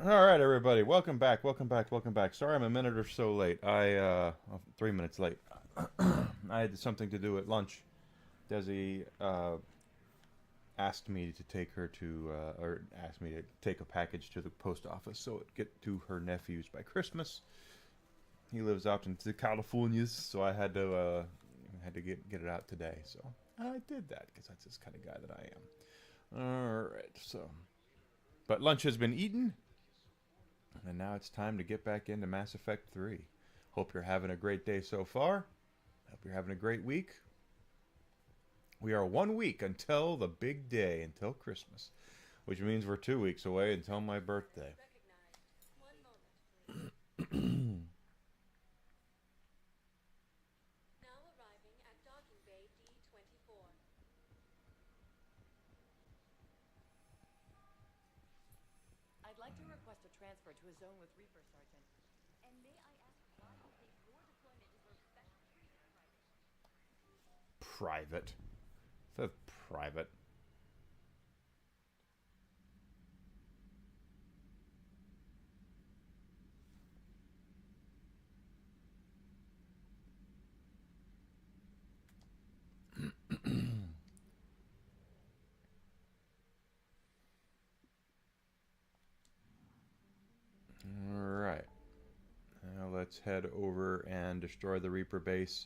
All right, everybody, welcome back, welcome back, welcome back. Sorry, I'm a minute or so late. 3 minutes late. I had something to do at lunch. Desi asked me to take her to, or asked me to take a package to the post office so it get to her nephews by Christmas. He lives out in the Californias, so I had to get it out today. So I did that because that's this kind of guy that I am. All right, so but lunch has been eaten. And now it's time to get back into Mass Effect 3. Hope you're having a great day so far. Hope you're having a great week. We are 1 week until the big day, until Christmas, which means we're 2 weeks away until my birthday. I'd like to request a transfer to a zone with Reaper, Sergeant. And may I ask why you think your deployment deserves special treatment, Private. It says private. Alright. Now let's head over and destroy the Reaper base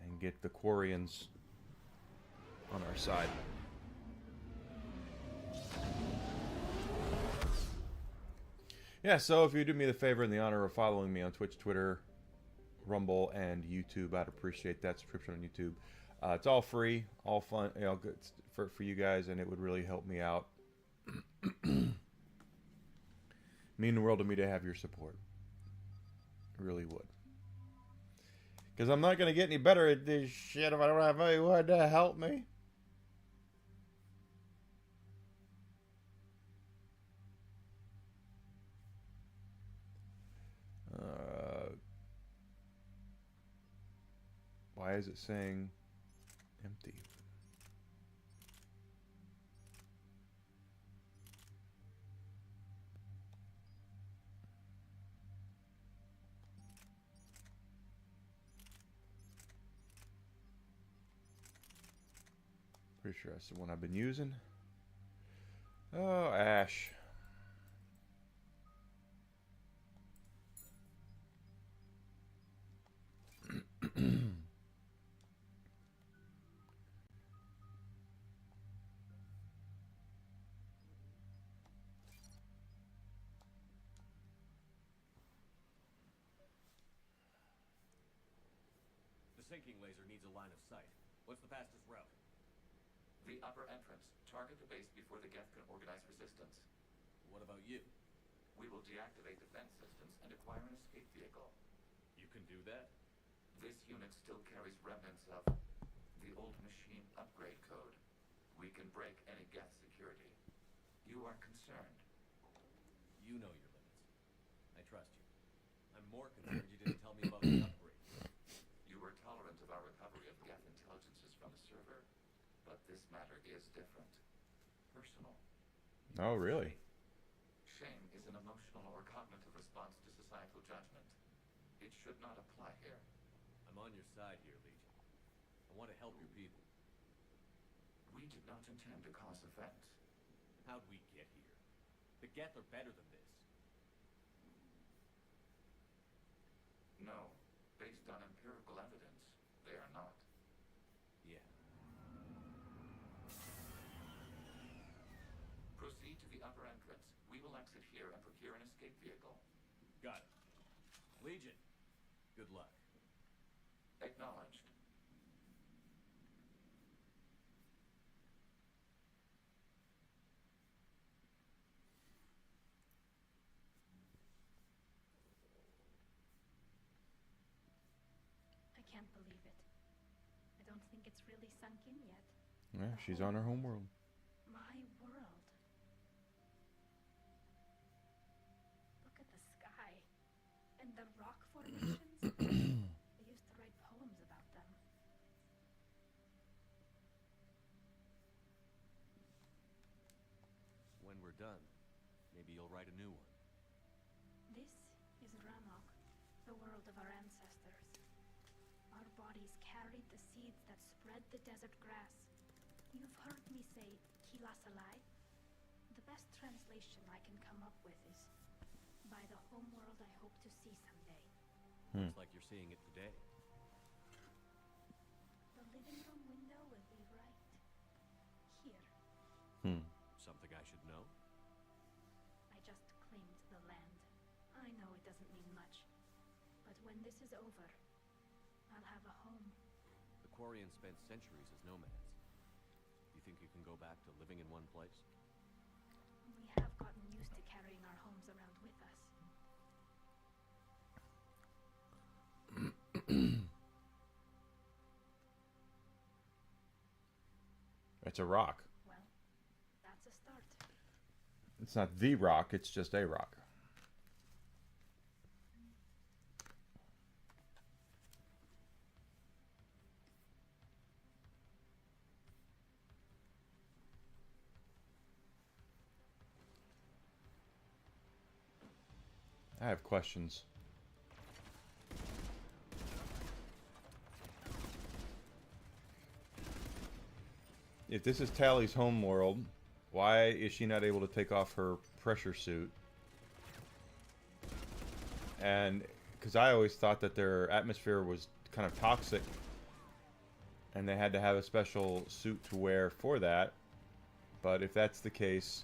and get the Quarians on our side. Yeah, so if you do me the favor and the honor of following me on Twitch, Twitter, Rumble, and YouTube, I'd appreciate that subscription on YouTube. It's all free, all fun, good for you guys, and it would really help me out. Mean the world to me to have your support. It really would. Because I'm not going to get any better at this shit if I don't have anyone to help me. Why is it saying empty? Pretty sure that's the one I've been using. Oh, Ash. The sinking laser needs a line of sight. What's the fastest route? The upper entrance. Target the base before the Geth can organize resistance. What about you? We will deactivate defense systems and acquire an escape vehicle. You can do that? This unit still carries remnants of the old machine upgrade code. We can break any Geth security. You are concerned. You know your limits. I trust you. I'm more concerned you didn't tell me about the upgrade. You were tolerant of our recovery of Geth intelligences from the server, but this matter is different. Personal. Oh, really? Shame is an emotional or cognitive response to societal judgment. It should not apply here. I'm on your side here, Legion. I want to help your people. We did not intend to cause offense. How'd we get here? The Geth are better than this. No. Based on empirical evidence, they are not. Yeah. Proceed to the upper entrance. We will exit here and procure an escape vehicle. Got it. Legion, good luck. Acknowledged. I can't believe it. I don't think it's really sunk in yet. Yeah, she's on her homeworld. My world. Look at the sky. And the rock formations. I used to write poems about them. When we're done, maybe you'll write a new one. is Ramok, the world of our ancestors. Our bodies carried the seeds that spread the desert grass. You've heard me say Kilasalai? The best translation I can come up with is by the homeworld I hope to see someday. Looks like you're seeing it today. The living room window will be right here. Something I should know? I just claimed the land. I know it doesn't mean much, but when this is over, I'll have a home. The Quarians spent centuries as nomads. You think you can go back to living in one place? We have gotten used to carrying our homes around with us. It's a rock. Well, that's a start. It's not the rock, it's just a rock. I have questions. If this is Tally's home world, why is she not able to take off her pressure suit? And because I always thought that their atmosphere was kind of toxic and they had to have a special suit to wear for that. But if that's the case,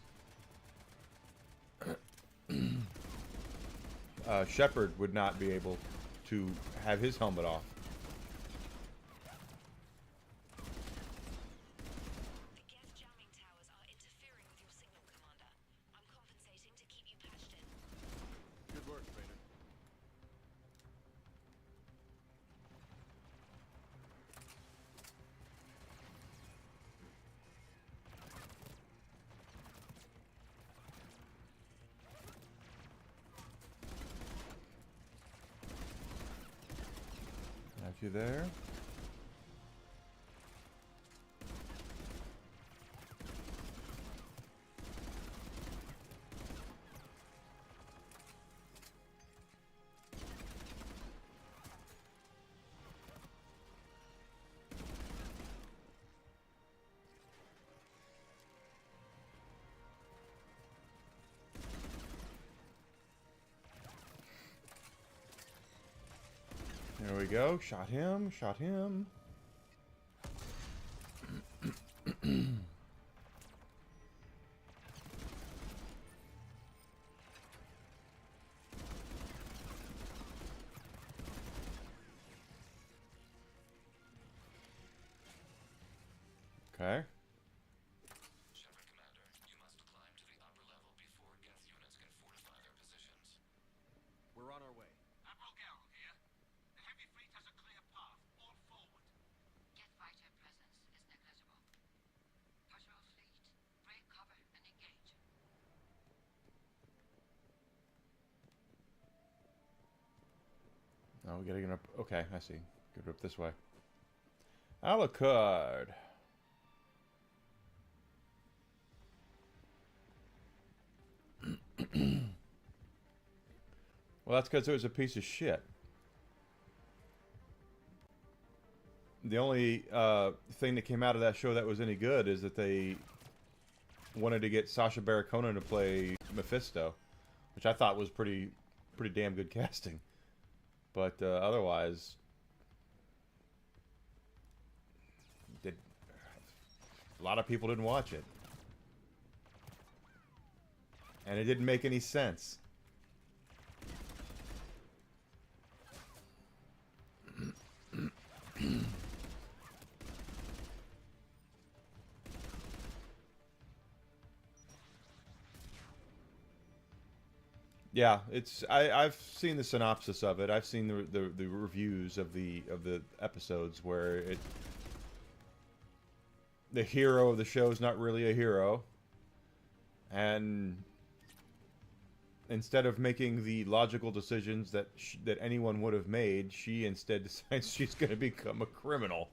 Shepard would not be able to have his helmet off. The gas jamming towers are interfering with your signal, Commander. I'm compensating to keep you patched in. Good work, Trainer. Have you there? There we go. Shot him. Shot him. Okay. Shepard Commander, you must climb to the upper level before Geth units can fortify their positions. We're on our way. Admiral Garrel here. The heavy fleet has a clear path. All forward. Jet fighter presence is negligible. Patrol fleet, break cover and engage. Oh, we gotta get up. Okay, I see. Go up this way. Alucard. Well, that's because it was a piece of shit. The only thing that came out of that show that was any good is that they wanted to get Sacha Baron Cohen to play Mephisto, which I thought was pretty damn good casting. But otherwise, a lot of people didn't watch it, and it didn't make any sense. Yeah, it's I've seen the synopsis of it. I've seen the reviews of the episodes where the hero of the show is not really a hero, and instead of making the logical decisions that that anyone would have made, she instead decides she's going to become a criminal.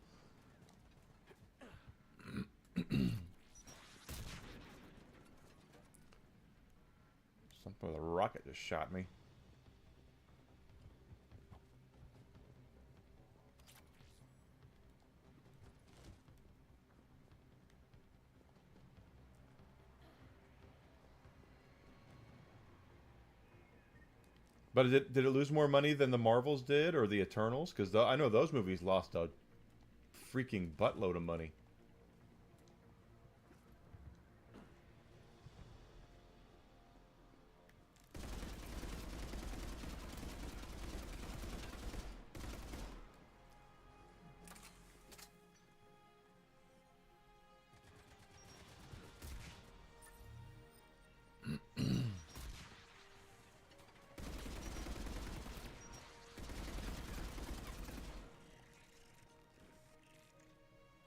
Something with a rocket just shot me. But did it lose more money than the Marvels did or the Eternals? Because I know those movies lost a freaking buttload of money.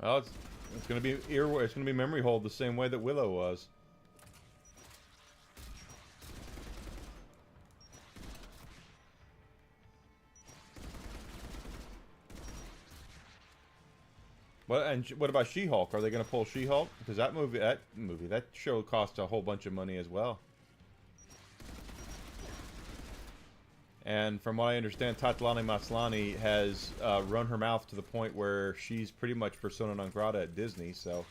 Well, it's gonna be it's gonna be memory hold the same way that Willow was. What about She-Hulk? Are they gonna pull She-Hulk? Because that show cost a whole bunch of money as well. And from what I understand, Tatlani Maslany has run her mouth to the point where she's pretty much persona non grata at Disney, so...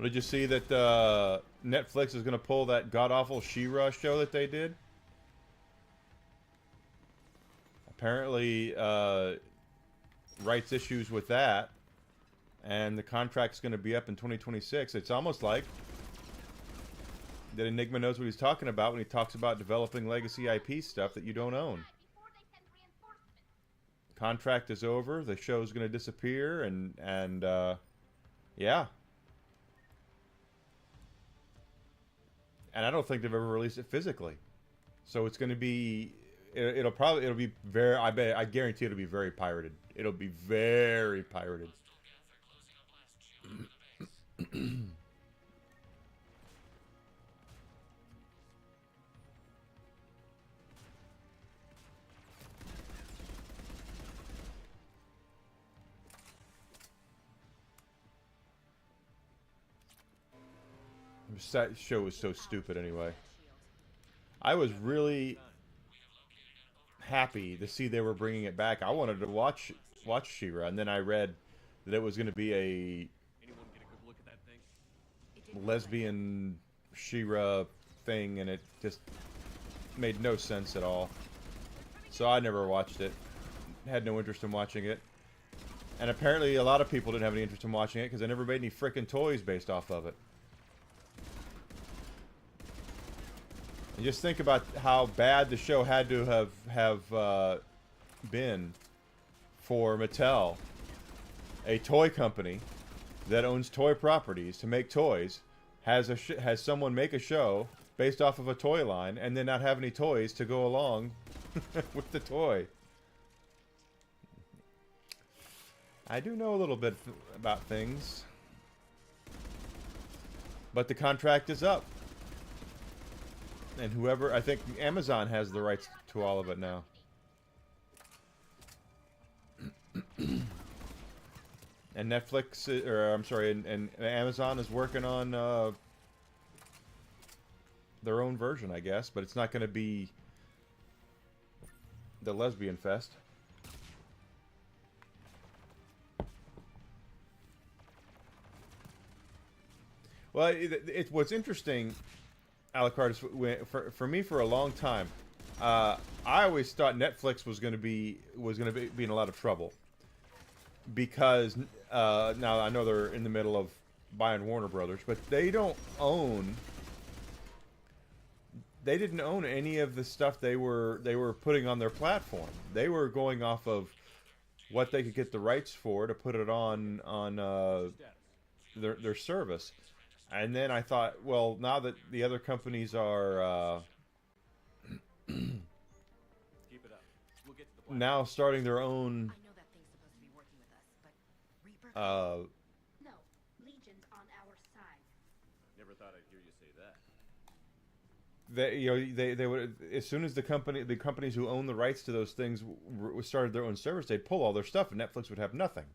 Did you see that Netflix is going to pull that god-awful She-Ra show that they did? Apparently, rights issues with that, and the contract's going to be up in 2026. It's almost like that Enigma knows what he's talking about when he talks about developing legacy IP stuff that you don't own. Contract is over, the show's going to disappear, and yeah. And I don't think they've ever released it physically. So it's going to be... It'll be very... I guarantee it'll be very pirated. It'll be very pirated. That show was so stupid anyway. I was really happy to see they were bringing it back. I wanted to watch She-Ra, and then I read that it was going to be a lesbian She-Ra thing, and it just made no sense at all. So I never watched it. Had no interest in watching it. And apparently a lot of people didn't have any interest in watching it because they never made any frickin' toys based off of it. And just think about how bad the show had to have been for Mattel, a toy company that owns toy properties to make toys, has someone make a show based off of a toy line, and then not have any toys to go along with the toy. I do know a little bit about things, but the contract is up. And whoever, I think Amazon has the rights to all of it now. And Netflix, or I'm sorry, and Amazon is working on their own version, I guess, but it's not going to be the lesbian fest. Well, what's interesting, Alucard, is for me for a long time, I always thought Netflix was going to be in a lot of trouble because now I know they're in the middle of buying Warner Brothers, but they didn't own any of the stuff they were putting on their platform. They were going off of what they could get the rights for to put it on their service. And then I thought, well, now that the other companies are now starting their own I know that thing's supposed to be working with us, but Reaper... No, Legion's on our side. Never thought I'd hear you say that. they would, as soon as the companies who own the rights to those things started their own service, they'd pull all their stuff, and Netflix would have nothing.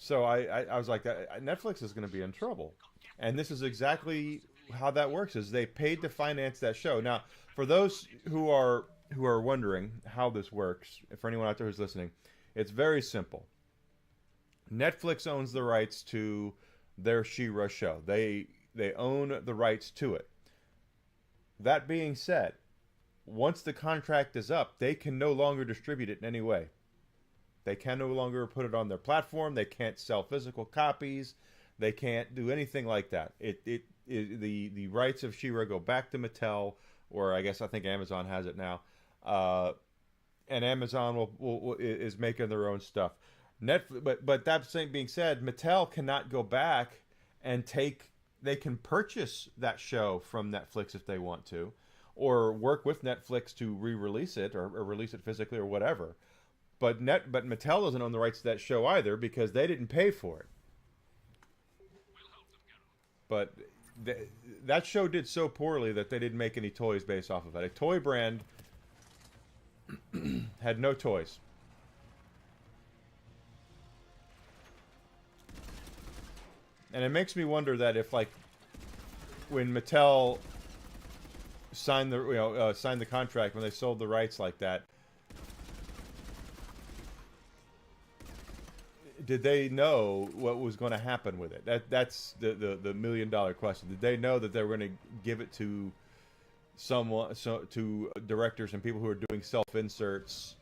So I was like, Netflix is going to be in trouble, and this is exactly how that works. Is they paid to finance that show. Now, for those who are wondering how this works, for anyone out there who's listening, it's very simple. Netflix owns the rights to their She-Ra show. They own the rights to it. That being said, once the contract is up, they can no longer distribute it in any way. They can no longer put it on their platform. They can't sell physical copies. They can't do anything like that. The rights of She-Ra go back to Mattel, or I think Amazon has it now, and Amazon is making their own stuff. But that being said, Mattel cannot go back and they can purchase that show from Netflix if they want to, or work with Netflix to re-release it or release it physically or whatever. But Mattel doesn't own the rights to that show either because they didn't pay for it. But that show did so poorly that they didn't make any toys based off of it. A toy brand had no toys. And it makes me wonder that if, like, when Mattel signed the contract, when they sold the rights like that, did they know what was going to happen with it? That's the $1 million question. Did they know that they were going to give it to someone, to directors and people who are doing self-inserts?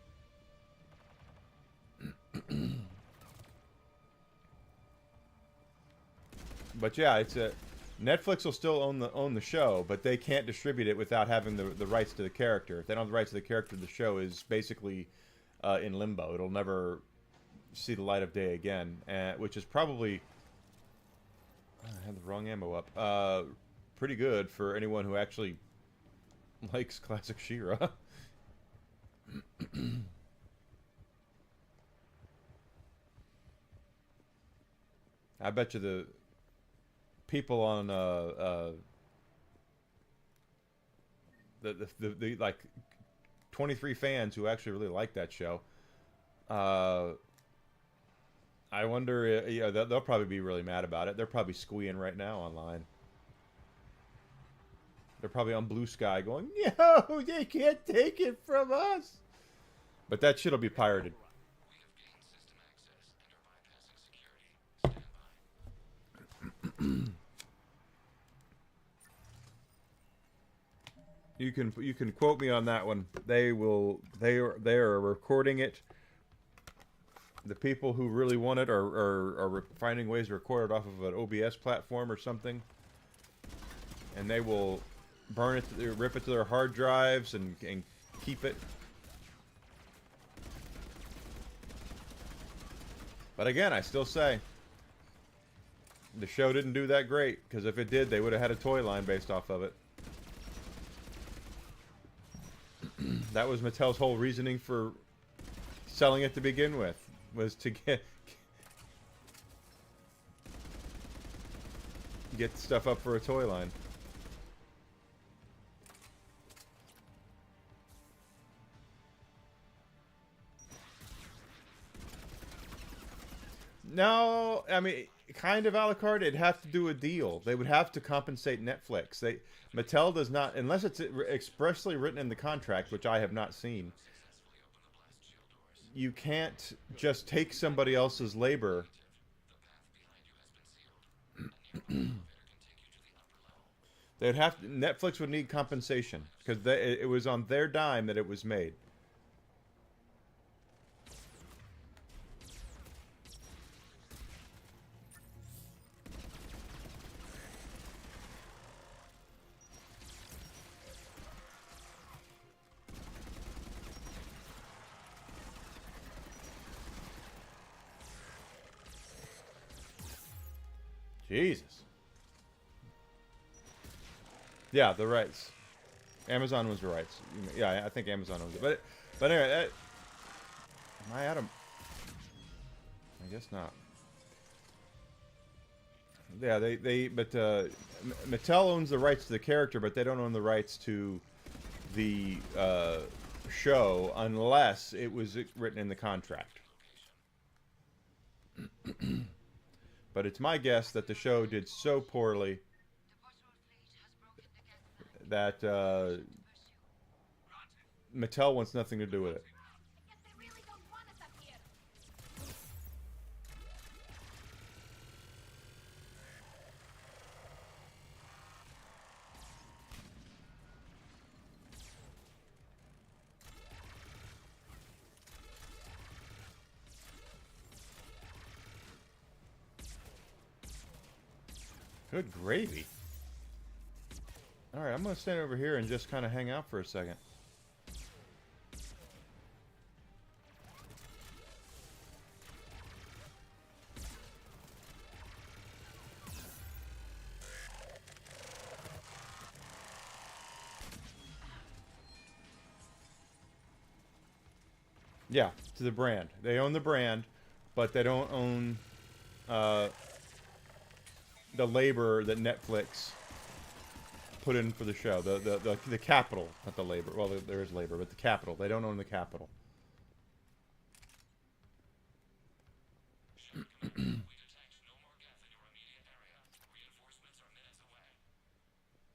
But yeah, Netflix will still own the show, but they can't distribute it without having the rights to the character. If they don't have the rights to the character, the show is basically in limbo. It'll never see the light of day again, which is probably, I had the wrong ammo up. Pretty good for anyone who actually likes classic She-Ra. I bet you the people on the like 23 fans who actually really like that show. I wonder, they'll probably be really mad about it. They're probably squeeing right now online. They're probably on Blue Sky going, "No, they can't take it from us." But that shit'll be pirated. You can quote me on that one. They are recording it. The people who really want it are finding ways to record it off of an OBS platform or something, and they will burn it, rip it to their hard drives, and keep it. But again, I still say the show didn't do that great, because if it did, they would have had a toy line based off of it. That was Mattel's whole reasoning for selling it to begin with, was to get stuff up for a toy line. No, I mean, kind of a la carte. It'd have to do a deal. They would have to compensate Netflix. Mattel does not, unless it's expressly written in the contract, which I have not seen. You can't just take somebody else's labor. Netflix would need compensation because it was on their dime that it was made. Jesus. Yeah, the rights. Amazon owns the rights. Yeah, I think Amazon owns it. But anyway, am I out of... I guess not. Yeah, but Mattel owns the rights to the character, but they don't own the rights to the show unless it was written in the contract. But it's my guess that the show did so poorly that Mattel wants nothing to do with it. I guess they really don't want us up here. Good gravy. Alright, I'm going to stand over here and just kind of hang out for a second. Yeah, to the brand. They own the brand, but they don't own the labor that Netflix put in for the show. The capital, not the labor. Well, there is labor, but the capital. They don't own the capital. We detect no more Geth in your immediate area. Reinforcements are minutes away.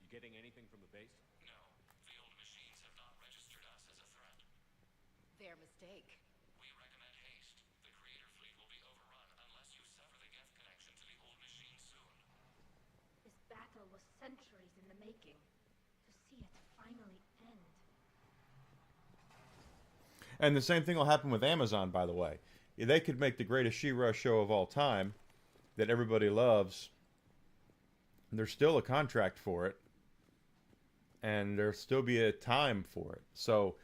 You getting anything from the base? No, the old machines have not registered us as a threat. Their mistake. We recommend haste. The creator fleet will be overrun unless you sever the Geth connection to the old machine soon. This battle was centuries in the making. To see it finally end. And the same thing will happen with Amazon, by the way. They could make the greatest She-Ra show of all time that everybody loves. There's still a contract for it. And there'll still be a time for it. So,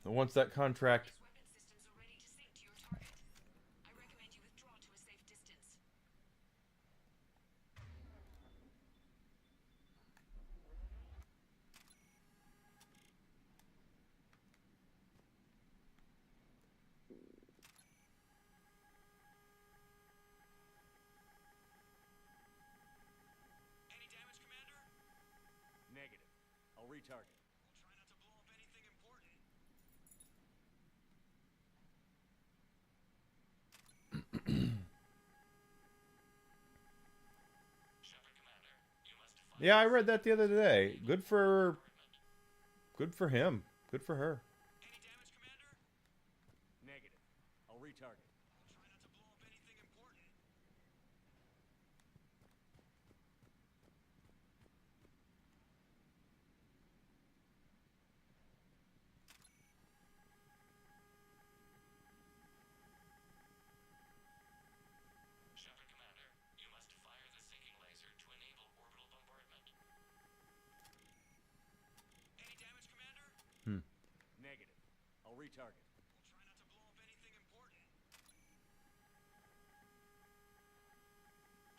once that contract... Weapon systems are ready to sink to your target. I recommend you withdraw to a safe distance. Any damage, Commander? Negative. I'll retarget. We'll try not to blow up anything important. Shepard, Commander, you must find Yeah, I read that the other day. Good for him. Good for her. any damage, Commander? Negative. I'll retarget. We'll try not to blow up anything important. Shepard, Commander, you must fire the sinking laser to enable orbital bombardment. Any damage, Commander? Negative. I'll retarget. We'll try not to blow up anything important.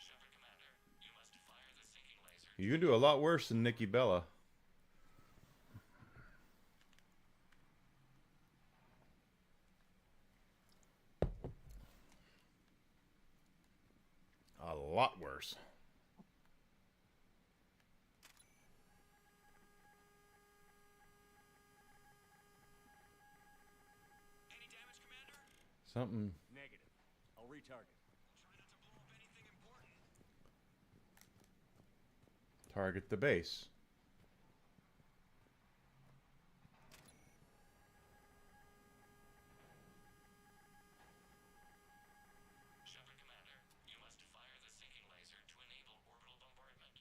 Shepard, Commander, you must fire the sinking laser. You can do a lot worse than Nikki Bella. A lot worse. Any damage, Commander? Something. Negative. I'll retarget. We'll try not to blow up anything important. Target the base. Shepard, Commander, you must fire the sinking laser to enable orbital bombardment.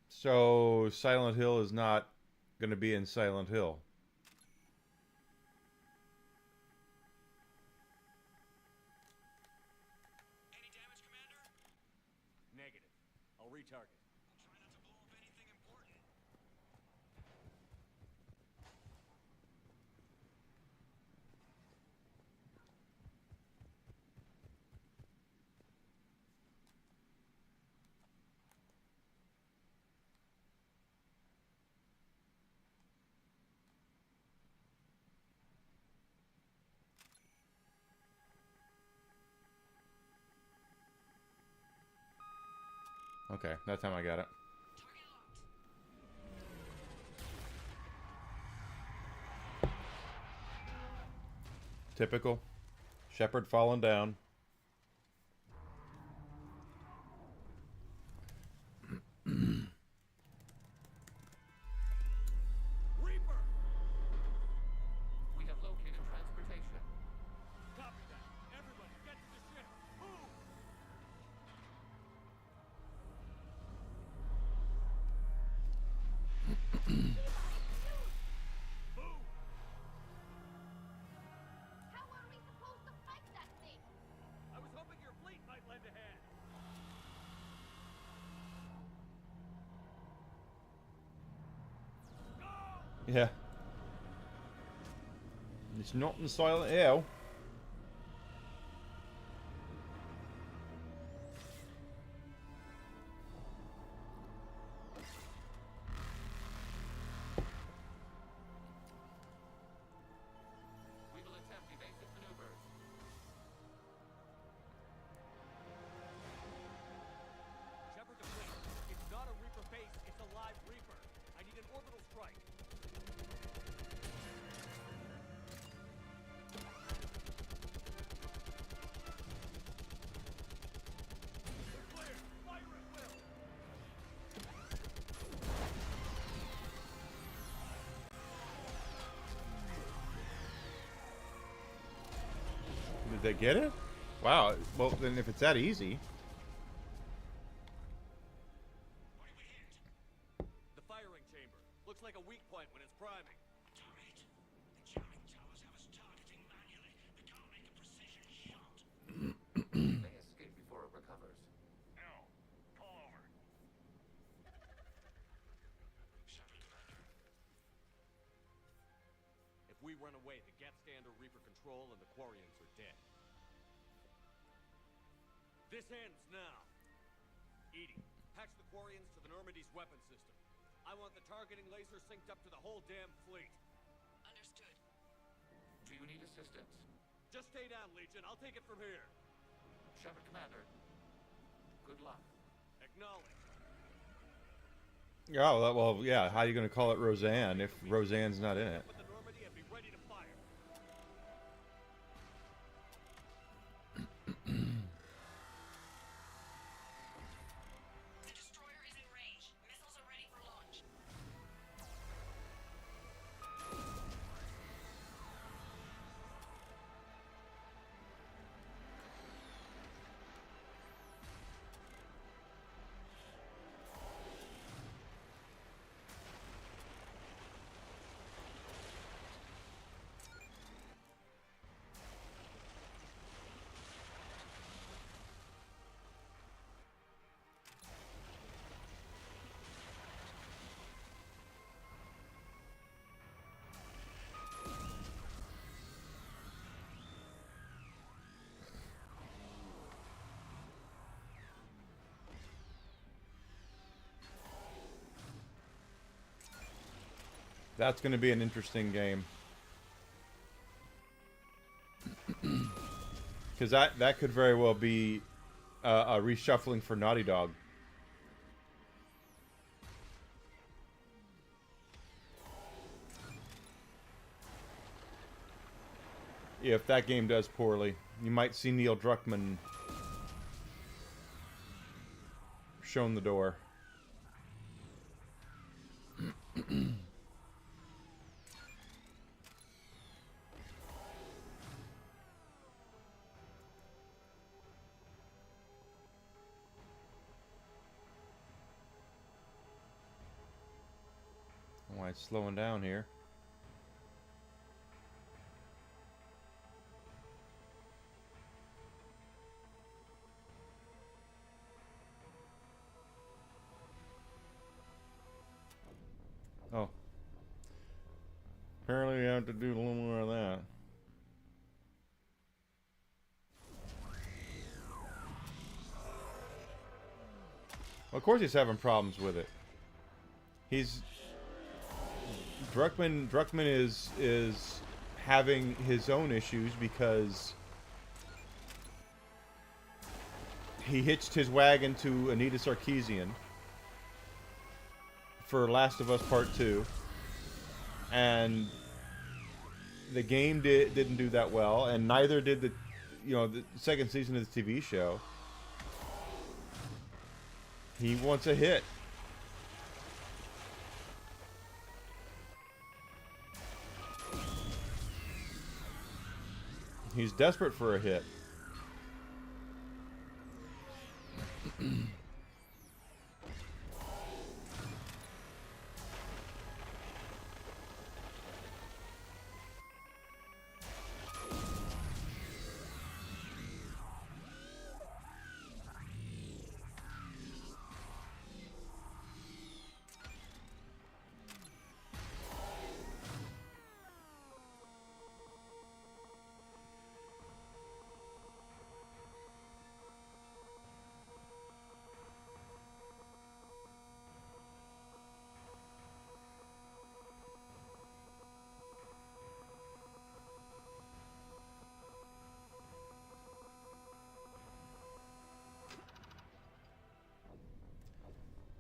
So Silent Hill is not going to be in Silent Hill. Any damage, Commander? Negative. I'll retarget. We'll try not to blow up anything important. Okay, that time I got it. Target locked. Typical. Shepherd falling down. Reaper! We have located transportation. Copy that. Everybody, get to the ship. Move! Move! How are we supposed to fight that thing? I was hoping your fleet might lend a hand. Go! Yeah. It's not in Silent Hill. We will attempt evasive maneuvers. Shepard to fleet. It's not a Reaper base, it's a live Reaper. I need an orbital strike. Clear! Fire at will! Did they get it? Wow. Well, then if it's that easy. What did we hit? The firing chamber. Looks like a weak point when it's priming. Turret. The jamming towers have us targeting manually. We can't make a precision shot. It may escape before it recovers. No. Pull over. Shepard, Commander. If we run away, the Geth stand under Reaper control and the Quarians are dead. This ends now. Edie, patch the Quarians to the Normandy's weapon system. I want the targeting laser synced up to the whole damn fleet. Understood. Do you need assistance? Just stay down, Legion. I'll take it from here. Shepard Commander. Good luck. Acknowledge. Yeah, well, yeah. How are you going to call it Roseanne if Roseanne's not in it? Put the Normandy and be ready to fire. The destroyer is in range. Missiles are ready for launch. That's going to be an interesting game. Because that could very well be a reshuffling for Naughty Dog. Yeah, if that game does poorly, you might see Neil Druckmann shown the door. Why it's slowing down here. Oh. Apparently you have to do a little more of that. Well, of course he's having problems with it. He's Druckmann is having his own issues because he hitched his wagon to Anita Sarkeesian for Last of Us Part 2. And the game didn't do that well, and neither did the second season of the TV show. He wants a hit. He's desperate for a hit.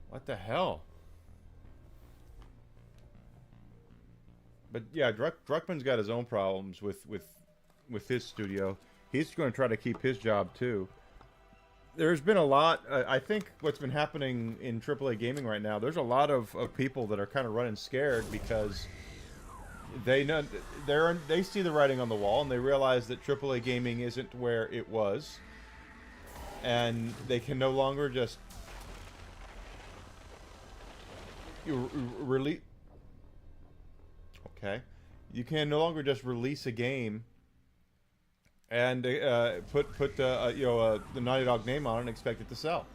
What the hell? But yeah, Druckmann's got his own problems with his studio. He's going to try to keep his job too. There's been a lot. I think what's been happening in AAA gaming right now. There's a lot of people that are kind of running scared because they know they see the writing on the wall and they realize that AAA gaming isn't where it was, and they can no longer just release. Okay, you can no longer just release a game and put the Naughty Dog name on it and expect it to sell.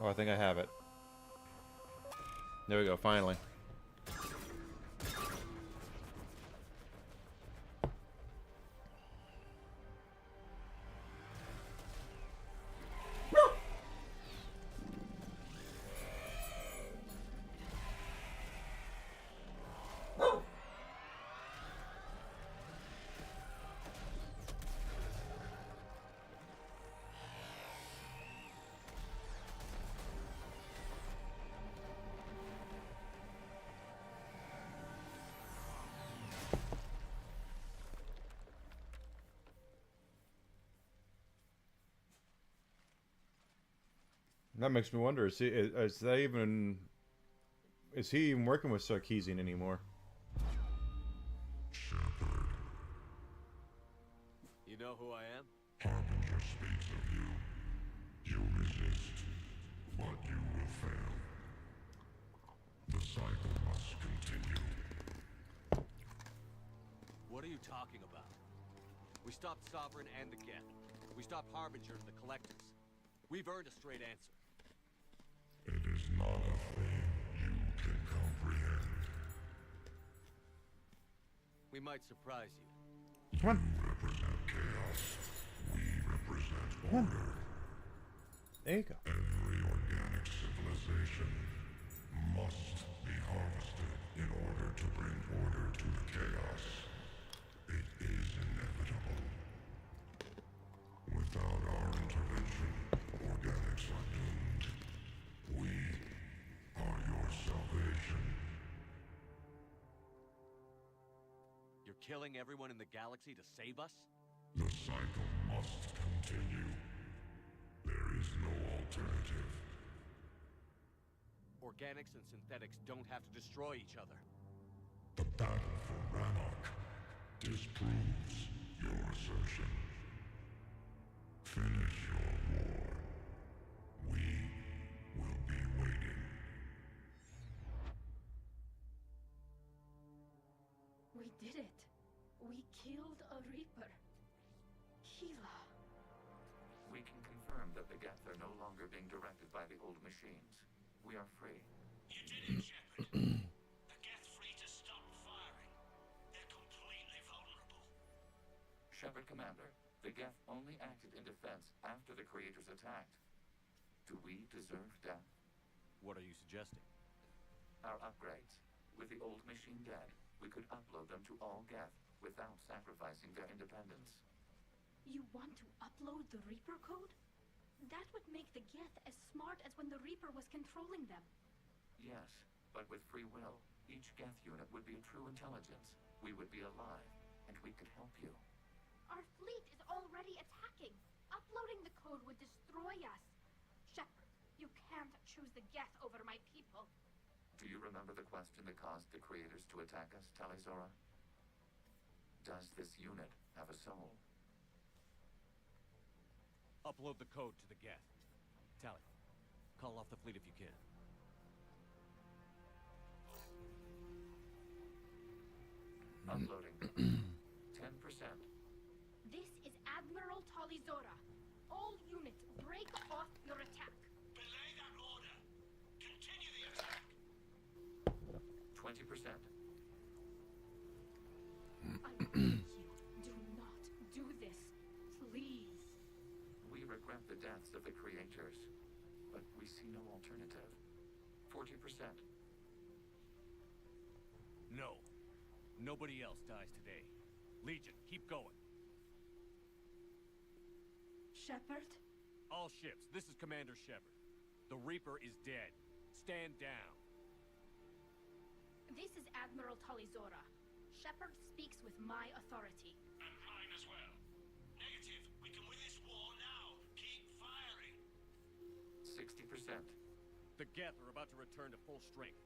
Oh, I think I have it. There we go, finally. That makes me wonder: is he even working with Sarkeesian anymore? Shepard, You know who I am? Harbinger speaks of you. You resist, but you will fail. The cycle must continue. What are you talking about? We stopped Sovereign and the Geth. We stopped Harbinger and the Collectors. We've earned a straight answer. It is not a thing you can comprehend. We might surprise you. You represent chaos. We represent order. There you go. Every organic civilization must be harvested in order to bring order to the chaos. It is inevitable. Without our intervention, killing everyone in the galaxy to save us? The cycle must continue. There is no alternative. Organics and synthetics don't have to destroy each other. The battle for Rannoch disproves your assertion. Finish your war. We will be waiting. We did it. We killed a Reaper. Gila. We can confirm that the Geth are no longer being directed by the old machines. We are free. You did it, Shepard. The Geth free to stop firing. They're completely vulnerable. Shepard Commander, the Geth only acted in defense after the creators attacked. Do we deserve death? What are you suggesting? Our upgrades. With the old machine dead, we could upload them to all Geth without sacrificing their independence. You want to upload the Reaper code? That would make the Geth as smart as when the Reaper was controlling them. Yes, but with free will, each Geth unit would be a true intelligence. We would be alive, and we could help you. Our fleet is already attacking. Uploading the code would destroy us. Shepard, you can't choose the Geth over my people. Do you remember the question that caused the creators to attack us, Talizora? Does this unit have a soul? Upload the code to the Geth. Tally, call off the fleet if you can. Uploading. 10%. This is Admiral Talizora. All units, break off your attack. Belay that order. Continue the attack. 20%. I beg you, do not do this. Please. We regret the deaths of the creators, but we see no alternative. 40%. No. Nobody else dies today. Legion, keep going. Shepard? All ships, this is Commander Shepard. The Reaper is dead. Stand down. This is Admiral Talizora. Shepard speaks with my authority. And mine as well. Negative. We can win this war now. Keep firing. 60%. The Geth are about to return to full strength.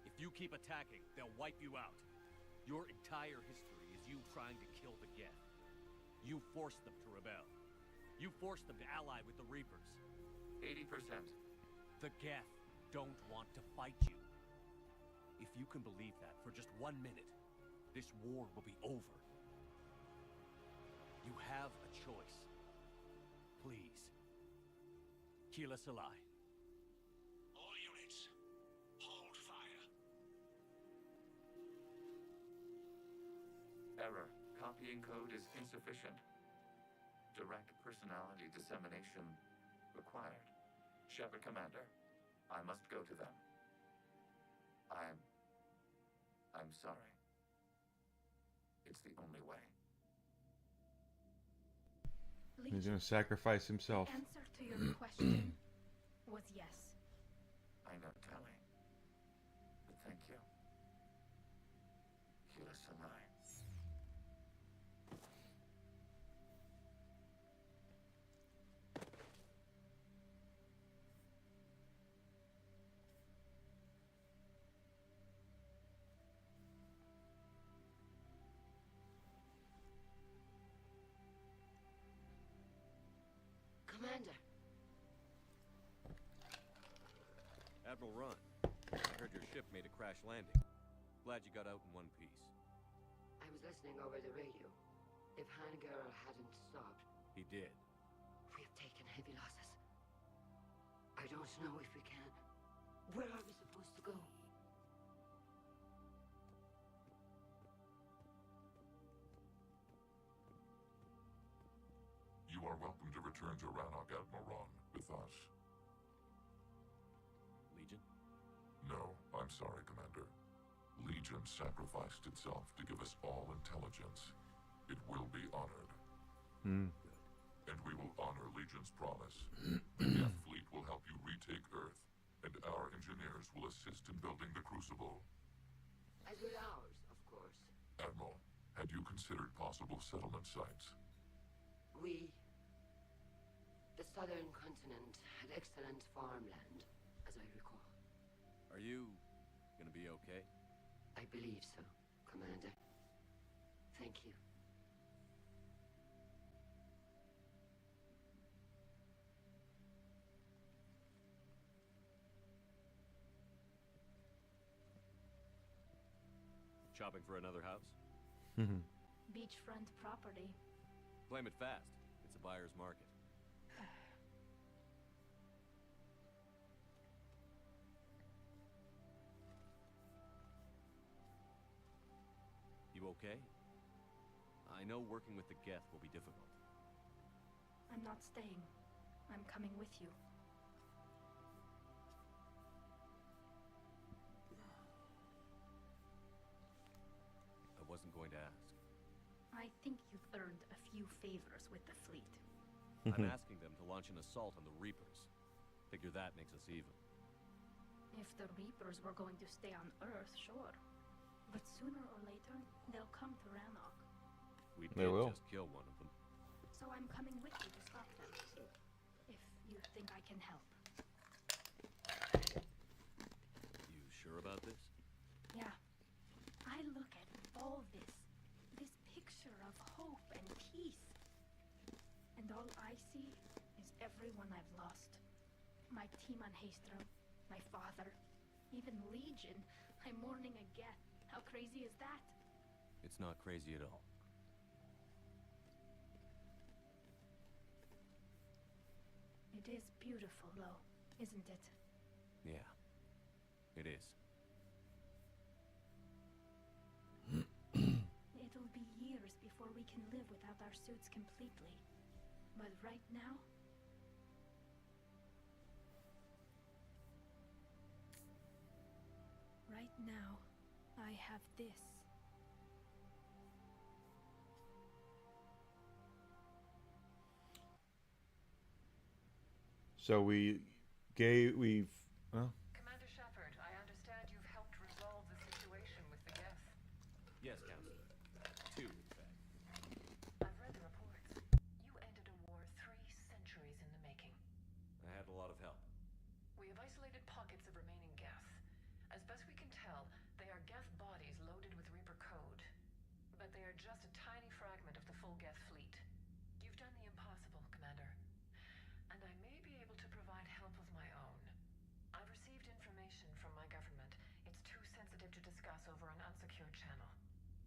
If you keep attacking, they'll wipe you out. Your entire history is you trying to kill the Geth. You forced them to rebel. You forced them to ally with the Reapers. 80%. The Geth don't want to fight you. If you can believe that for just 1 minute, this war will be over. You have a choice. Please. Kila Salai. All units, hold fire. Error. Copying code is insufficient. Direct personality dissemination required. Shepard Commander, I must go to them. I'm sorry. It's the only way. He's gonna sacrifice himself. The answer to your question was yes. I know, Tally. But thank you. Kila Sanai. Commander. Admiral Run, I heard your ship made a crash landing. Glad you got out in one piece. I was listening over the radio. If Hangirl hadn't stopped, He did. we have taken heavy losses. I don't know if we can. Where are we supposed to go? You are welcome to return to Rannoch, Admiral, with us. Legion? No, I'm sorry, Commander. Legion sacrificed itself to give us all intelligence. It will be honored. And we will honor Legion's promise. The Geth fleet will help you retake Earth, and our engineers will assist in building the Crucible. As with ours, of course. Admiral, had you considered possible settlement sites? The southern continent had excellent farmland, as I recall. Are you gonna be okay? I believe so, Commander. Thank you. Shopping for another house? Beachfront property. Claim it fast. It's a buyer's market. You okay? I know working with the Geth will be difficult. I'm not staying. I'm coming with you. I wasn't going to ask. I think you've earned a few favors with the fleet. I'm asking them to launch an assault on the Reapers. Figure that makes us even. If the Reapers were going to stay on Earth, sure. But sooner or later, they'll come to Rannoch. We They did will. just kill one of them. So I'm coming with you to stop them. If you think I can help. You sure about this? Yeah. I look at all this picture of hope and peace. And all I see is everyone I've lost. My team on Haestrom, my father, even Legion. I'm mourning a Geth. How crazy is that? It's not crazy at all. It is beautiful, though, isn't it? Yeah, it is. It'll be years before we can live without our suits completely. But right now... Right now, I have this. So we've well, Commander Shepard, I understand you've helped resolve the situation with the Geth. Yes, Counselor. Two, in fact. I've read the reports. You ended a war 3 centuries in the making. I had a lot of help. We have isolated pockets of remaining Geth. As best we can tell, they are Geth bodies loaded with Reaper code. But they are just a tiny fragment of the full Geth fleet. You've done the impossible, Commander. And I may be able to provide help of my own. I've received information from my government. It's too sensitive to discuss over an unsecured channel.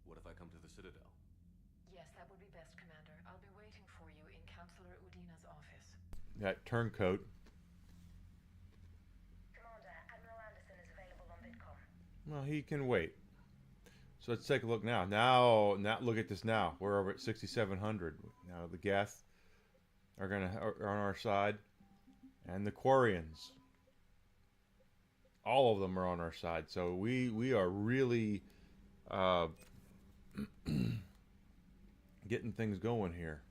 What if I come to the Citadel? Yes, that would be best, Commander. I'll be waiting for you in Counselor Udina's office. that turncoat. Commander, Admiral Anderson is available on Vidcom. Well, he can wait. So let's take a look now. Now look at this now. We're over at 6,700. Now the Geth are on our side, and the Quarians. All of them are on our side. So we are really getting things going here.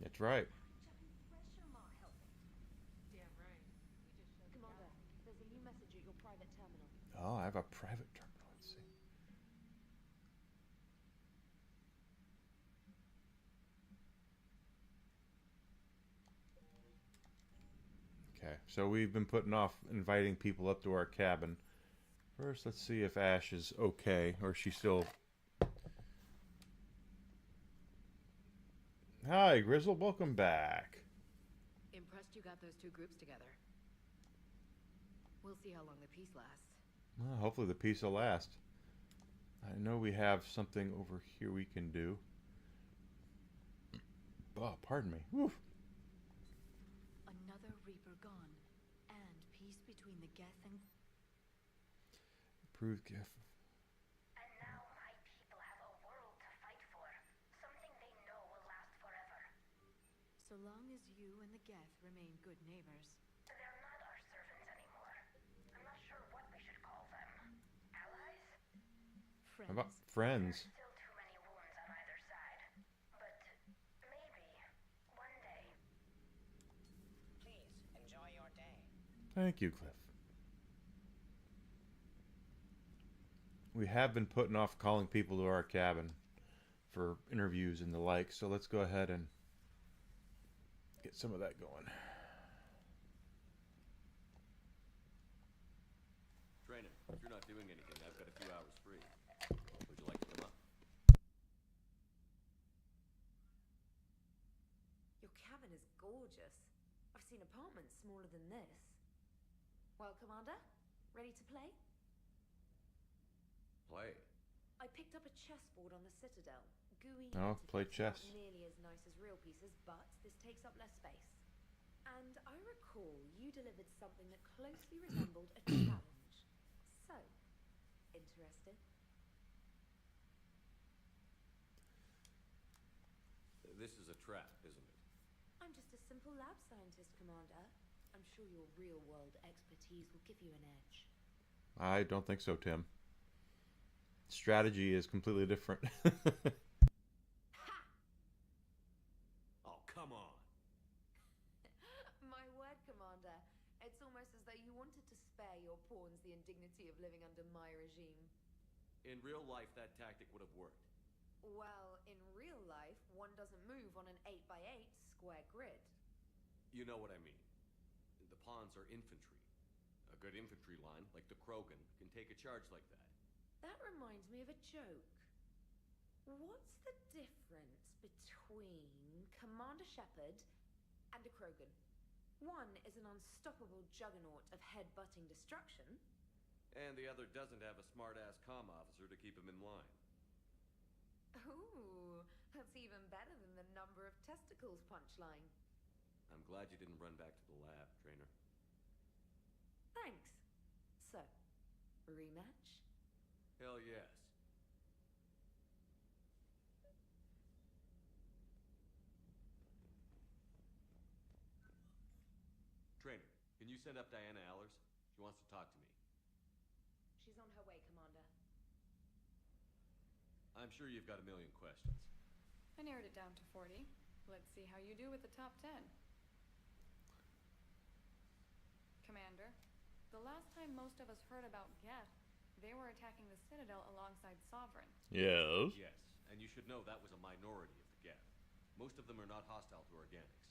That's right. Damn right. We just showed Commander, there's a new message at your private terminal. Oh, I have a private terminal. Let's see. Okay, so we've been putting off inviting people up to our cabin. First, let's see if Ash is okay, or she's still... Hi, Grizzle. Welcome back. Impressed you got those two groups together. We'll see how long the peace lasts. Well, hopefully the peace will last. I know we have something over here we can do. Oh, pardon me. Woo. Another Reaper gone, and peace between the Geth and... Approved gift. And now my people have a world to fight for. Something they know will last forever. So long as you and the Geth remain good neighbors. They're not our servants anymore. I'm not sure what we should call them. Allies? Friends. How about friends? Still too many wounds on either side. But maybe one day. Please, enjoy your day. Thank you, Cliff. We have been putting off calling people to our cabin for interviews and the like, so let's go ahead and get some of that going. Trainer, if you're not doing anything, I've got a few hours free. Would you like to come up? Your cabin is gorgeous. I've seen apartments smaller than this. Well, Commander, ready to play? Play. I picked up a chessboard on the Citadel. Gooey Oh, play interface, chess. Not nearly as nice as real pieces, but this takes up less space. And I recall you delivered something that closely resembled a challenge. So, interested? This is a trap, isn't it? I'm just a simple lab scientist, Commander. I'm sure your real-world expertise will give you an edge. I don't think so, Tim. Strategy is completely different. Oh, come on. My word, Commander. It's almost as though you wanted to spare your pawns the indignity of living under my regime. In real life, that tactic would have worked. Well, in real life, one doesn't move on an 8x8 square grid. You know what I mean. The pawns are infantry. A good infantry line, like the Krogan, can take a charge like that. That reminds me of a joke. What's the difference between Commander Shepard and a Krogan? One is an unstoppable juggernaut of head-butting destruction. And the other doesn't have a smart-ass comm officer to keep him in line. Ooh, that's even better than the number of testicles punchline. I'm glad you didn't run back to the lab, Trainer. Thanks. So, rematch? Hell yes. Trainer, can you send up Diana Allers? She wants to talk to me. She's on her way, Commander. I'm sure you've got a million questions. I narrowed it down to 40. Let's see how you do with the top 10. Commander, the last time most of us heard about Geth, they were attacking the Citadel alongside Sovereign. Yes. Yes, and you should know that was a minority of the Geth. Most of them are not hostile to organics.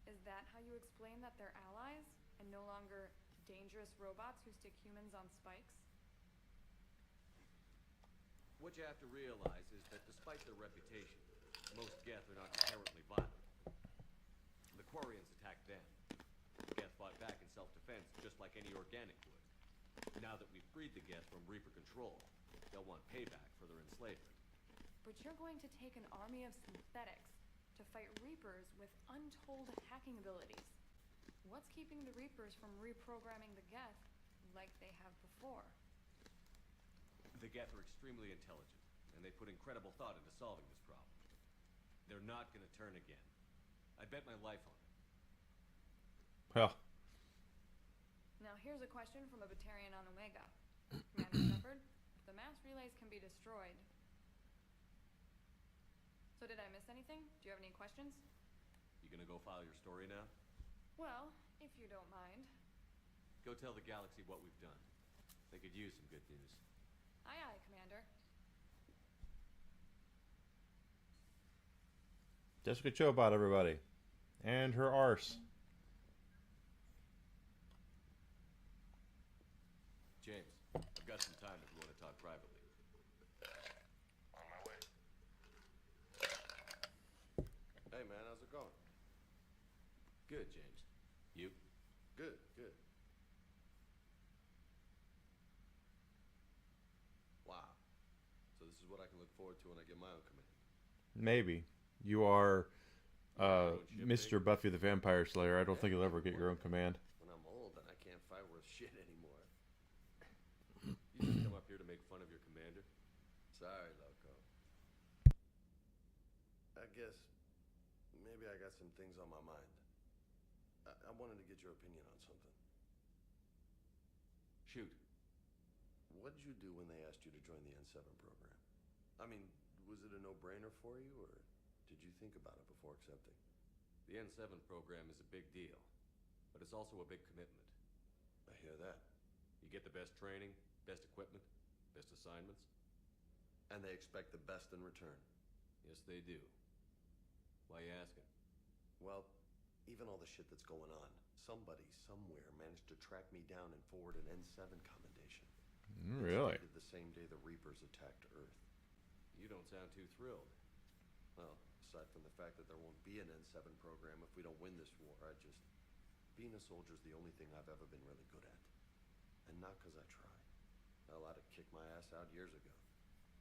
Is that how you explain that they're allies, and no longer dangerous robots who stick humans on spikes? What you have to realize is that despite their reputation, most Geth are not inherently violent. The Quarians attacked them. Geth fought back in self-defense just like any organic would. Now that we've freed the Geth from Reaper control, they'll want payback for their enslavement. But you're going to take an army of synthetics to fight Reapers with untold hacking abilities. What's keeping the Reapers from reprogramming the Geth like they have before? The Geth are extremely intelligent, and they put incredible thought into solving this problem. They're not gonna turn again. I bet my life on it. Well, Now here's a question from a Batarian on Omega. Commander Shepard, the mass relays can be destroyed. So did I miss anything? Do you have any questions? You gonna go file your story now? Well, if you don't mind. Go tell the galaxy what we've done. They could use some good news. Aye aye, Commander. Jessica Chobot, everybody. And her arse. James, I've got some time if you want to talk privately. On my way. Hey man, how's it going? Good, James. You? Good, good. Wow. So this is what I can look forward to when I get my own command. Maybe. You are ship, Mr. baby. Buffy the Vampire Slayer. I don't think you'll ever get your own command. When I'm old, then I can't fight worth shit anymore. You just come up here to make fun of your commander? Sorry, Loco. I guess maybe I got some things on my mind. I wanted to get your opinion on something. Shoot. What did you do when they asked you to join the N7 program? I mean, was it a no-brainer for you, or did you think about it before accepting? The N7 program is a big deal, but it's also a big commitment. I hear that. You get the best training, best equipment, best assignments. And they expect the best in return. Yes, they do. Why you asking? Well, even all the shit that's going on, somebody somewhere managed to track me down and forward an N7 commendation. Really? It's the same day the Reapers attacked Earth. You don't sound too thrilled. Well, aside from the fact that there won't be an N7 program if we don't win this war, being a soldier's the only thing I've ever been really good at. And not because I try. Hell, I'd have kicked my ass out years ago.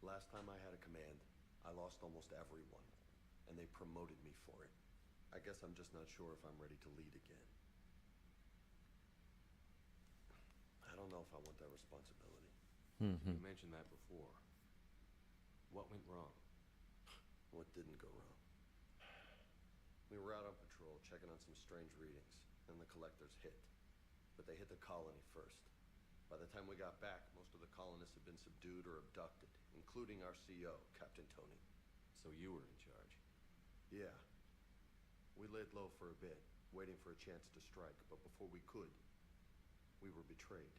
Last time I had a command, I lost almost everyone. And they promoted me for it. I guess I'm just not sure if I'm ready to lead again. I don't know if I want that responsibility. You mentioned that before. What went wrong? What didn't go wrong? We were out on patrol, checking on some strange readings, and the collectors hit. But they hit the colony first. By the time we got back, most of the colonists had been subdued or abducted, including our CO, Captain Tony. So you were in charge? Yeah. We laid low for a bit, waiting for a chance to strike, but before we could, we were betrayed.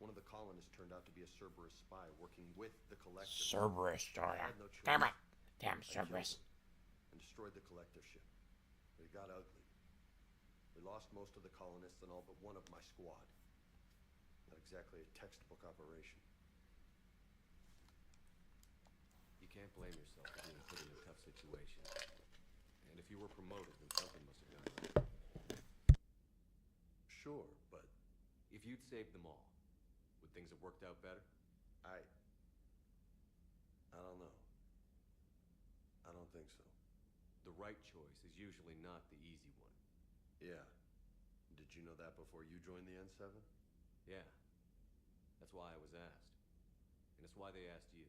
One of the colonists turned out to be a Cerberus spy working with the collector. Cerberus, I had no choice. damn it. Damn I killed Cerberus. him and destroyed the collector ship. It got ugly. We lost most of the colonists and all but one of my squad. Not exactly a textbook operation. You can't blame yourself for being put in a tough situation. And if you were promoted, then something must have gone right. Sure, but If you'd saved them all, would things have worked out better? I don't know. I don't think so. The right choice is usually not the easy one. Yeah. Did you know that before you joined the N7? Yeah. That's why I was asked. And it's why they asked you.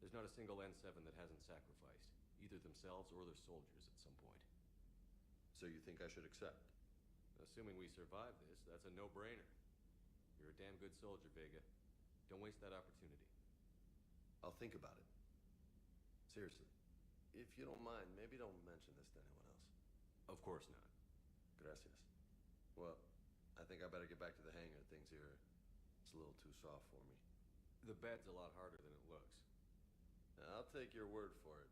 There's not a single N7 that hasn't sacrificed, either themselves or their soldiers at some point. So you think I should accept? Assuming we survive this, that's a no-brainer. You're a damn good soldier, Vega. Don't waste that opportunity. I'll think about it. Seriously. If you don't mind, maybe don't mention this to anyone else. Of course not. Gracias. Well, I think I better get back to the hangar. Things here, it's a little too soft for me. The bed's a lot harder than it looks. I'll take your word for it.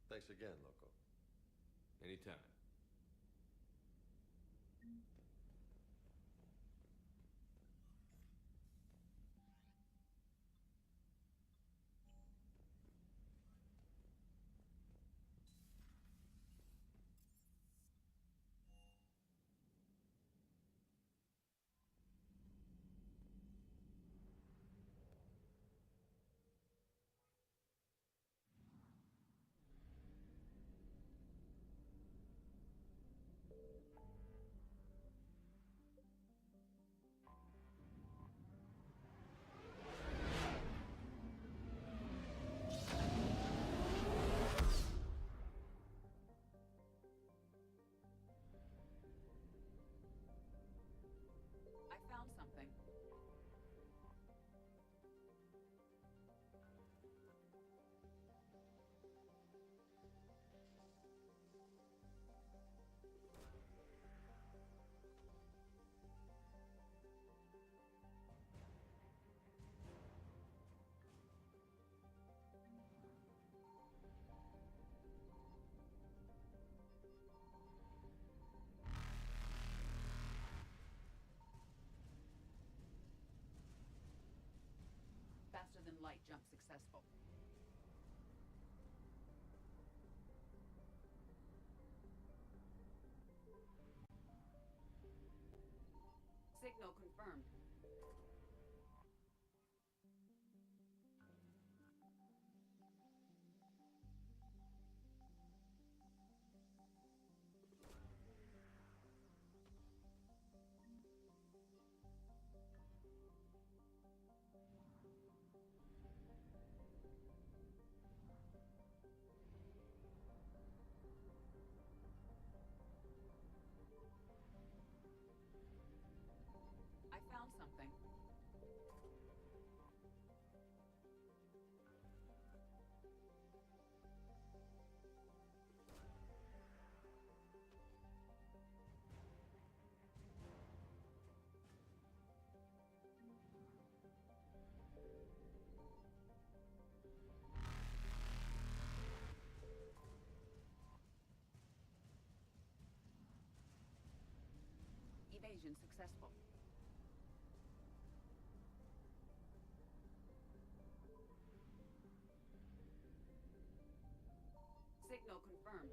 Thanks again, Loco. Anytime. I found something. Faster than light jump successful. Signal confirmed. I found something. Evasion successful. Signal confirmed.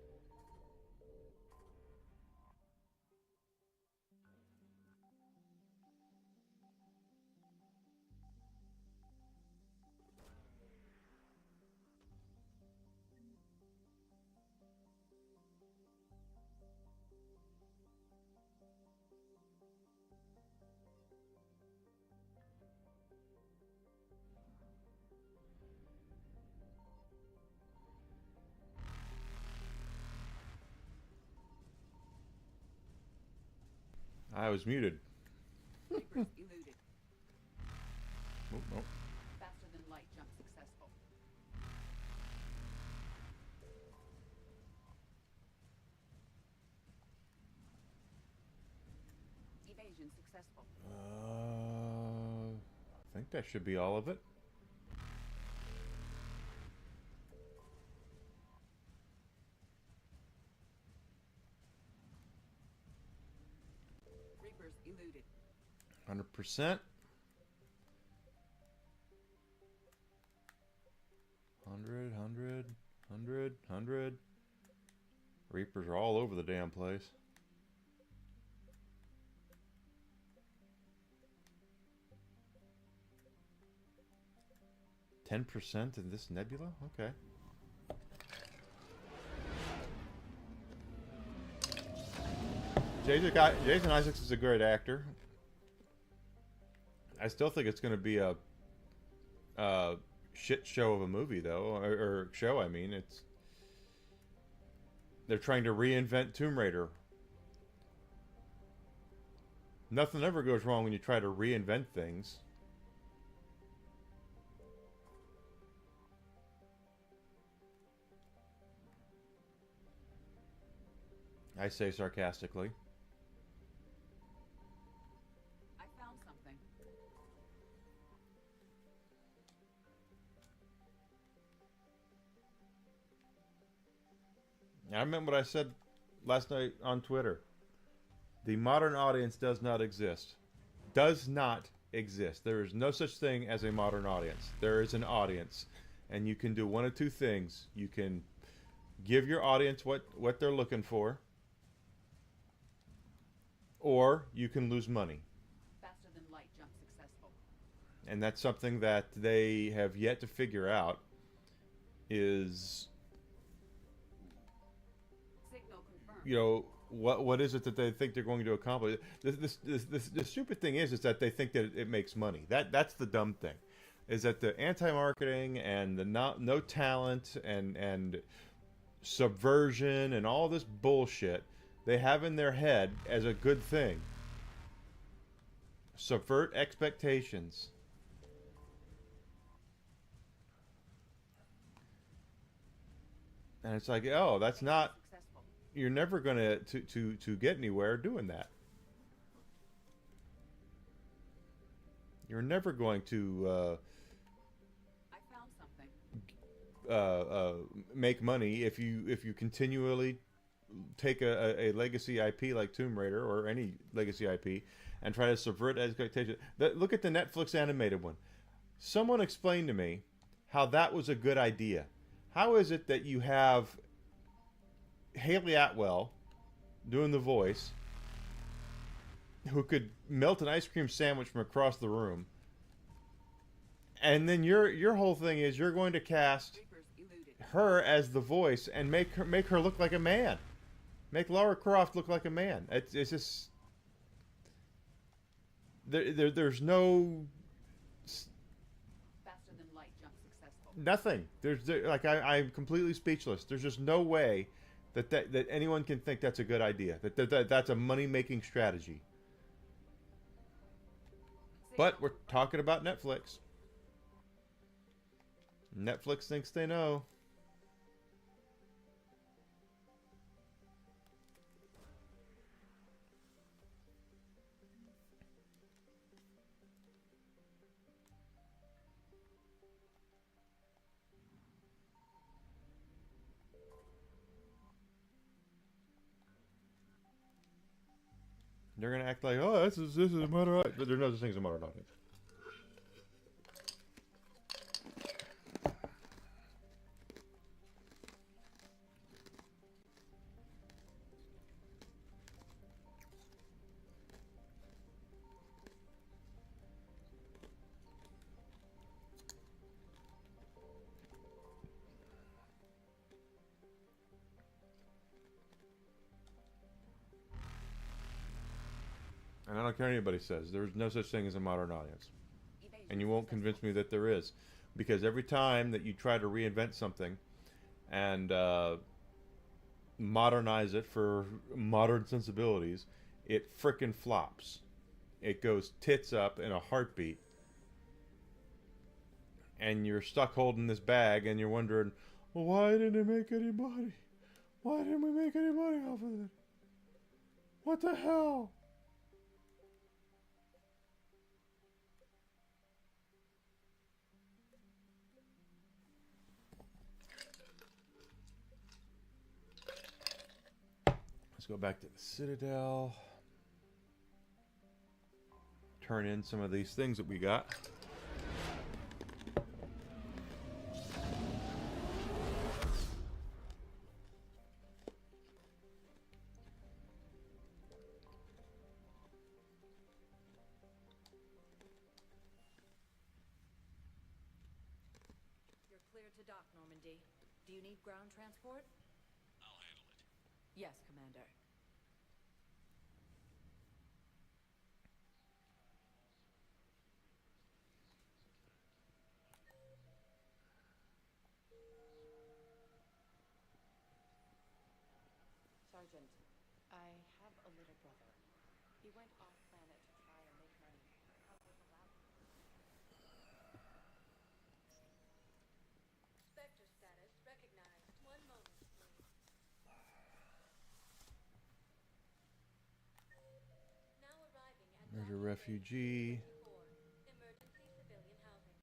I was muted. Reapers eluded. Oh, no. Faster than light jump successful. Evasion successful. I think that should be all of it. Reapers eluded. 100%. 100. Reapers are all over the damn place. 10% in this nebula? Okay. Jason Isaacs is a great actor. I still think it's going to be a shit show of a movie, though, or show. I mean, they're trying to reinvent Tomb Raider. Nothing ever goes wrong when you try to reinvent things. I say sarcastically. I found something. I meant what I said last night on Twitter. The modern audience does not exist. Does not exist. There is no such thing as a modern audience. There is an audience. And you can do one of two things. You can give your audience what they're looking for. Or you can lose money. Faster than light jump successful. And that's something that they have yet to figure out is, Signal confirmed. you know, what is it that they think they're going to accomplish? The stupid thing is that they think that it makes money. That's the dumb thing, is that the anti-marketing and the no talent and subversion and all this bullshit they have in their head as a good thing. Subvert expectations. And it's like, oh, that's not. Successful. You're never going to get anywhere doing that. You're never going to I found something. make money if you continually take a legacy IP like Tomb Raider or any legacy IP and try to subvert expectations. Look at the Netflix animated one. Someone explain to me how that was a good idea. How is it that you have Haley Atwell doing the voice, who could melt an ice cream sandwich from across the room, and then your whole thing is you're going to cast Reapers eluded. her as the voice and make her look like a man, make Lara Croft look like a man. It's just there's no Faster than light jump successful. nothing. I'm completely speechless. There's just no way that anyone can think that's a good idea. That's a money making strategy. But we're talking about Netflix. Netflix thinks they know. They're gonna act like, oh, this is a motor audience, but there's no such thing as a motor audience. And I don't care what anybody says. There's no such thing as a modern audience. And you won't convince me that there is. Because every time that you try to reinvent something and modernize it for modern sensibilities, it frickin' flops. It goes tits up in a heartbeat. And you're stuck holding this bag and you're wondering, well, why didn't it make any money? Why didn't we make any money off of it? What the hell? Let's go back to the Citadel. Turn in some of these things that we got. You're clear to dock, Normandy. Do you need ground transport? I'll handle it. Yes, Commander. Sergeant, I have a little brother. He went off planet to try and make money. Spectre status recognized. One moment, please. Now arriving at There's a refugee. emergency civilian housing.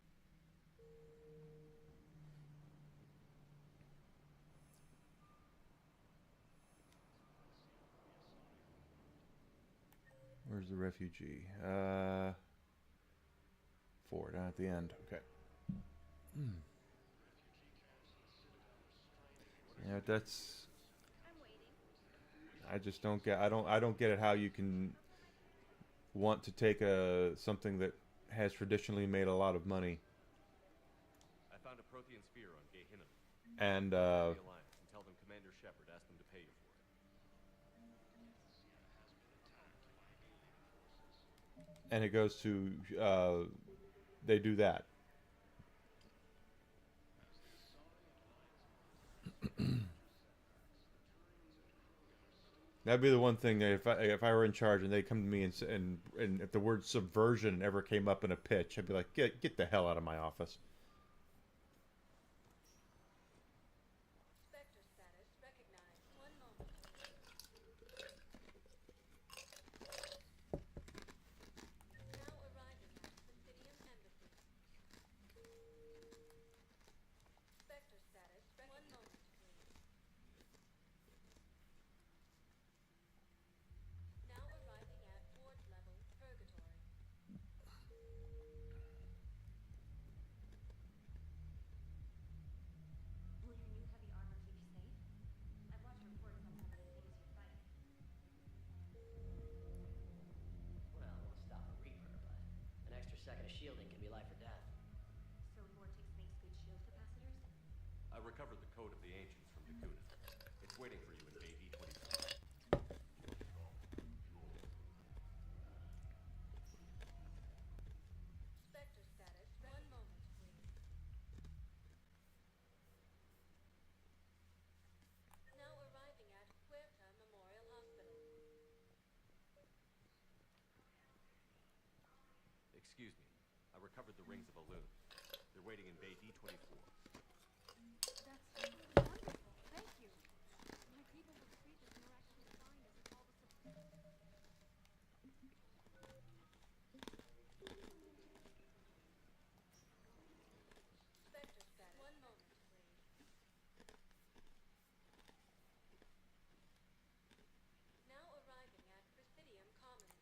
Where's the refugee? 4 down at the end. Okay. Yeah, that's. I just don't get. I don't get it how you can want to take something that has traditionally made a lot of money I found a Prothean sphere on Gehinnom. and The Alliance and tell them Commander Shepard asked them to pay you for it. and it goes to they do that. That'd be the one thing that if I were in charge and they come to me and if the word subversion ever came up in a pitch, I'd be like, get the hell out of my office. Spectre status recognized. One moment. Now arriving at Presidium Embassy. Spectre status. One moment, please. Now arriving at ward level purgatory. Will your new heavy armor keep you safe? I've watched reports on some of the things you fight. Well, we'll stop a Reaper, but an extra second of shielding can be life or death. So Vortex makes good shield capacitors? I recovered the code of the ancients from Dakuna. It's waiting for you in Bay D24. Spectre status. One moment, please. Now arriving at Huerta Memorial Hospital. Excuse me. I recovered the rings of Elune. They're waiting in Bay D24. That's wonderful. Thank you. My people would treat this miraculous find as a call to Spectre status. One moment, please. Now arriving at Presidium Commons.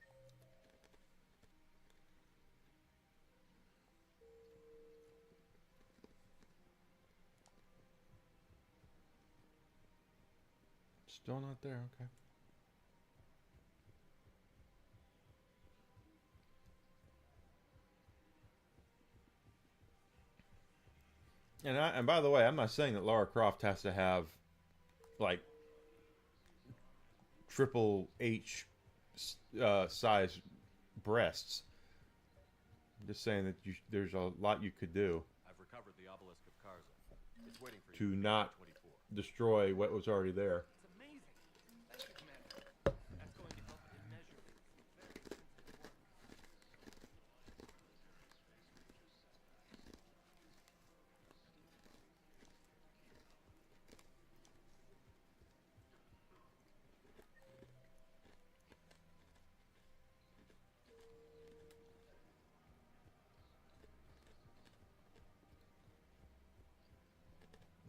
Still not there, okay. And by the way, I'm not saying that Lara Croft has to have like Triple H size breasts. I'm just saying that there's a lot you could do. I've recovered the obelisk of Karza. It's waiting for To you. not 24. destroy what was already there. It's amazing. Thank you, Commander. That's going to help immeasurably with some very sensitive work.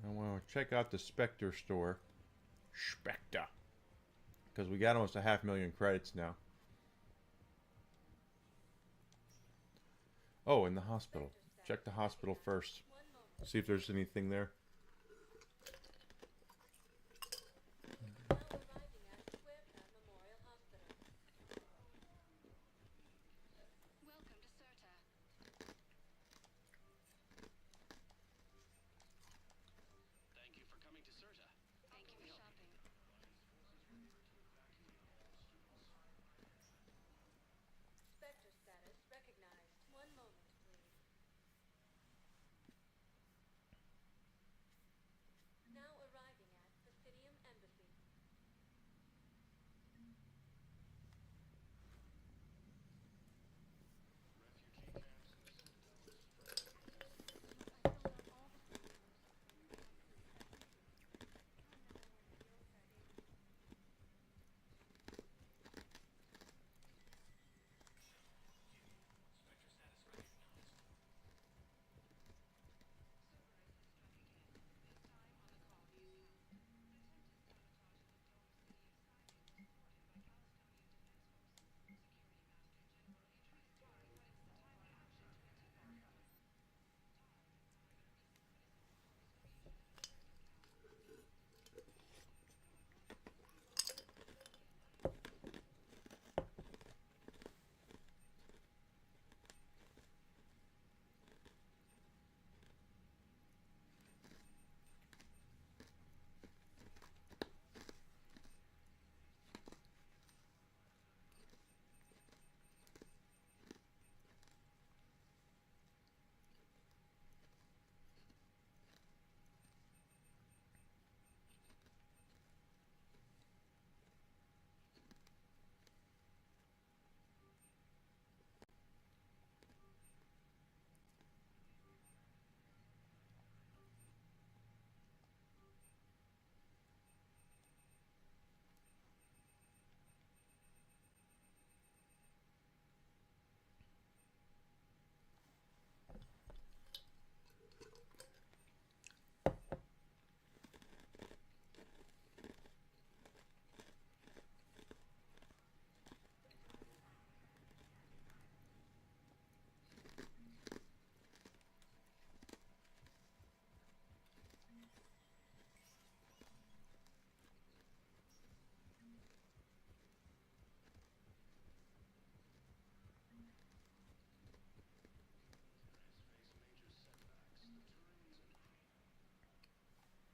I want to check out the Spectre store. Spectre. Because we got almost 500,000 credits now. Oh, in the hospital. Check the hospital first. See if there's anything there. Thank you for coming to Serta. Thank you for shopping. Spectre status recognized. One moment, please. Now arriving at Pythidium Embassy.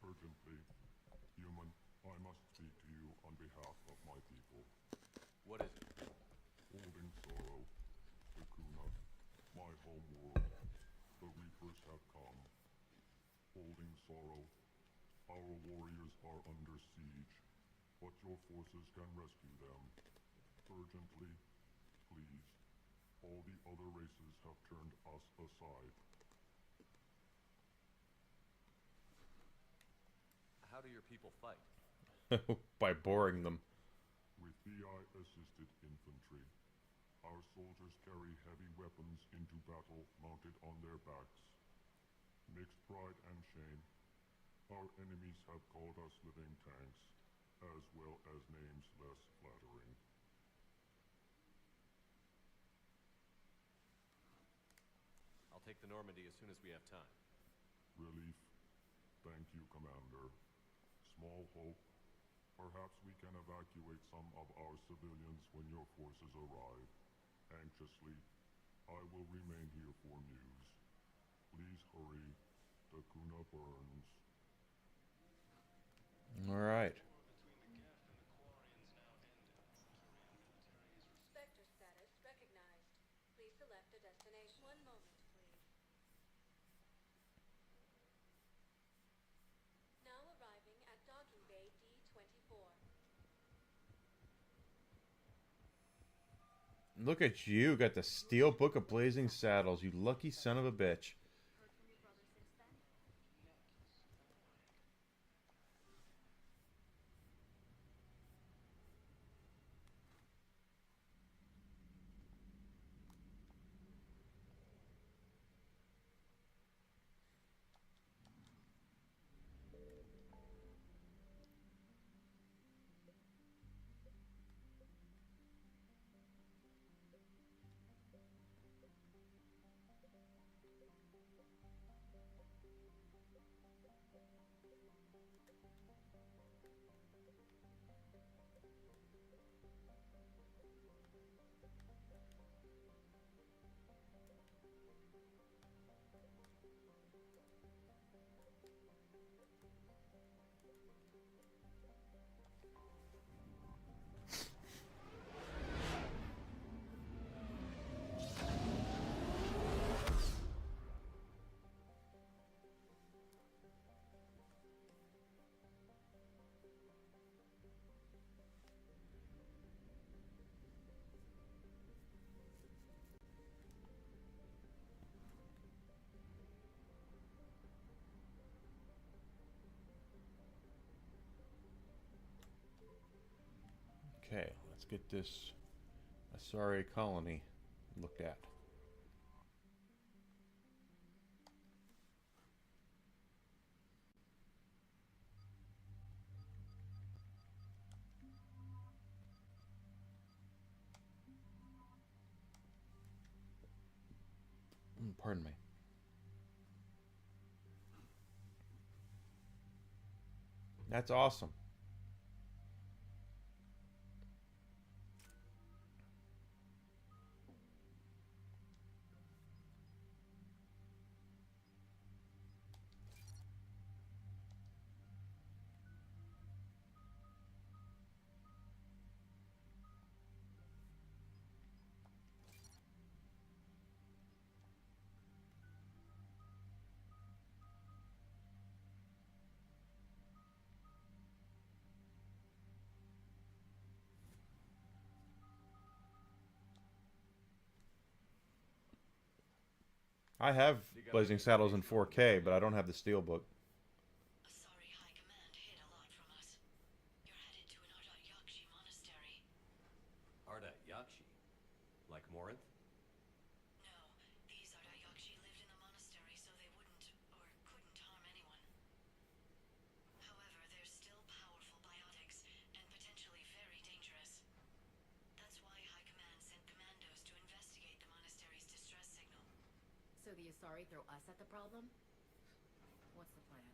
Urgently, human, I must speak to you on behalf of my people. What is it? Holding sorrow, Vicuna, my home world, the Reapers have come. Holding sorrow, our warriors are under siege, but your forces can rescue them. Urgently, please. All the other races have turned us aside. How do your people fight? By boring them. With BI-assisted infantry. Our soldiers carry heavy weapons into battle mounted on their backs. Mixed pride and shame, our enemies have called us living tanks, as well as names less flattering. I'll take the Normandy as soon as we have time. Relief. Thank you, Commander. Small hope, Perhaps we can evacuate some of our civilians when your forces arrive. Anxiously, I will remain here for news. Please hurry. The Kuna burns. All right. Spectre status recognized. Please select a destination. One moment, please. Now arriving at docking bay D24. Look at you, got the steel book of blazing saddles, you lucky son of a bitch. Heard from your brother since then? Okay, let's get this Asari colony looked at. Pardon me. That's awesome. I have Blazing Saddles in 4K, but I don't have the Steelbook. Sorry, High Command hid a lot from us. You're headed to an Ardat Yakshi monastery. Ardat Yakshi? Like Morinth? No, these Ardat Yakshi lived in the monastery so they wouldn't, or couldn't harm anyone. However, they're still powerful biotics, and potentially very dangerous. That's why High Command sent commandos to investigate the monastery's distress signal. So the Asari throw us at the problem? What's the plan?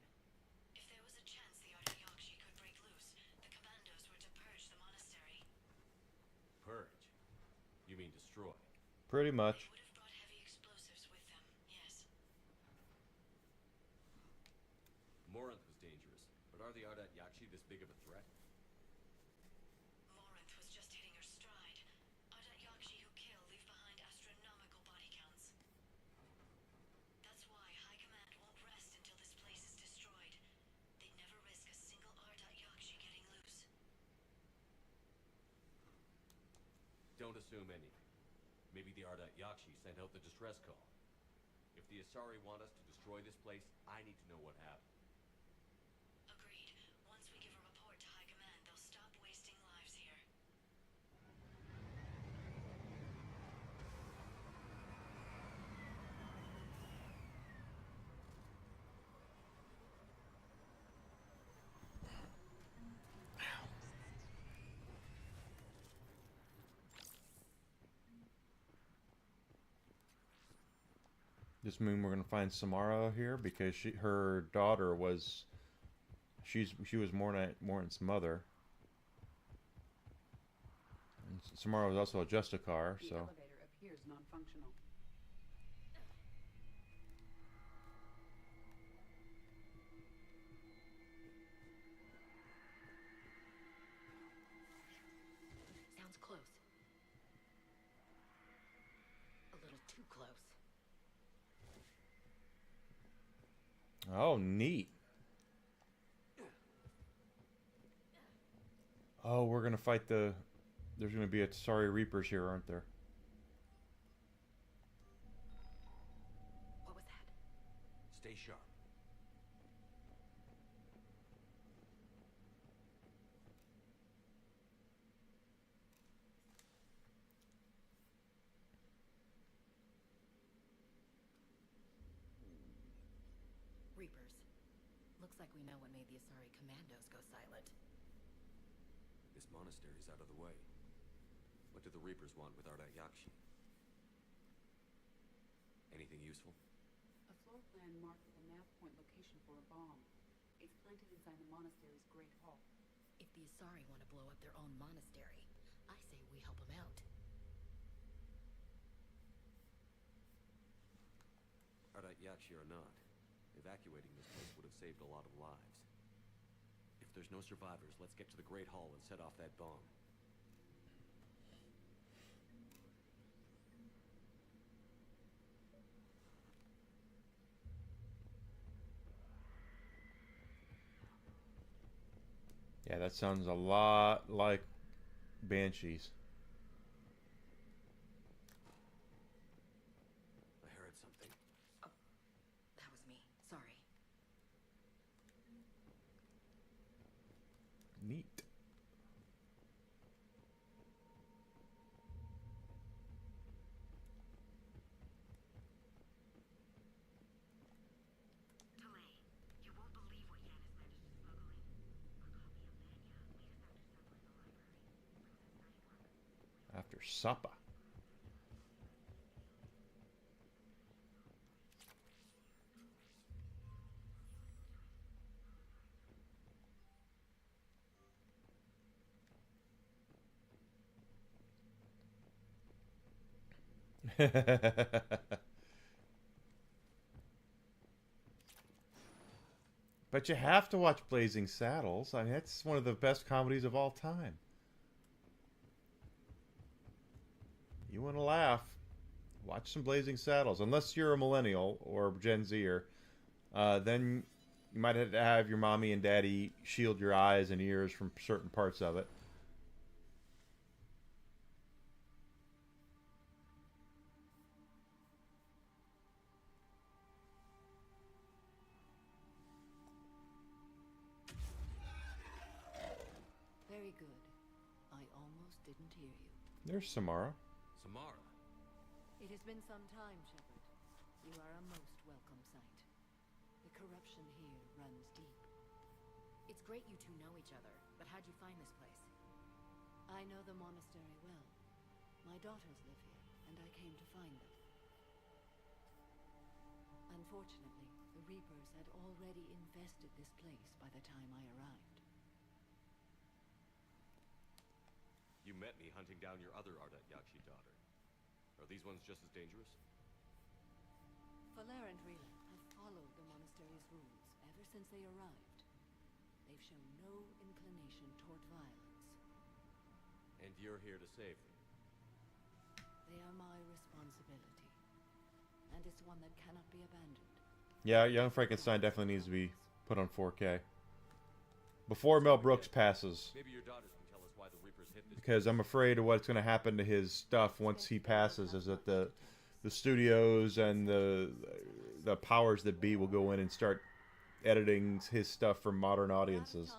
If there was a chance the Ardat Yakshi could break loose, the commandos were to purge the monastery. Purge? You mean destroy? Pretty much. They would have brought heavy explosives with them, yes. Morinth was dangerous, but are the Ardat Yakshi this big of a threat? Morinth was just hitting her stride. Ardat Yakshi who kill leave behind astronomical body counts. That's why High Command won't rest until this place is destroyed. They'd never risk a single Ardat Yakshi getting loose. Don't assume anything. Maybe the Ardat Yakshi sent out the distress call. If the Asari want us to destroy this place, I need to know what happened. Agreed. Once we give a report to High Command, they'll stop wasting lives here. This mean we're gonna find Samara here because her daughter was she was Morinth's mother, Samara was also just a car, The so. elevator appears non-functional. Sounds close. A little too close. Oh, neat. Oh, we're gonna fight the... There's gonna be a sorry Reapers here, aren't there? What was that? Stay sharp. Reapers. Looks like we know what made the Asari commandos go silent. This monastery's out of the way. What do the Reapers want with Ardat Yakshi? Anything useful? A floor plan marked with a nav point location for a bomb. It's planted inside the monastery's Great Hall. If the Asari want to blow up their own monastery, I say we help them out. Ardat Yakshi or not, evacuating this place would have saved a lot of lives. If there's no survivors, let's get to the Great Hall and set off that bomb. Yeah, that sounds a lot like Banshees. I heard something. Oh, that was me. Sorry. Neat. You won't believe what Yan has managed to smuggle in. A copy of Manya we found her somewhere in the library. After supper. But you have to watch Blazing Saddles. I mean, that's one of the best comedies of all time. You want to laugh, watch some Blazing Saddles. Unless you're a millennial or Gen Zer, then you might have to have your mommy and daddy shield your eyes and ears from certain parts of it. Very good. I almost didn't hear you. There's Samara. Samara? It has been some time, Shepard. You are a most welcome sight. The corruption here runs deep. It's great you two know each other, but how'd you find this place? I know the monastery well. My daughters live here, and I came to find them. Unfortunately, the Reapers had already infested this place by the time I arrived. You met me hunting down your other Ardat Yakshi daughter. Are these ones just as dangerous? Faler and Rila have followed the monastery's rules ever since they arrived. They've shown no inclination toward violence. And you're here to save them? They are my responsibility, and it's one that cannot be abandoned. Yeah, Young Frankenstein definitely needs to be put on 4K. Before Mel Brooks passes. Maybe your daughters can tell us why the Reapers hit this. Because I'm afraid of what's going to happen to his stuff once he passes, is that the studios and the powers that be will go in and start editing his stuff for modern audiences.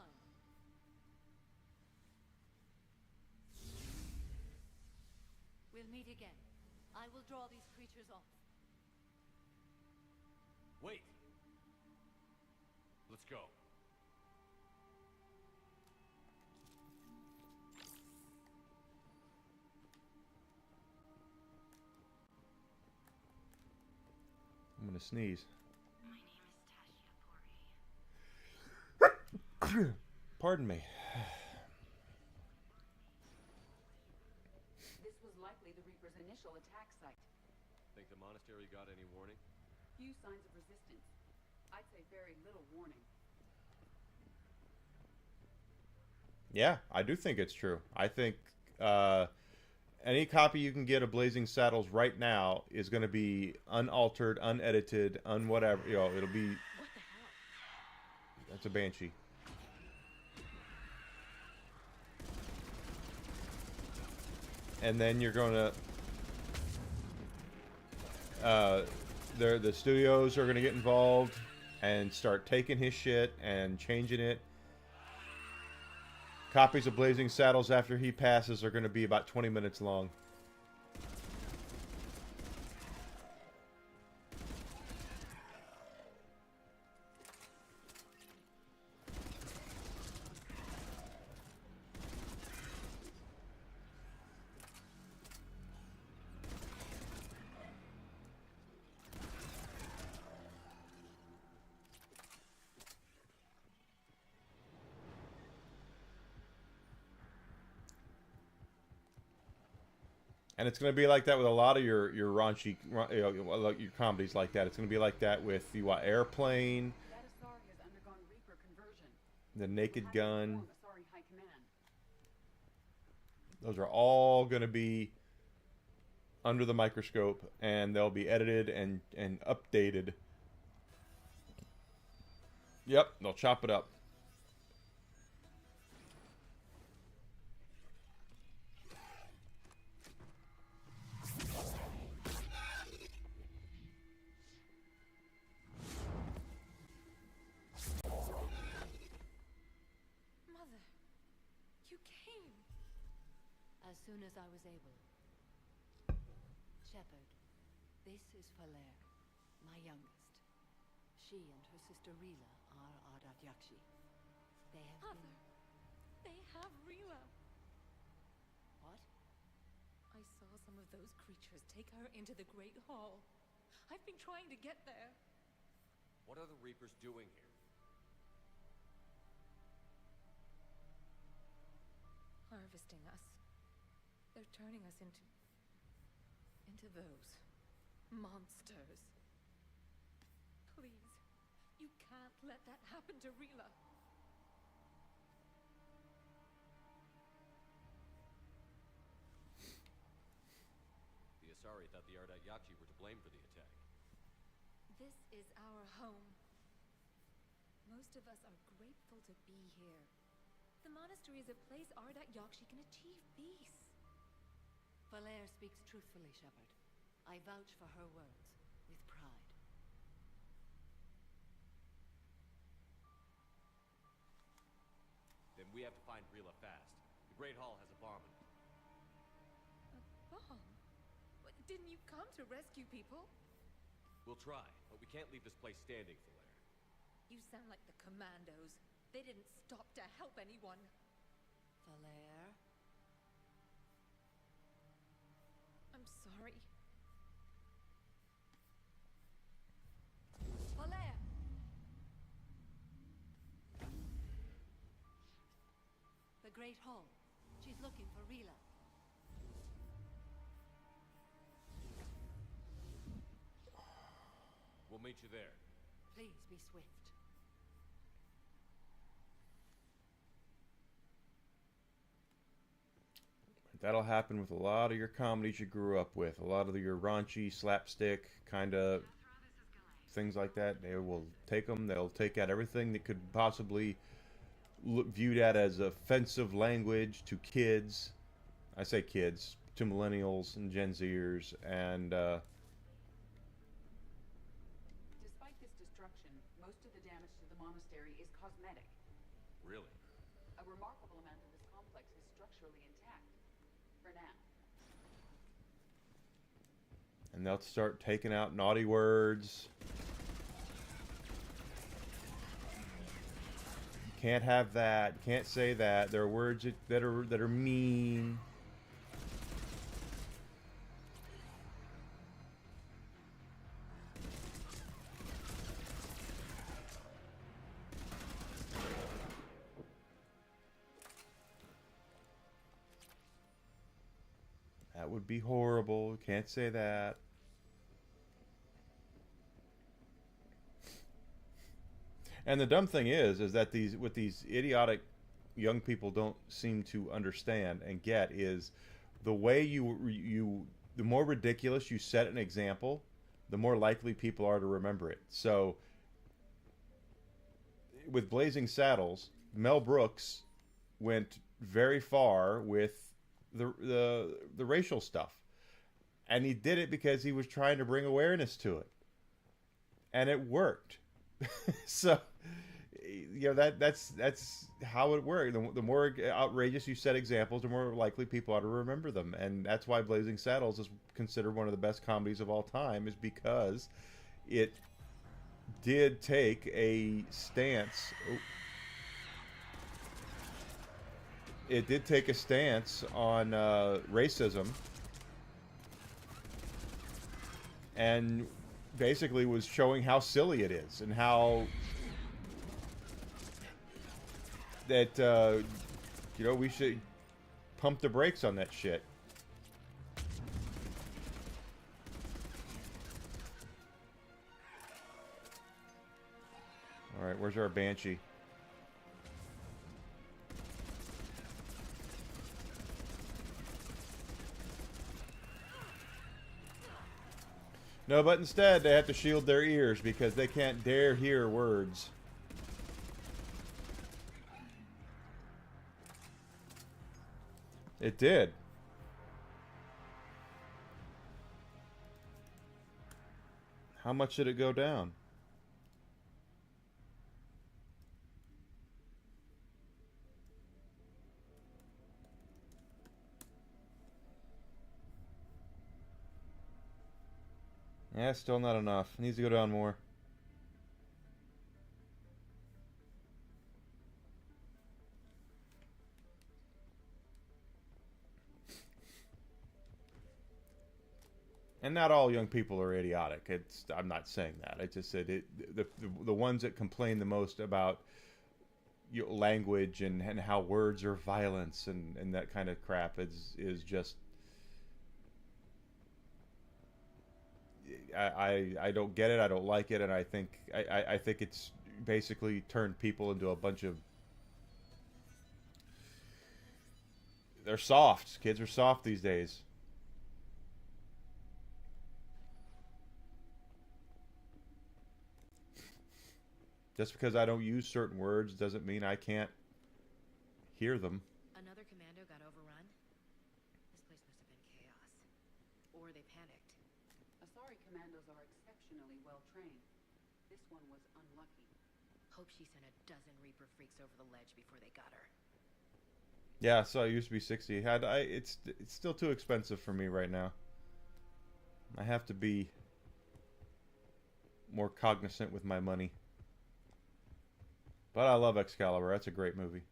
We'll meet again. I will draw these creatures off. Wait. Let's go. I'm going to sneeze. My name is Tasia Pori. Pardon me. likely the Reaper's initial attack site. Think the monastery got any warning? Few signs of resistance. I'd say very little warning. Yeah, I do think it's true. I think any copy you can get of Blazing Saddles right now is going to be unaltered, unedited, unwhatever. You know, it'll be. What the hell? That's a banshee. And then you're going to. The studios are going to get involved and start taking his shit and changing it. Copies of Blazing Saddles after he passes are going to be about 20 minutes long. And it's going to be like that with a lot of your raunchy, your comedies like that. It's going to be like that with Airplane, That Asari has undergone Reaper conversion. The Naked We'll have to Gun. inform Asari High Command. Those are all going to be under the microscope, and they'll be edited and updated. Yep, they'll chop it up. Mother, you came. As soon as I was able. Shepard, this is Falere, my youngest. She and her sister Rila are Ardat Yakshi. They have Mother, they have Rila. What? I saw some of those creatures take her into the Great Hall. I've been trying to get there. What are the Reapers doing here? Harvesting us. They're turning us into those monsters. Please, you can't let that happen to Rila. The Asari thought the Ardat Yakshi were to blame for the attack. This is our home. Most of us are grateful to be here. The monastery is a place Ardat Yakshi can achieve peace. Falere speaks truthfully, Shepard. I vouch for her words, with pride. Then we have to find Rila fast. The Great Hall has a bomb in it. A bomb? Didn't you come to rescue people? We'll try, but we can't leave this place standing, Falere. You sound like the commandos. They didn't stop to help anyone. Falere? I'm sorry. Falere! The Great Hall. She's looking for Rila. We'll meet you there. Please be swift. That'll happen with a lot of your comedies you grew up with. A lot of your raunchy, slapstick kind of things like that. They will take them. They'll take out everything that could possibly look viewed at as offensive language to kids. I say kids, to millennials and Gen Zers. And Despite this destruction, most of the damage to the monastery is cosmetic. Really? A remarkable amount of this complex is structurally intact. For now. and they'll start taking out naughty words. Can't have that. Can't say that. There are words that are mean. That would be horrible. Can't say that. And the dumb thing is that these idiotic young people don't seem to understand and get is the way the more ridiculous you set an example, the more likely people are to remember it. So with Blazing Saddles, Mel Brooks went very far with the racial stuff, and he did it because he was trying to bring awareness to it, and it worked. So, you know, that's how it works. The more outrageous you set examples, the more likely people are to remember them, and that's why Blazing Saddles is considered one of the best comedies of all time, is because it did take a stance. It did take a stance on racism, and basically was showing how silly it is and how that you know, we should pump the brakes on that shit. All right, where's our Banshee? No, but instead they have to shield their ears because they can't dare hear words. It did. How much did it go down? Yeah, still not enough. It needs to go down more. And not all young people are idiotic. I'm not saying that. I just said the ones that complain the most about language and how words are violence and that kind of crap is just I don't get it. I don't like it, and I think it's basically turned people into a bunch of, they're soft. Kids are soft these days. Just because I don't use certain words doesn't mean I can't hear them. Another commando got overrun? This place must have been chaos. Or they panicked. Asari commandos are exceptionally well trained. This one was unlucky. Hope she sent a dozen Reaper freaks over the ledge before they got her. Yeah, so it used to be 60. It's still too expensive for me right now. I have to be more cognizant with my money. But I love Excalibur. That's a great movie.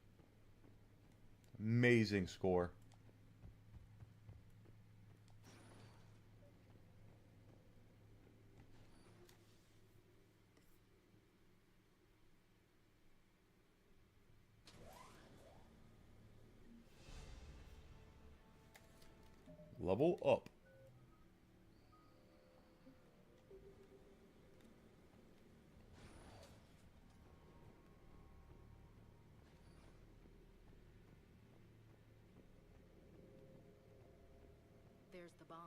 Amazing score. Level up. There's the bomb.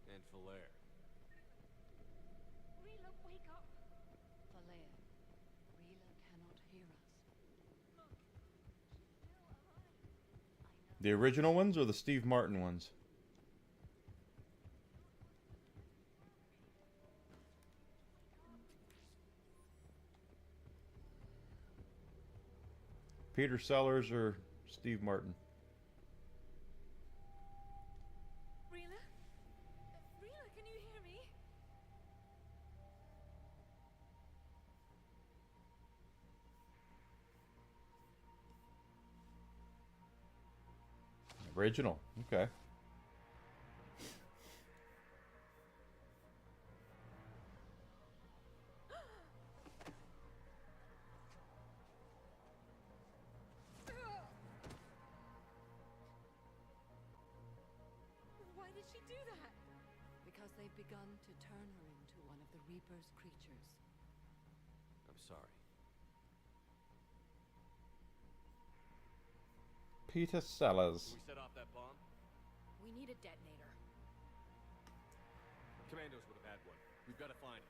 And Falaire. Rila, wake up! Falaire, Rila cannot hear us. Look, she's still alive. The original ones or the Steve Martin ones? Peter Sellers or Steve Martin? Rila? Rila, can you hear me? Original. Okay. did she do that? Because they've begun to turn her into one of the Reaper's creatures. I'm sorry. Peter Sellers. Can we set off that bomb? We need a detonator. Commandos would have had one. We've got to find it.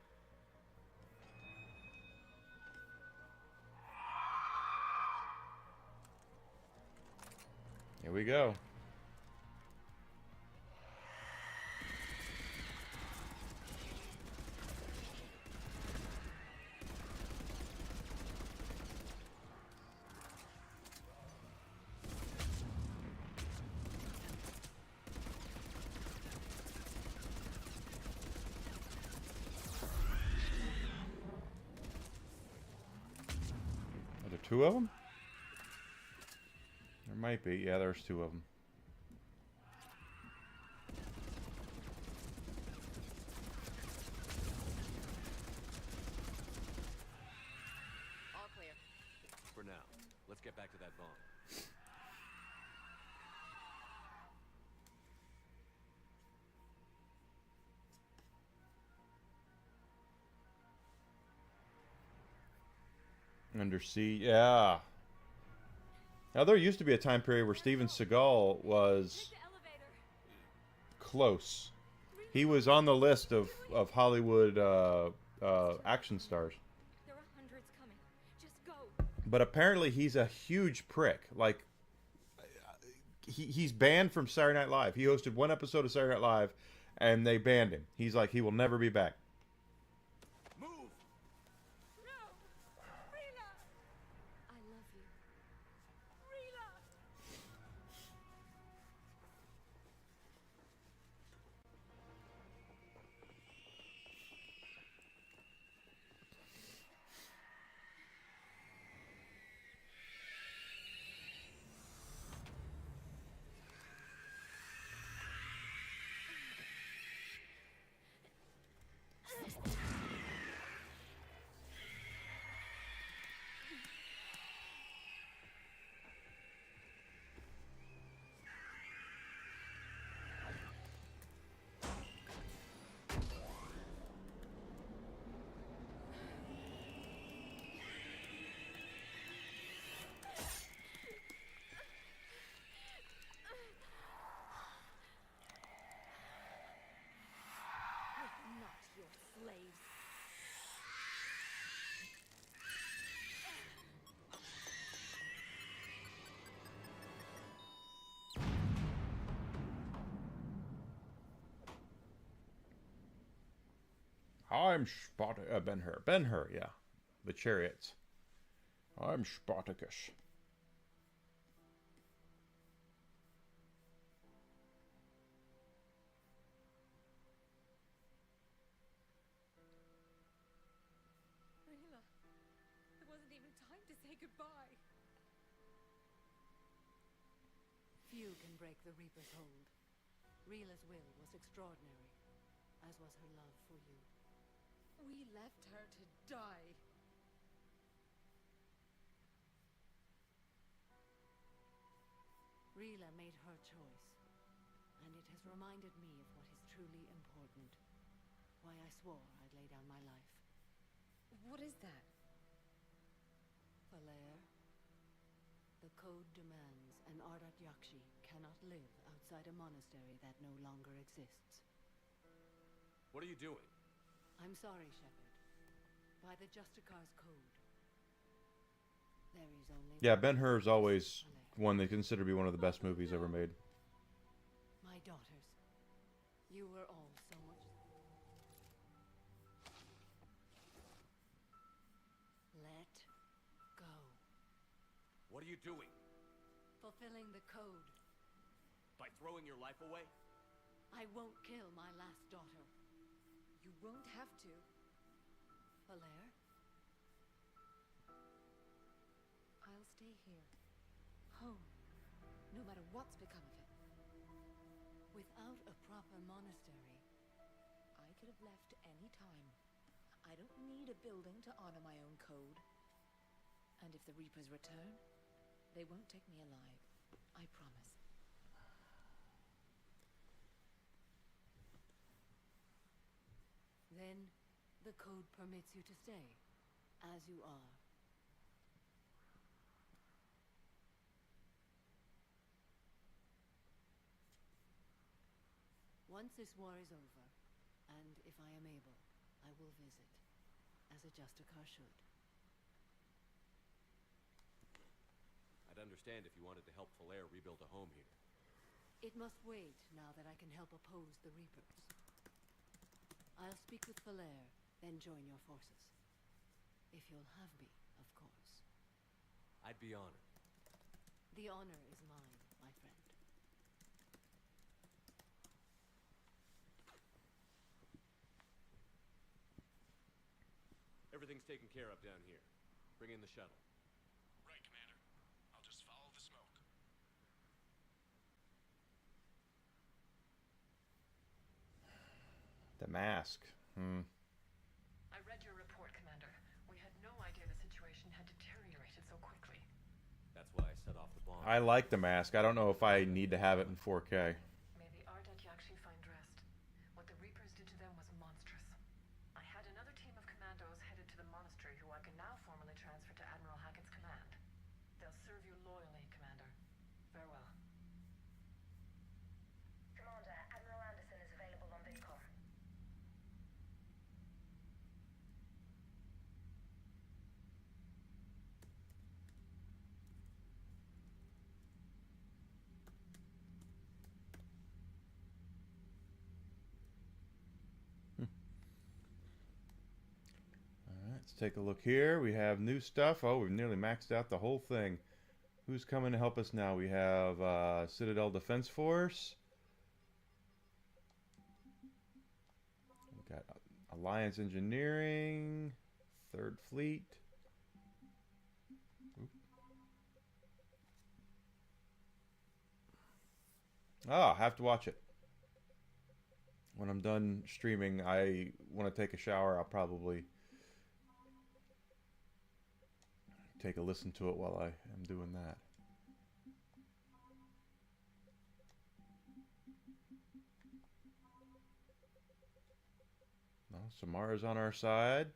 Here we go. Are there two of them? There might be. Yeah, there's two of them. All clear. For now, let's get back to that bomb. Undersea, yeah. Now there used to be a time period where Steven Seagal was close. He was on the list of Hollywood action stars. There are hundreds coming. Just go. But apparently he's a huge prick. Like, he's banned from Saturday Night Live. He hosted one episode of Saturday Night Live, and they banned him. He's like, he will never be back. I love you. Rila! Not your slaves. I'm Ben-Hur. Ben-Hur, yeah. The chariots. I'm Spartacus. Rila, there wasn't even time to say goodbye. Few can break the Reaper's hold. Rila's will was extraordinary, as was her love for you. We left her to die. Rila made her choice, and it has reminded me of what is truly important. Why I swore I'd lay down my life. What is that? Falair, the code demands an Ardat Yakshi cannot live outside a monastery that no longer exists. What are you doing? I'm sorry, Shepard. By the Justicar's code, there is only... Yeah, Ben-Hur is always one they consider to be one of the best movies ever made. My daughters, you were all so much... Let go. What are you doing? Fulfilling the code. By throwing your life away? I won't kill my last daughter. You won't have to. Falair? I'll stay here. Home. No matter what's become of it. Without a proper monastery... I could have left any time. I don't need a building to honor my own code. And if the Reapers return, they won't take me alive. I promise. The code permits you to stay, as you are. Once this war is over, and if I am able, I will visit, as a Justicar should. I'd understand if you wanted to help Falair rebuild a home here. It must wait now that I can help oppose the Reapers. I'll speak with Falair, then join your forces. If you'll have me, of course. I'd be honored. The honor is mine, my friend. Everything's taken care of down here. Bring in the shuttle. Right, Commander. I'll just follow the smoke. The mask. I read your report, Commander. We had no idea the situation had deteriorated so quickly. That's why I set off the bomb. I like the mask. I don't know if I need to have it in 4K. May the Ardat Yakshi find rest. What the Reapers did to them was monstrous. I had another team of commandos headed to the monastery who I can now formally transfer to Admiral Hackett's command. They'll serve you loyally, Commander. Farewell. Commander, Admiral Anderson is available on Vidcom. Alright, let's take a look here. We have new stuff. Oh, we've nearly maxed out the whole thing. Who's coming to help us now? We have Citadel Defense Force. We've got Alliance Engineering. Third Fleet. Oop. Oh, I have to watch it. When I'm done streaming, I want to take a shower. I'll probably take a listen to it while I am doing that. No, Samara's on our side.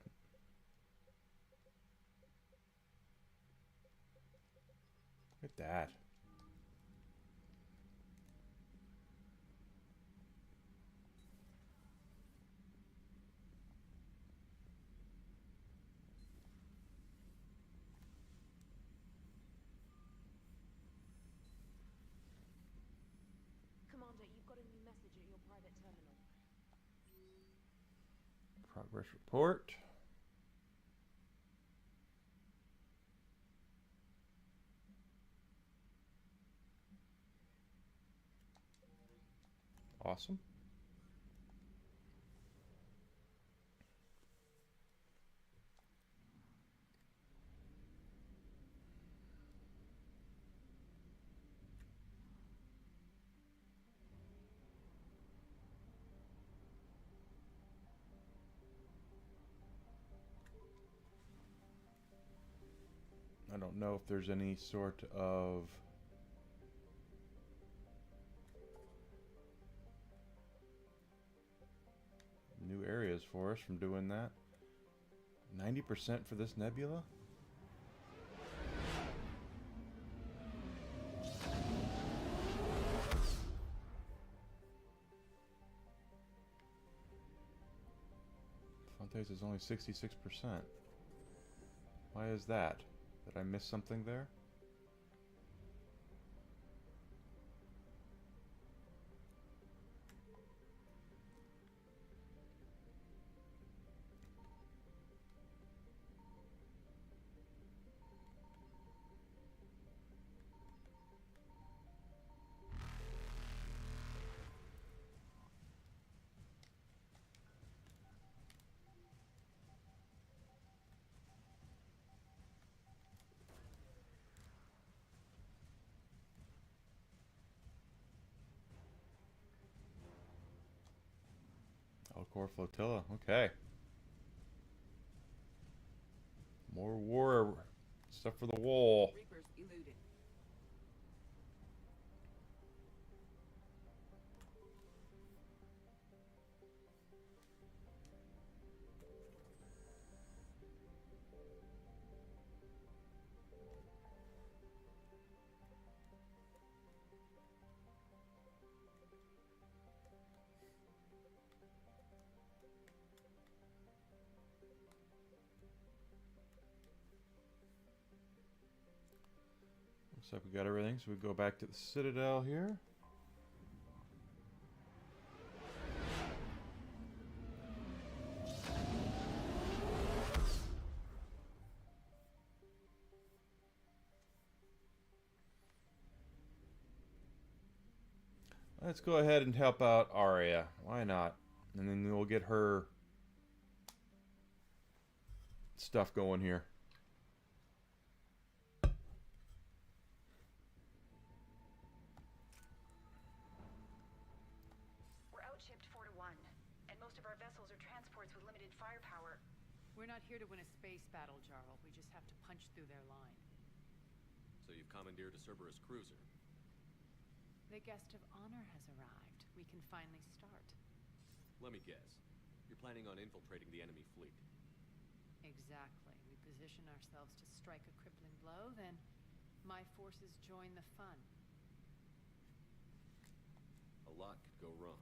Look at that. Commander, you've got a new message at your private terminal. Progress report. Awesome. I don't know if there's any sort of new areas for us from doing that. 90% for this nebula? Fontes is only 66%. Why is that? Did I miss something there? Core flotilla. Okay. More war stuff for the wall. Reapers eluded. Looks like we got everything, so we go back to the Citadel here. Let's go ahead and help out Arya. Why not? And then we'll get her stuff going here. We're outshipped 4-1, and most of our vessels are transports with limited firepower. We're not here to win a space battle, Jarl. We just have to punch through their line. So you've commandeered a Cerberus cruiser. The guest of honor has arrived. We can finally start. Let me guess. You're planning on infiltrating the enemy fleet. Exactly. We position ourselves to strike a crippling blow, then my forces join the fun. A lot could go wrong.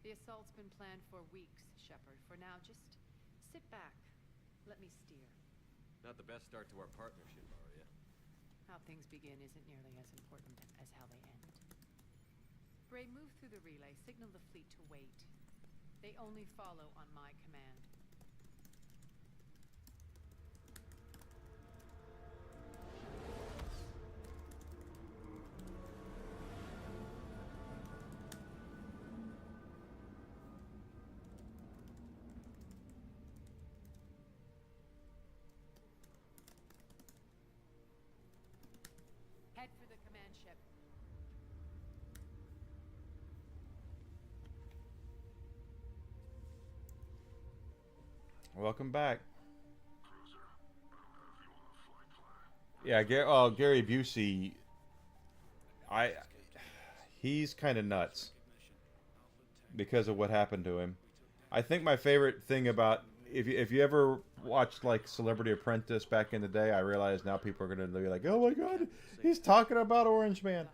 The assault's been planned for weeks, Shepard. For now, just sit back. Let me steer. Not the best start to our partnership, Arya. How things begin isn't nearly as important as how they end. Bray, move through the relay. Signal the fleet to wait. They only follow on my command. Head for the command ship. Welcome back. Yeah, Gary Busey. He's kind of nuts because of what happened to him. I think my favorite thing about if you ever watched like Celebrity Apprentice back in the day, I realize now people are going to be like, "Oh my God, he's talking about Orange Man."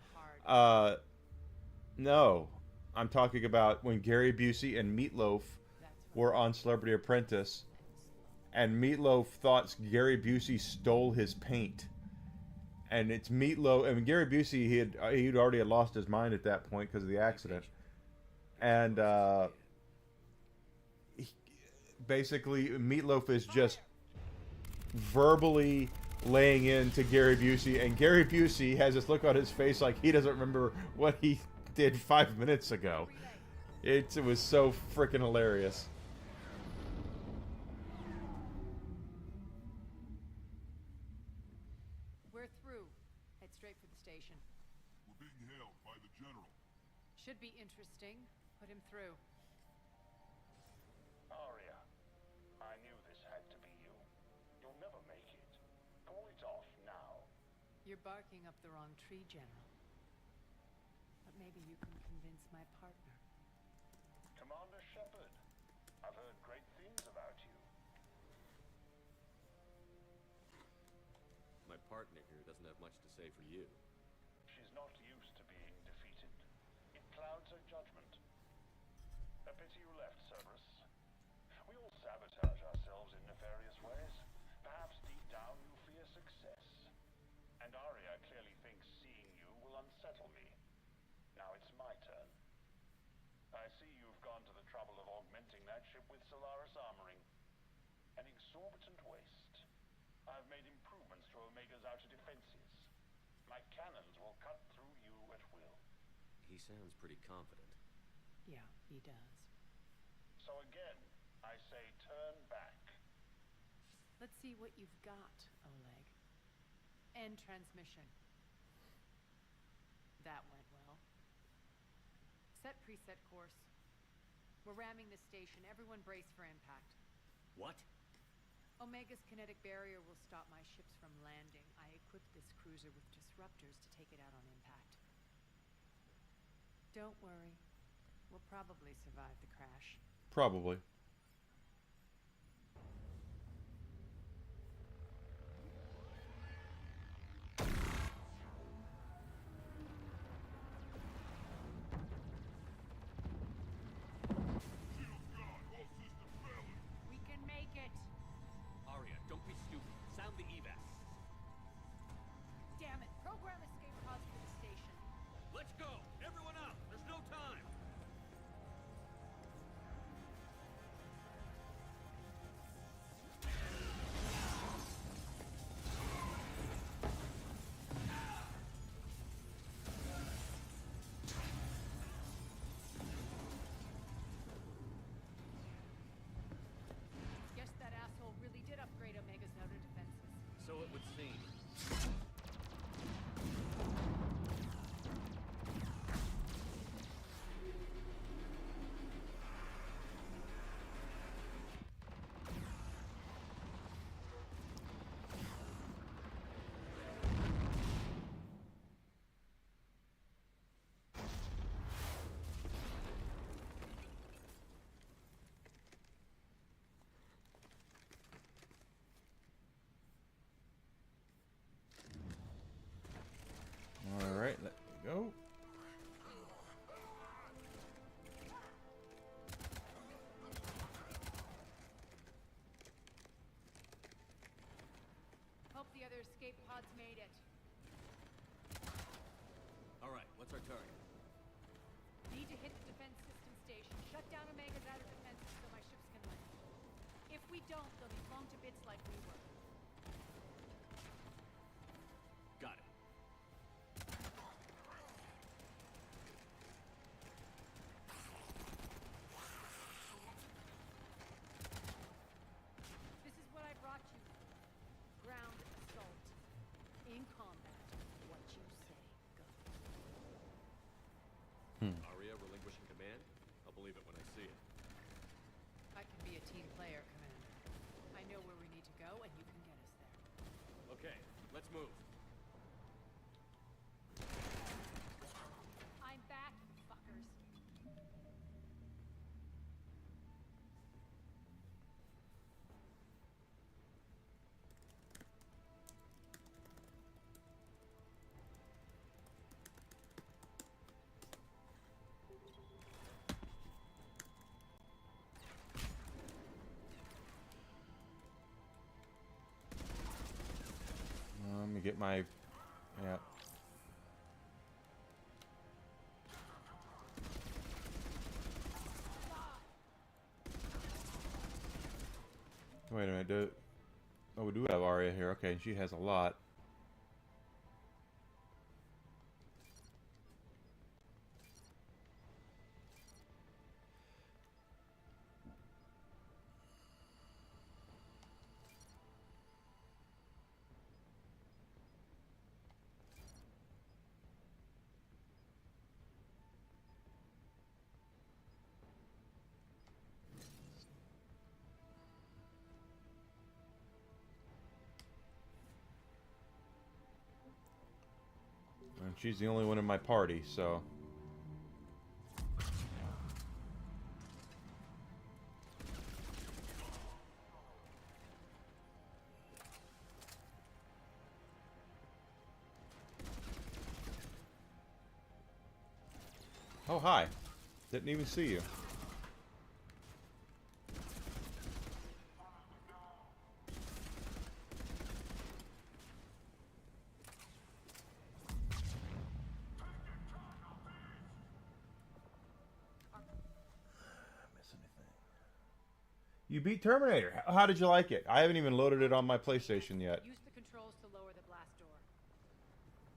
No, I'm talking about when Gary Busey and Meatloaf were on Celebrity Apprentice, and Meatloaf thought Gary Busey stole his paint. And it's Meatloaf. I mean, Gary Busey, he'd already lost his mind at that point because of the accident. And basically, Meatloaf is just verbally laying into Gary Busey, and Gary Busey has this look on his face like he doesn't remember what he did 5 minutes ago. It was so freaking hilarious. We're through. Head straight for the station. We're being hailed by the General. Should be interesting. Put him through. Arya, I knew this had to be you. You'll never make it. Call it off now. You're barking up the wrong tree, General. But maybe you can convince my partner. Commander Shepard, I've heard great things about you. My partner here doesn't have much to say for you. She's not used to being defeated. It clouds her judgment. A pity you left, Cerberus. We all sabotage ourselves in nefarious ways. Perhaps deep down you fear success. And Arya clearly thinks seeing you will unsettle me. Now it's my turn. I see you've gone to the trouble of augmenting that ship with Solaris armoring. An exorbitant waste. I've made improvements to Omega's outer defenses. My cannons will cut through you at will. He sounds pretty confident. Yeah, he does. So again, I say turn back. Let's see what you've got, Oleg. End transmission. That went well. Set preset course. We're ramming the station. Everyone brace for impact. What? Omega's kinetic barrier will stop my ships from landing. I equipped this cruiser with disruptors to take it out on impact. Don't worry. We'll probably survive the crash. Probably. We can make it! Arya, don't be stupid. Sound the evac. Damn it! Program is escape pods made it. All right, what's our target? Need to hit the defense system station. Shut down Omega's outer defenses so my ships can land. If we don't, they'll be blown to bits like we were. Got it. This is what I brought you. Ground assault. In combat, what you say goes. Aria relinquishing command? I'll believe it when I see it. I can be a team player, Commander. I know where we need to go, and you can get us there. Okay, let's move. I'm back, fuckers. Let me get my... Yeah. Wait a minute. Oh, we do have Arya here. Okay, she has a lot. And she's the only one in my party, so... Oh, hi. Didn't even see you. You beat Terminator. How did you like it? I haven't even loaded it on my PlayStation yet. Use the controls to lower the blast door.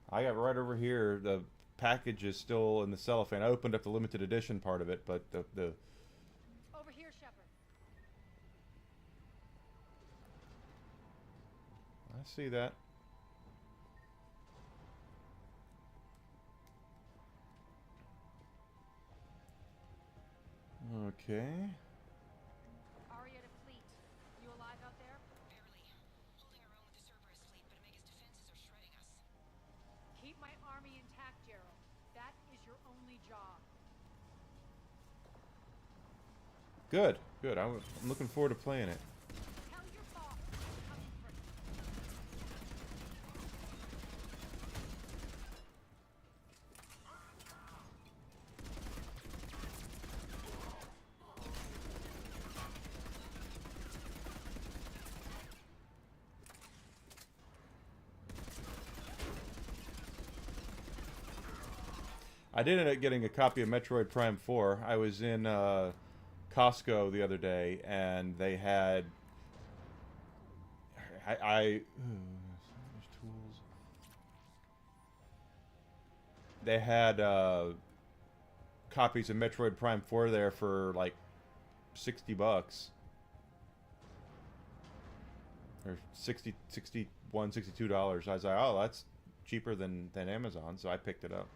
I got right over here. The package is still in the cellophane. I opened up the limited edition part of it, but the Over here, Shepard. I see that. Okay. Aria to fleet. You alive out there? Barely. Holding our own with the Cerberus fleet, but Omega's defenses are shredding us. Keep my army intact, Gerald. That is your only job. Good. Good. I'm looking forward to playing it. Tell your boss I'm coming for you. I did end up getting a copy of Metroid Prime 4. I was in Costco the other day, and they had... there's tools. They had copies of Metroid Prime 4 there for like $60. Or $61, $62. I was like, oh, that's cheaper than Amazon, so I picked it up.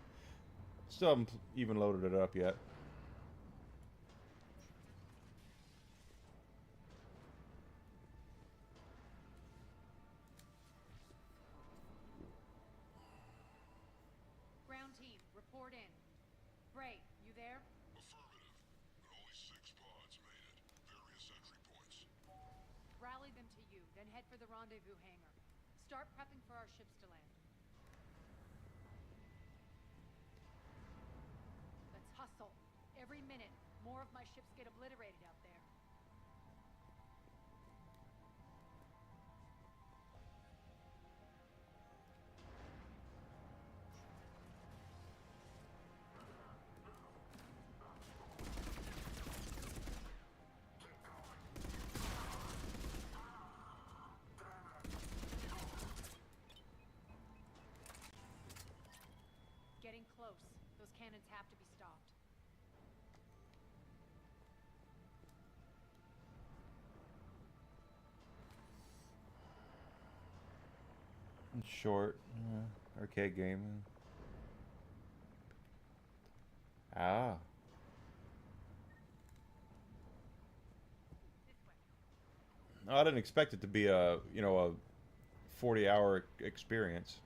Still haven't even loaded it up yet. Ground team, report in. Bray, you there? Affirmative. But only 6 pods made it. Various entry points. Rally them to you, then head for the rendezvous hangar. Start prepping for our ships to land. Let's hustle. Every minute, more of my ships get obliterated out there. Short. Arcade game. Ah. I didn't expect it to be a, you know, a 40-hour experience.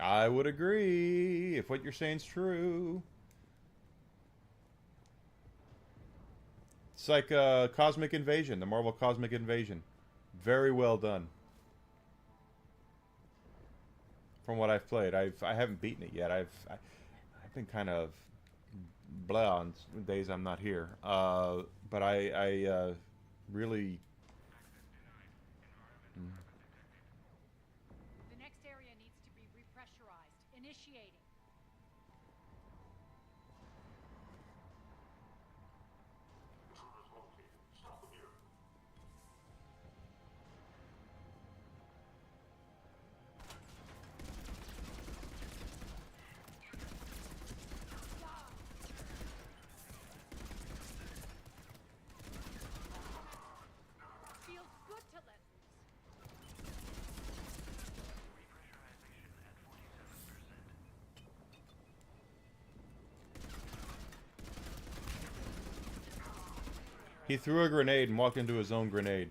I would agree if what you're saying is true. It's like Cosmic Invasion, the Marvel Cosmic Invasion. Very well done. From what I've played, I haven't beaten it yet. I've been kind of blah on days I'm not here. But I really. The next area needs to be repressurized. Initiating. Feels good to let loose. He threw a grenade and walked into his own grenade.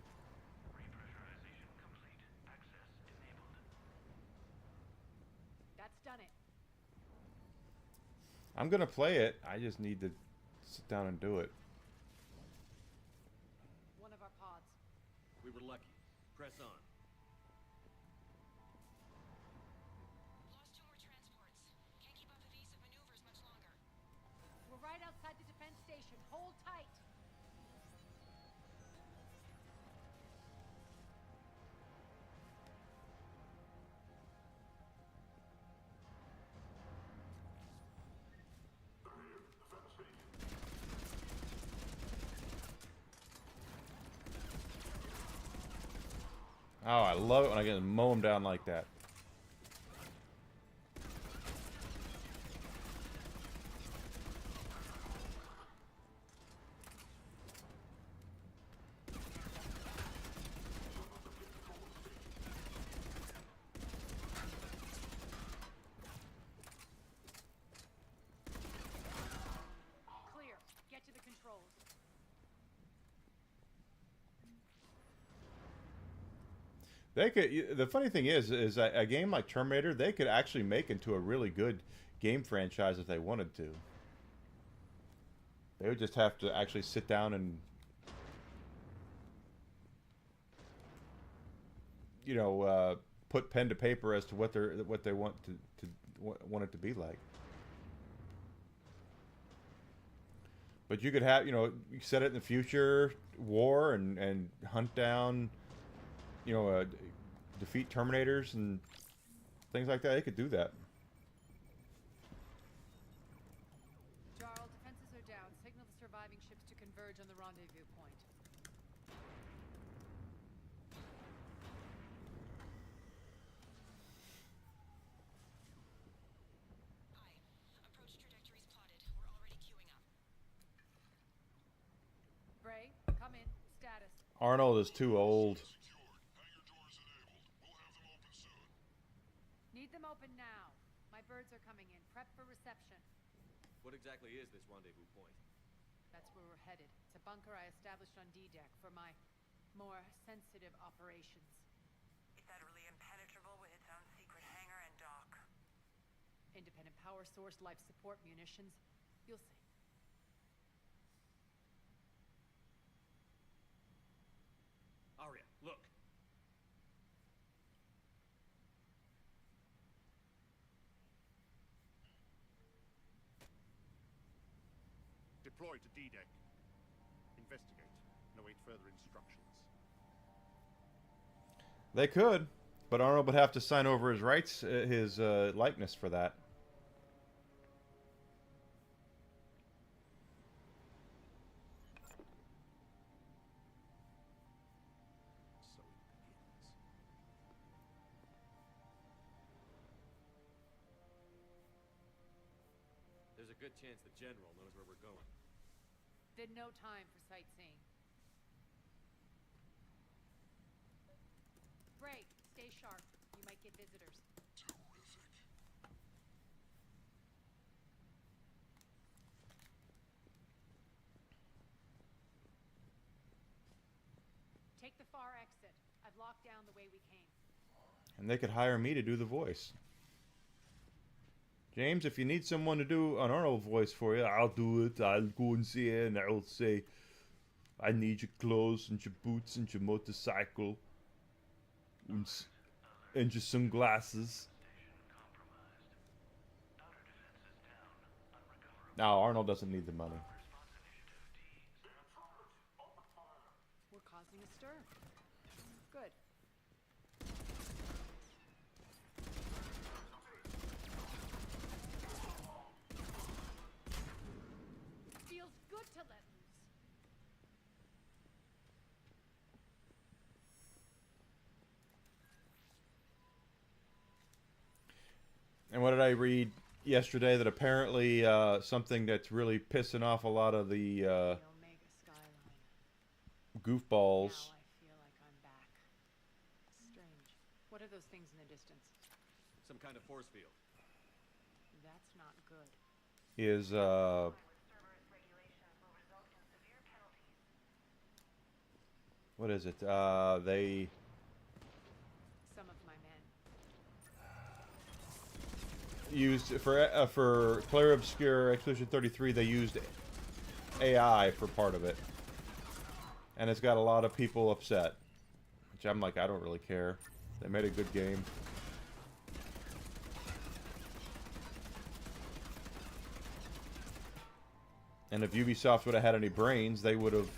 That's done it. I'm gonna play it. I just need to sit down and do it. One of our pods. We were lucky. Press on. Lost 2 more transports. Can't keep up evasive maneuvers much longer. We're right outside the defense station. Hold tight. Oh, I love it when I get to mow them down like that. Clear. Get to the controls. They could. The funny thing is a game like Terminator, they could actually make into a really good game franchise if they wanted to. They would just have to actually sit down and, you know, put pen to paper as to what they want want it to be like. But you could have, you know, you set it in the future, war and hunt down, you know, defeat Terminators and things like that. They could do that. Jarl, defenses are down. Signal the surviving ships to converge on the rendezvous point. Approach trajectories plotted. We're already queuing up. Bray, come in. Status. Arnold is too old. Need them open now. My birds are coming in. Prep for reception. What exactly is this rendezvous point? That's where we're headed. It's a bunker I established on D-Deck for my more sensitive operations. Is that really impenetrable with its own secret hangar and dock? Independent power source, life support, munitions. You'll see. Arya, look. Deploy to D-Deck. Investigate and await further instructions. They could, but Arnold would have to sign over his rights, his likeness for that. good chance the General knows where we're going. Then no time for sightseeing. Bray, stay sharp. You might get visitors. Take the far exit. I've locked down the way we came. And they could hire me to do the voice. James, if you need someone to do an Arnold voice for you, I'll do it. I'll go and see it, and I'll say, I need your clothes and your boots and your motorcycle and your sunglasses. Now, Arnold doesn't need the money. We're causing a stir. Good. Feels good to let loose. And what did I read yesterday? That apparently something that's really pissing off a lot of the goofballs. Now I feel like I'm back. Strange. What are those things in the distance? Some kind of force field. That's not good. Is what is it? They Some of my men. used for Clair Obscure Expedition 33. They used AI for part of it, and it's got a lot of people upset. Which I'm like, I don't really care. They made a good game. And if Ubisoft would have had any brains, they would have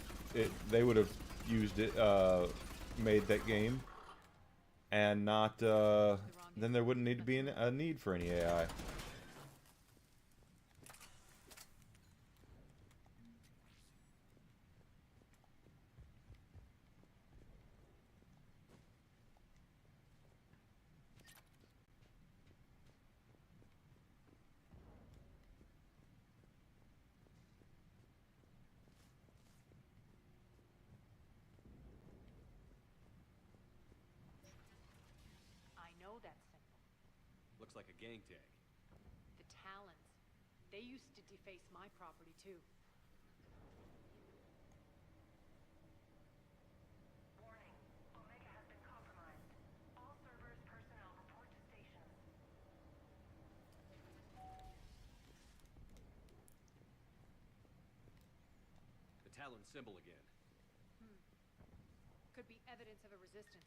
used it, made that game, and not. Then there wouldn't need to be a need for any AI. I know that symbol. Looks like a gang tag. The Talons. They used to deface my property too. Warning. Omega has been compromised. All servers, personnel, report to stations. The Talon symbol again. Could be evidence of a resistance.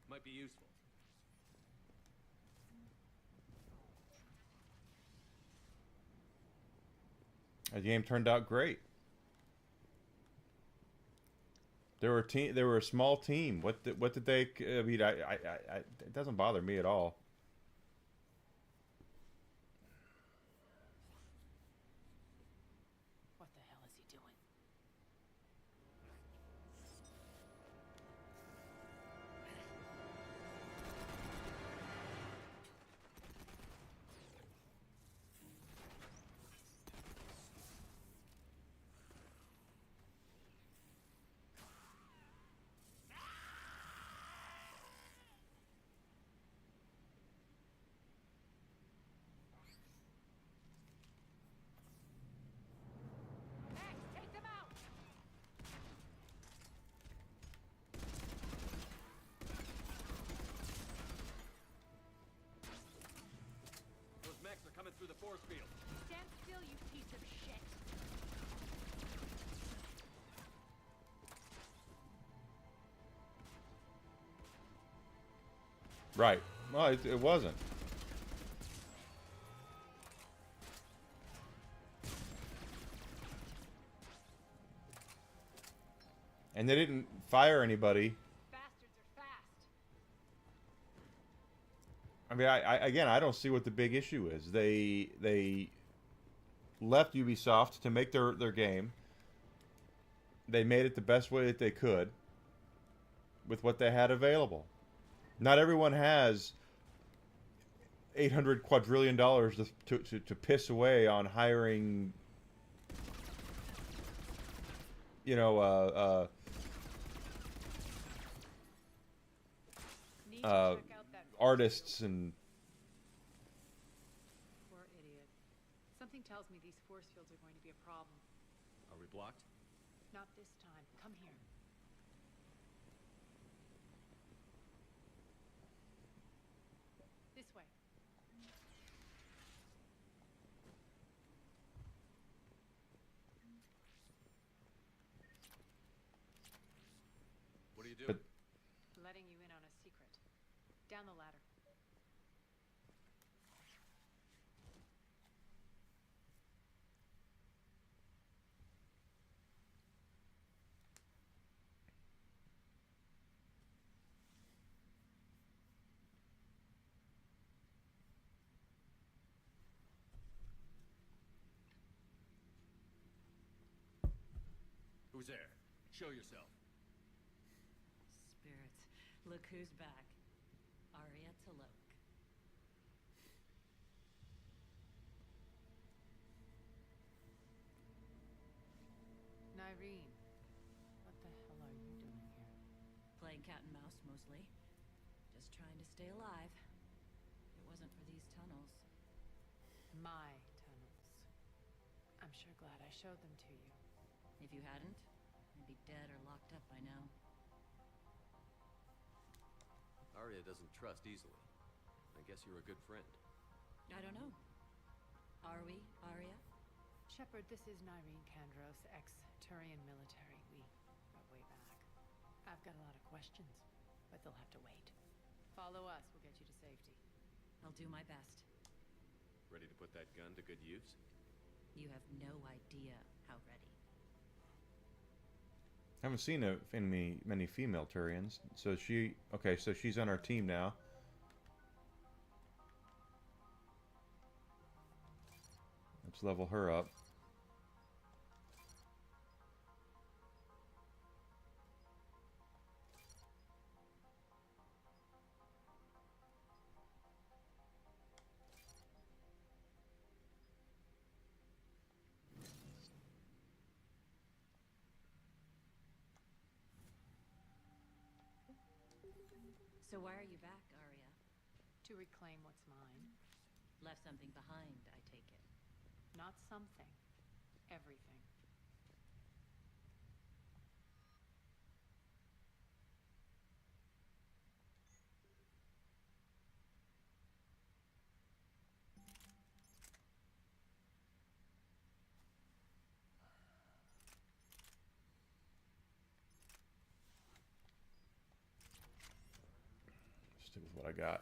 Might be useful. The game turned out great. They were a small team. What did they? I mean, it doesn't bother me at all. What the hell is he doing? Max, take them out! Those mechs are coming through the force field. Stand still, you piece of shit! Right. Well, it wasn't. And they didn't fire anybody. Bastards are fast. I mean, I don't see what the big issue is. They left Ubisoft to make their game. They made it the best way that they could with what they had available. Not everyone has $800 quadrillion to piss away on hiring, you know, artists and. Poor idiot. Something tells me these force fields are going to be a problem. Are we blocked? Not this time. Come here. This way. What are you doing? Letting you in on a secret. Down the ladder. Who's there? Show yourself. Spirits, look who's back. Arya Talok. Nyreen, what the hell are you doing here? Playing cat and mouse, mostly. Just trying to stay alive. If it wasn't for these tunnels. My tunnels. I'm sure glad I showed them to you. If you hadn't, I'd be dead or locked up by now. Arya doesn't trust easily. I guess you're a good friend. I don't know. Are we, Arya? Shepard, this is Nyreen Kandros, ex-Turian military. We got way back. I've got a lot of questions, but they'll have to wait. Follow us, we'll get you to safety. I'll do my best. Ready to put that gun to good use? You have no idea how ready. Haven't seen many female Turians. So so she's on our team now. Let's level her up. So why are you back, Arya? To reclaim what's mine. Left something behind, I take it. Not something. Everything. Stick with what I got.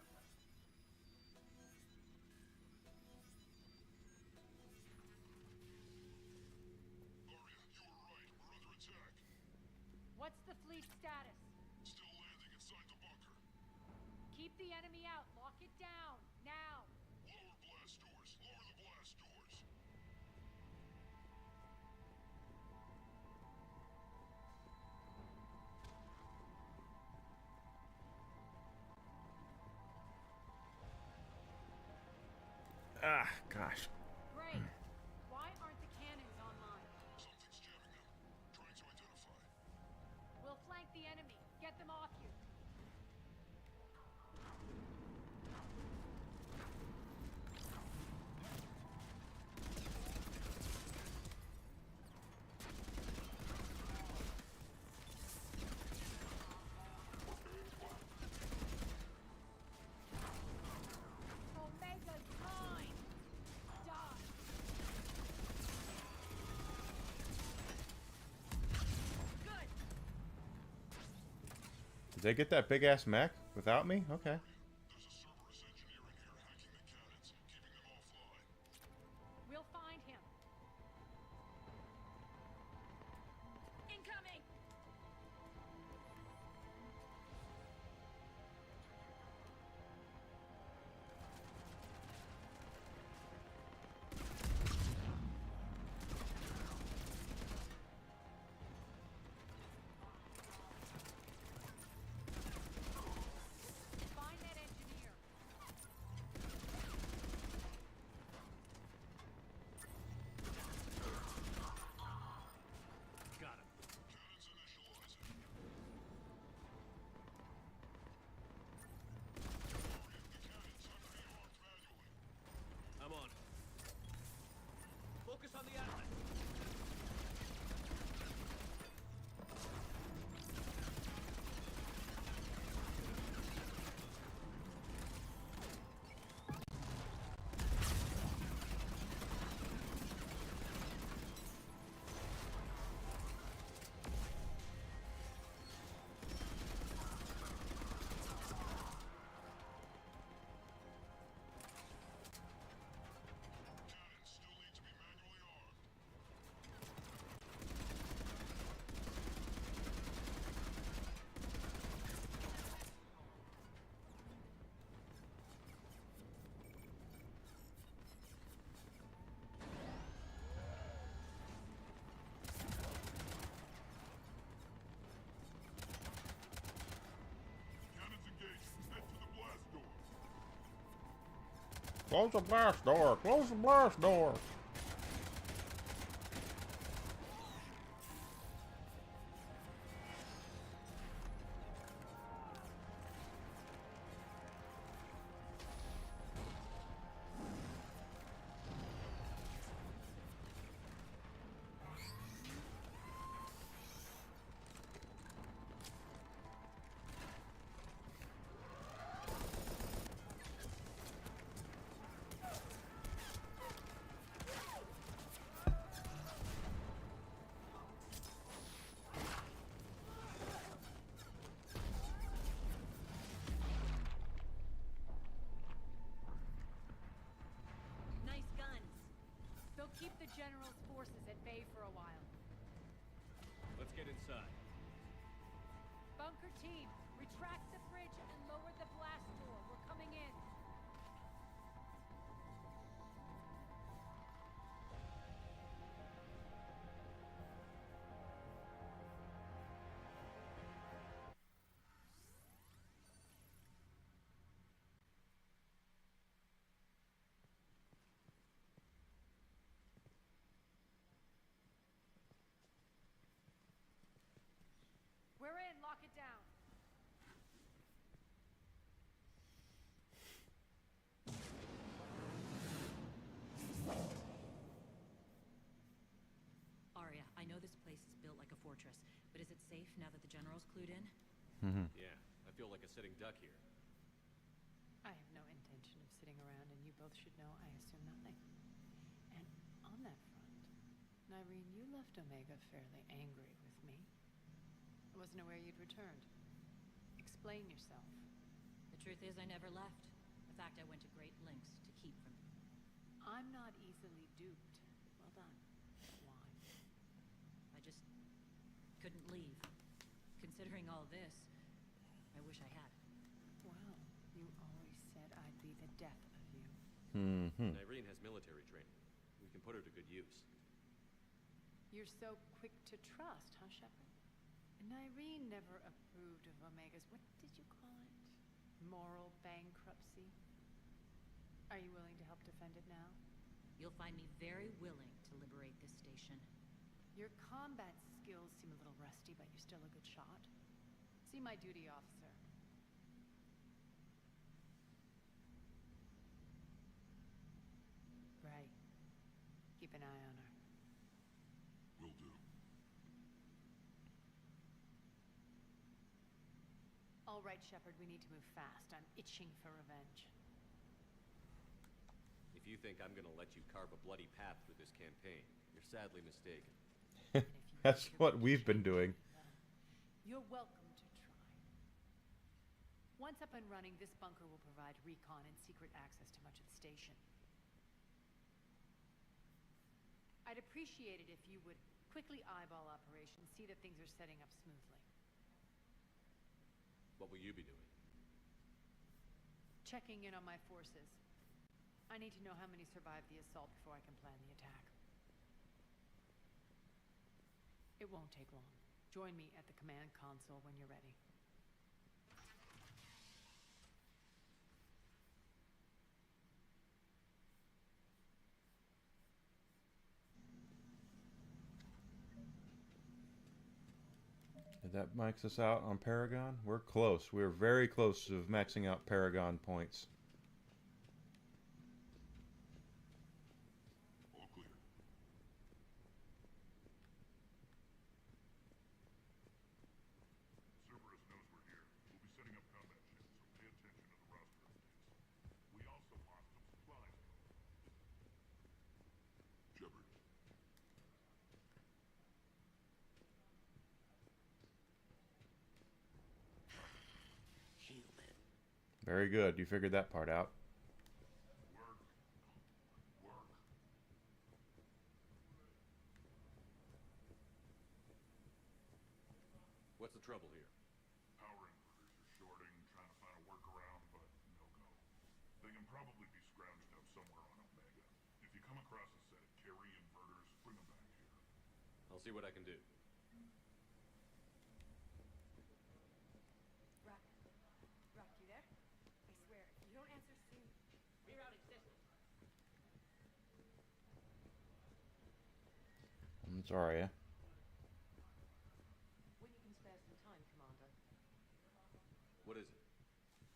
What's the fleet status? Still landing inside the bunker. Keep the enemy out. Lock it down. Now. Lower blast doors. Lower the blast doors. Ah, gosh. Great. Why aren't the cannons online? Something's jamming them. Trying to identify. We'll flank the enemy. Get them off you. Omega's mine. Die. Good. Did they get that big ass mech without me? Okay. There's a Cerberus engineer in here hacking the cannons, keeping them offline. We'll find him. Incoming. Find that Close the blast door! Close the blast door! Nice guns. They'll keep the General's forces at bay for a while. Let's get inside. Bunker team, retract the bridge and lower the blast door. We're coming in. We're in. Lock it down. Arya, I know this place is built like a fortress, but is it safe now that the General's clued in? Yeah, I feel like a sitting duck here. I have no intention of sitting around, and you both should know I assume nothing. And on that front, Nyreen, you left Omega fairly angry with me. I wasn't aware you'd returned. Explain yourself. The truth is, I never left. In fact, I went to great lengths to keep from you. I'm not easily duped. Well done. But why? I just couldn't leave. Considering all this, I wish I had. Well, you always said I'd be the death of you. Nyreen has military training. We can put her to good use. You're so quick to trust, huh, Shepard? Nyreen never approved of Omega's, what did you call it? Moral bankruptcy? Are you willing to help defend it now? You'll find me very willing to liberate this station. Your combat skills seem a little rusty, but you're still a good shot. See my duty officer. Right. Keep an eye on her. Will do. All right, Shepard, we need to move fast. I'm itching for revenge. If you think I'm gonna let you carve a bloody path through this campaign, you're sadly mistaken. That's what we've been doing. You're welcome to try. Once up and running, this bunker will provide recon and secret access to much of the station. I'd appreciate it if you would quickly eyeball operations, see that things are setting up smoothly. What will you be doing? Checking in on my forces. I need to know how many survived the assault before I can plan the attack. It won't take long. Join me at the command console when you're ready. That maxes us out on Paragon. We're close. We're very close to maxing out Paragon points. All clear. Cerberus knows we're here. We'll be setting up combat ships, so pay attention to the roster updates. We also lost some supplies. Shepard. Human. Very good. You figured that part out. Work. Work. What's the trouble here? Power inverters are shorting, trying to find a workaround, but no go. They can probably be scrounged up somewhere on Omega. If you come across a set of carry inverters, bring them back here. I'll see what I can do. Rock, you there? I swear, if you don't answer soon... Rerouting systems. Sorry, yeah. When you can spare some time, Commander. What is it?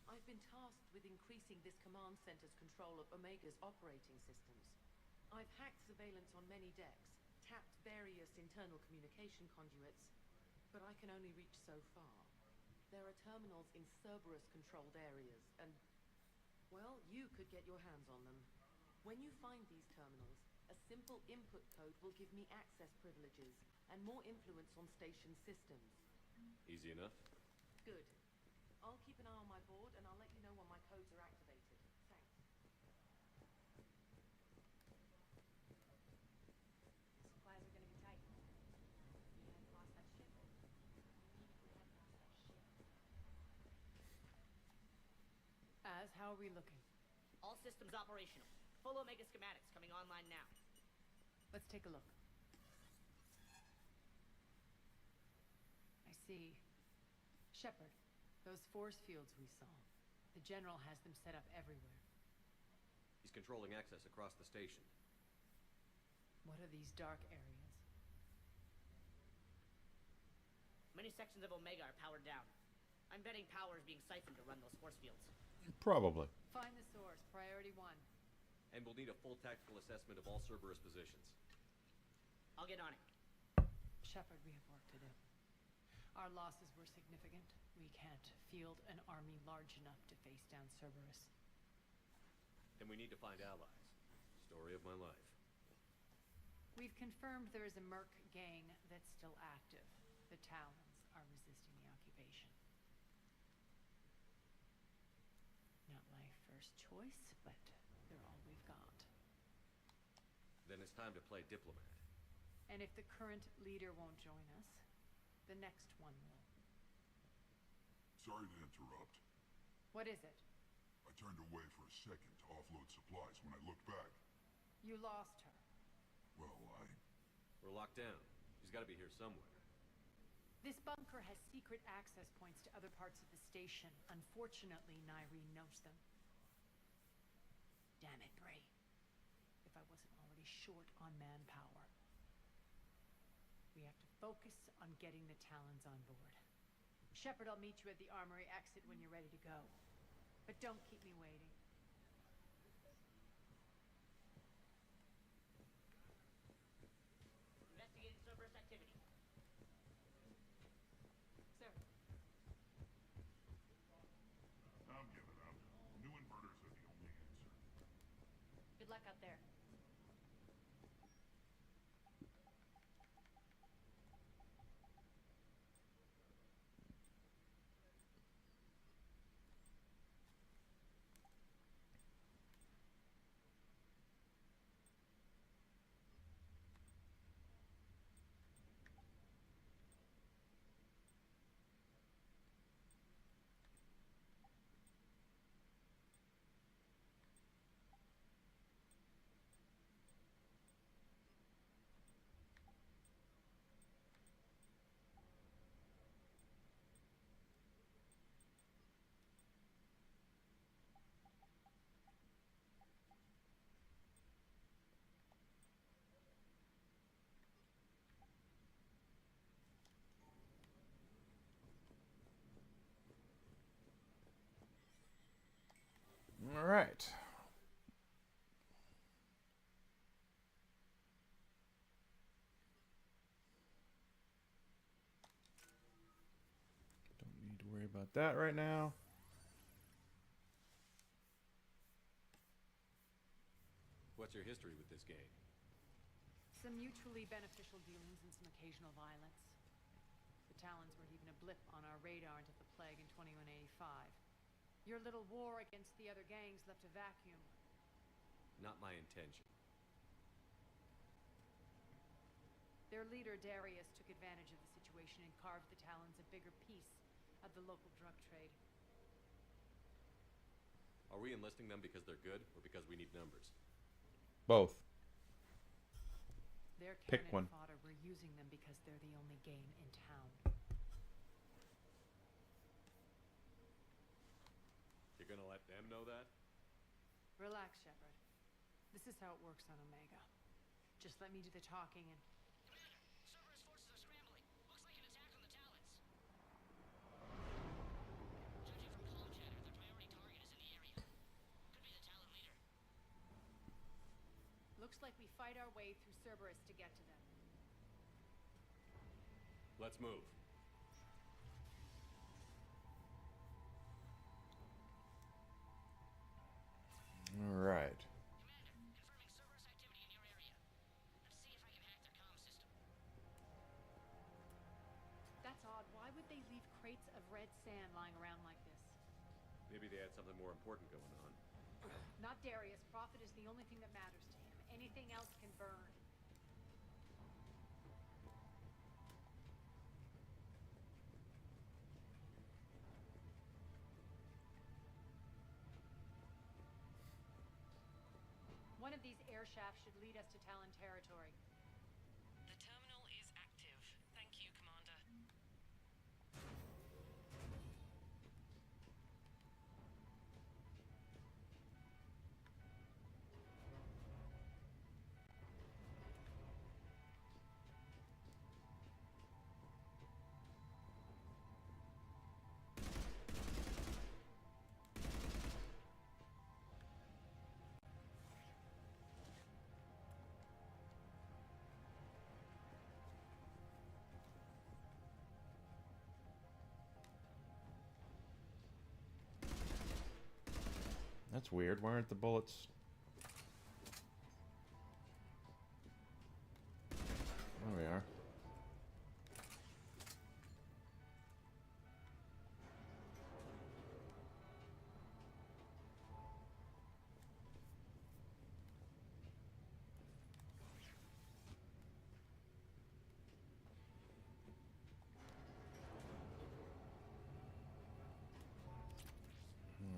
I've been tasked with increasing this command center's control of Omega's operating systems. I've hacked surveillance on many decks, tapped various internal communication conduits, but I can only reach so far. There are terminals in Cerberus-controlled areas, and, well, you could get your hands on them. When you find these terminals, a simple input code will give me access privileges and more influence on station systems. Easy enough. Good. I'll keep an eye on my board, and I'll let you know when my codes are activated. Thanks. Supplies are gonna be tight. We had lost that ship. We had lost that ship. How are we looking? All systems operational. Full Omega schematics coming online now. Let's take a look. I see. Shepard, those force fields we saw. The General has them set up everywhere. He's controlling access across the station. What are these dark areas? Many sections of Omega are powered down. I'm betting power is being siphoned to run those force fields. Probably. Find the source. Priority 1. And we'll need a full tactical assessment of all Cerberus positions. I'll get on it. Shepard, we have work to do. Our losses were significant. We can't field an army large enough to face down Cerberus. Then we need to find allies. Story of my life. We've confirmed there is a Merc gang that's still active. The Talons are resisting the occupation. Not my first choice, but they're all we've got. Then it's time to play diplomat. And if the current leader won't join us, the next one will. Sorry to interrupt. What is it? I turned away for a second to offload supplies. When I looked back, You lost her. well, We're locked down. She's got to be here somewhere. This bunker has secret access points to other parts of the station. Unfortunately, Nyreen knows them. Damn it, Bray. If I wasn't already short on manpower. We have to focus on getting the Talons on board. Shepard, I'll meet you at the armory exit when you're ready to go. But don't keep me waiting. Investigating Cerberus activity. Sir. I'm giving up. New inverters are the only answer. Good luck out there. All right. Don't need to worry about that right now. What's your history with this gang? Some mutually beneficial dealings and some occasional violence. The Talons were even a blip on our radar until the plague in 2185. Your little war against the other gangs left a vacuum. Not my intention. Their leader, Darius, took advantage of the situation and carved the Talons a bigger piece of the local drug trade. Are we enlisting them because they're good or because we need numbers? Both. Their Pick cannon one. fodder, we're using them because they're the only game in town. You're gonna let them know that? Relax, Shepard. This is how it works on Omega. Just let me do the talking and... Looks like we fight our way through Cerberus to get to them. Let's move. All right. That's odd. Why would they leave crates of red sand lying around like this? Maybe they had something more important going on. Not Darius. Profit is the only thing that matters to him. Anything else can burn. One of these air shafts should lead us to Talon territory. The terminal is active. Thank you, Commander. That's weird. Why aren't the bullets? There we are.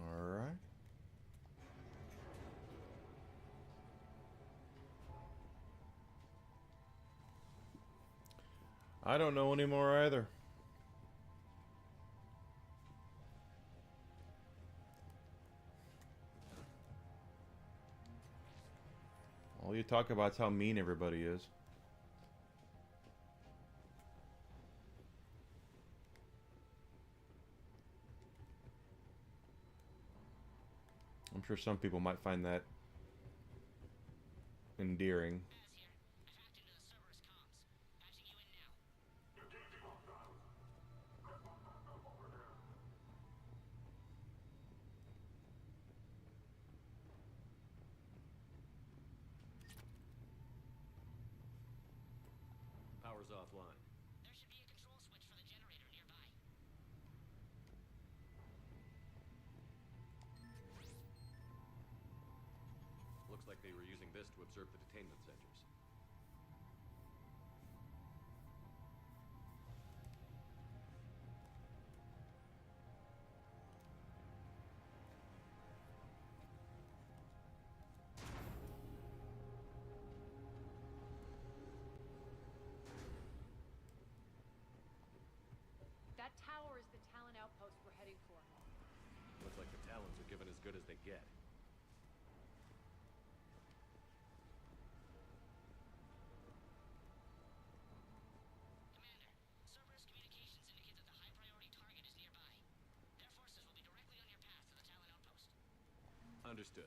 All right. I don't know anymore either. All you talk about is how mean everybody is. I'm sure some people might find that endearing. Power's offline. There should be a control switch for the generator nearby. Looks like they were using this to observe the detainment centers. That tower is the Talon outpost we're heading for. Looks like the Talons are given as good as they get. Cerberus communications indicate that the high-priority target is nearby. Their forces will be directly on your path to the Talon outpost. Understood.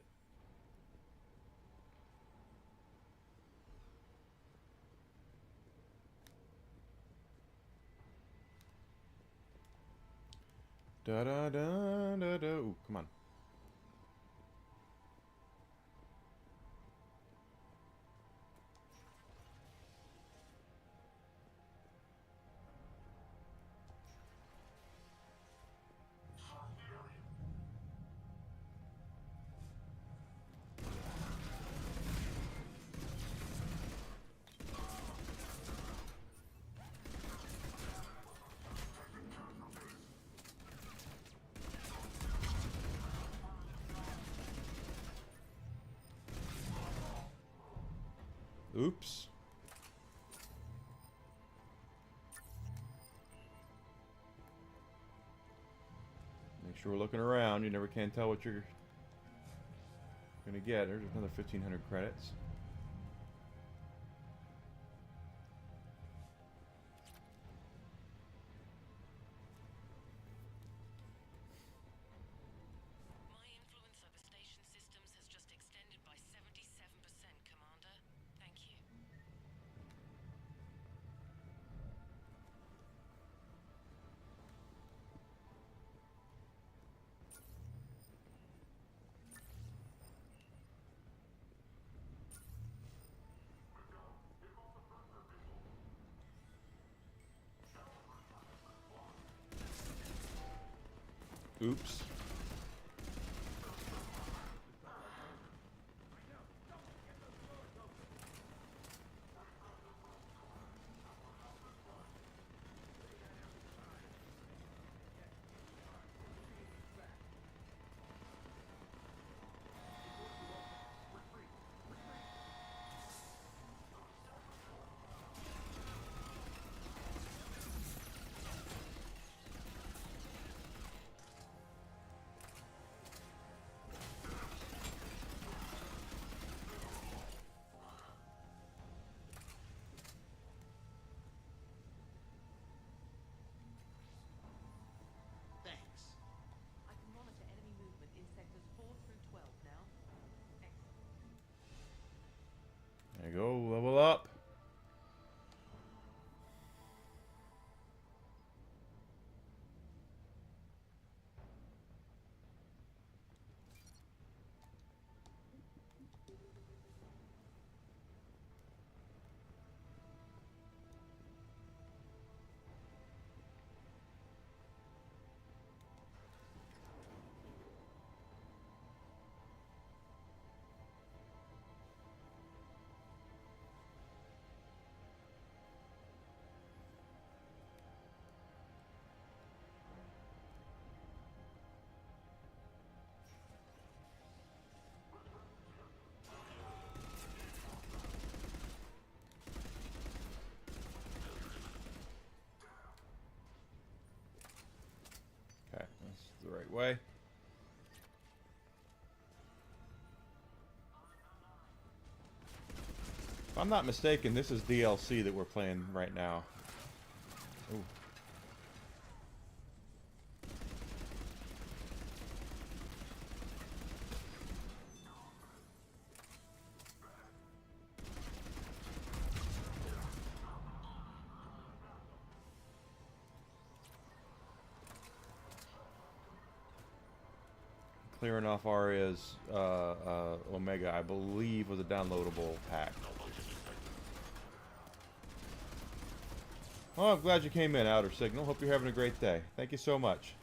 Da da da da da. Ooh, come on. Oops. Make sure we're looking around. You never can tell what you're gonna get. There's another 1,500 credits. My influence over station systems has just extended by 77%, Commander. Oops. Thanks. I can monitor enemy movement in sectors 4 through 12 now. Excellent. There you go, level up. Okay, that's the right way. If I'm not mistaken, this is DLC that we're playing right now. Ooh. Clearing off Arya's Omega, I believe, was a downloadable pack. Well, I'm glad you came in, Outer Signal. Hope you're having a great day. Thank you so much.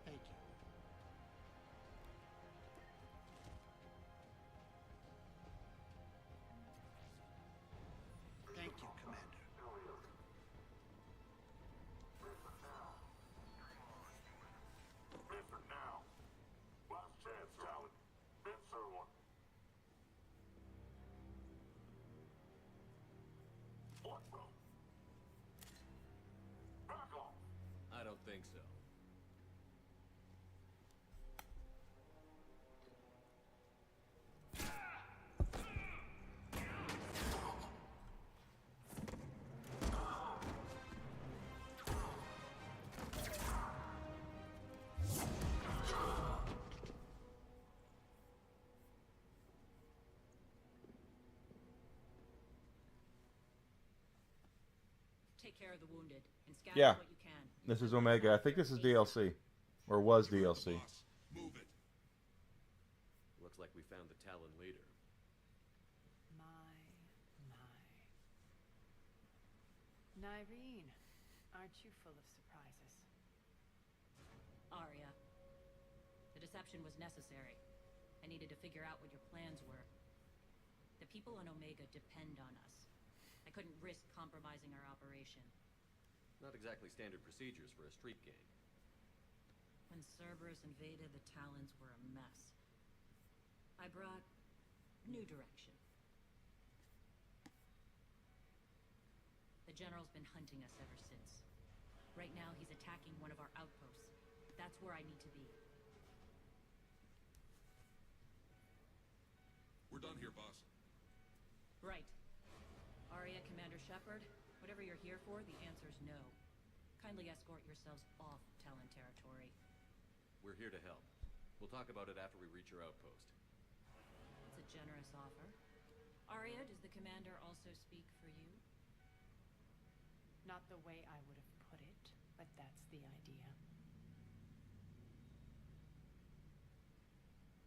Thank you. Thank you, Commander. Listen now. Last chance, Talon. Answer one. What the? Back off. I don't think so. Take care of the wounded and scatter Yeah. what you can. This is Omega. I think this is DLC. Or was DLC. Move it. Looks like we found the Talon leader. My. Nyreen, aren't you full of surprises? Arya. The deception was necessary. I needed to figure out what your plans were. The people on Omega depend on us. I couldn't risk compromising our operation. Not exactly standard procedures for a street gang. When Cerberus invaded, the Talons were a mess. I brought new direction. The The General's been hunting us ever since. Right now, he's attacking one of our outposts. That's where I need to be. We're done here, boss. Right. Arya, Commander Shepard, whatever you're here for, the answer's no. Kindly escort yourselves off Talon territory. We're here to help. We'll talk about it after we reach your outpost. It's a generous offer. Arya, does the Commander also speak for you? Not the way I would have put it, but that's the idea.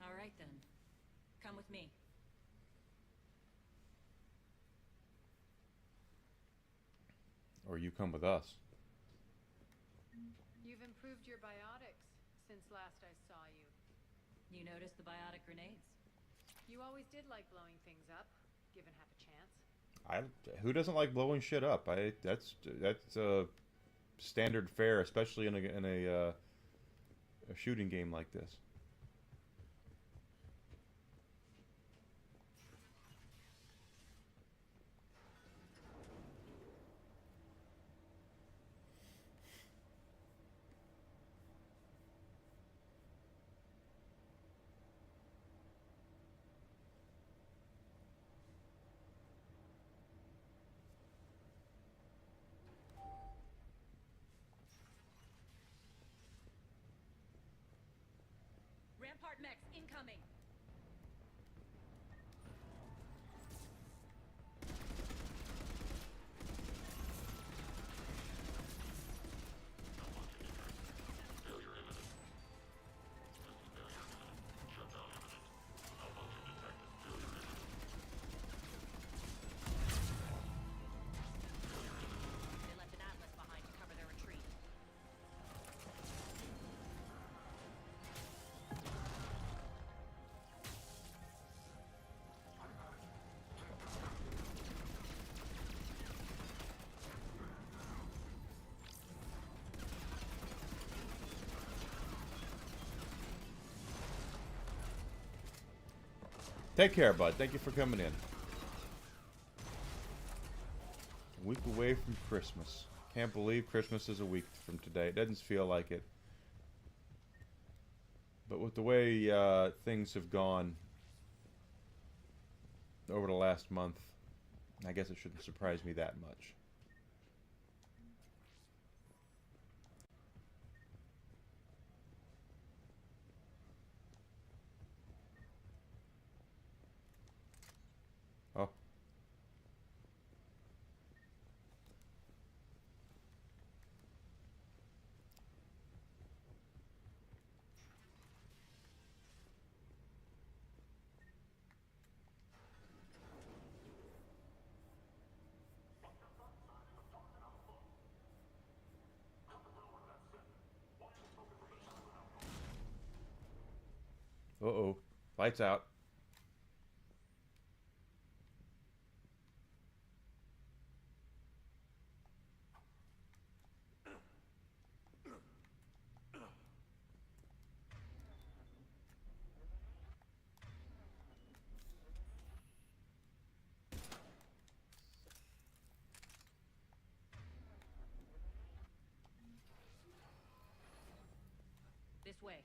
All right, then. Come with me. Or you come with us. You've improved your biotics since last I saw you. You noticed the biotic grenades? You always did like blowing things up, given half a chance. Who doesn't like blowing shit up? That's standard fare, especially in a shooting game like this. Rampart mechs incoming! They left an atlas behind to cover their retreat. Take care, bud. Thank you for coming in. A week away from Christmas. Can't believe Christmas is a week from today. It doesn't feel like it. But with the way things have gone over the last month, I guess it shouldn't surprise me that much. Oh. Uh-oh. Lights out. This way.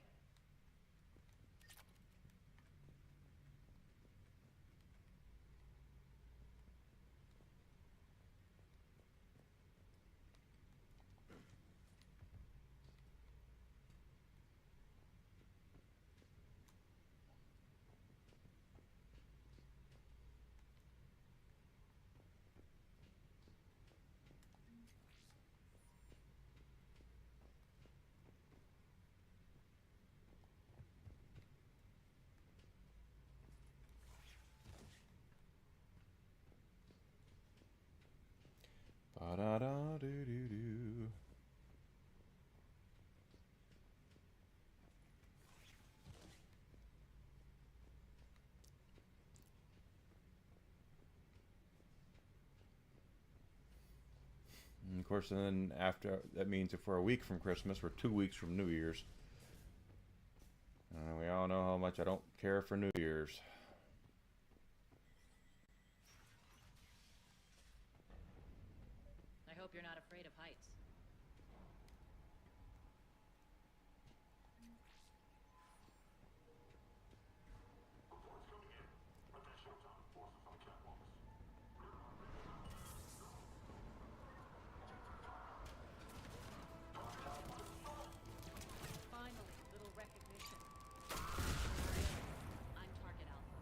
Ba-da-da-do-do-do. And of course, then after that means if we're a week from Christmas, we're 2 weeks from New Year's. We all know how much I don't care for New Year's. creative heights. Finally, little recognition. I'm target alpha.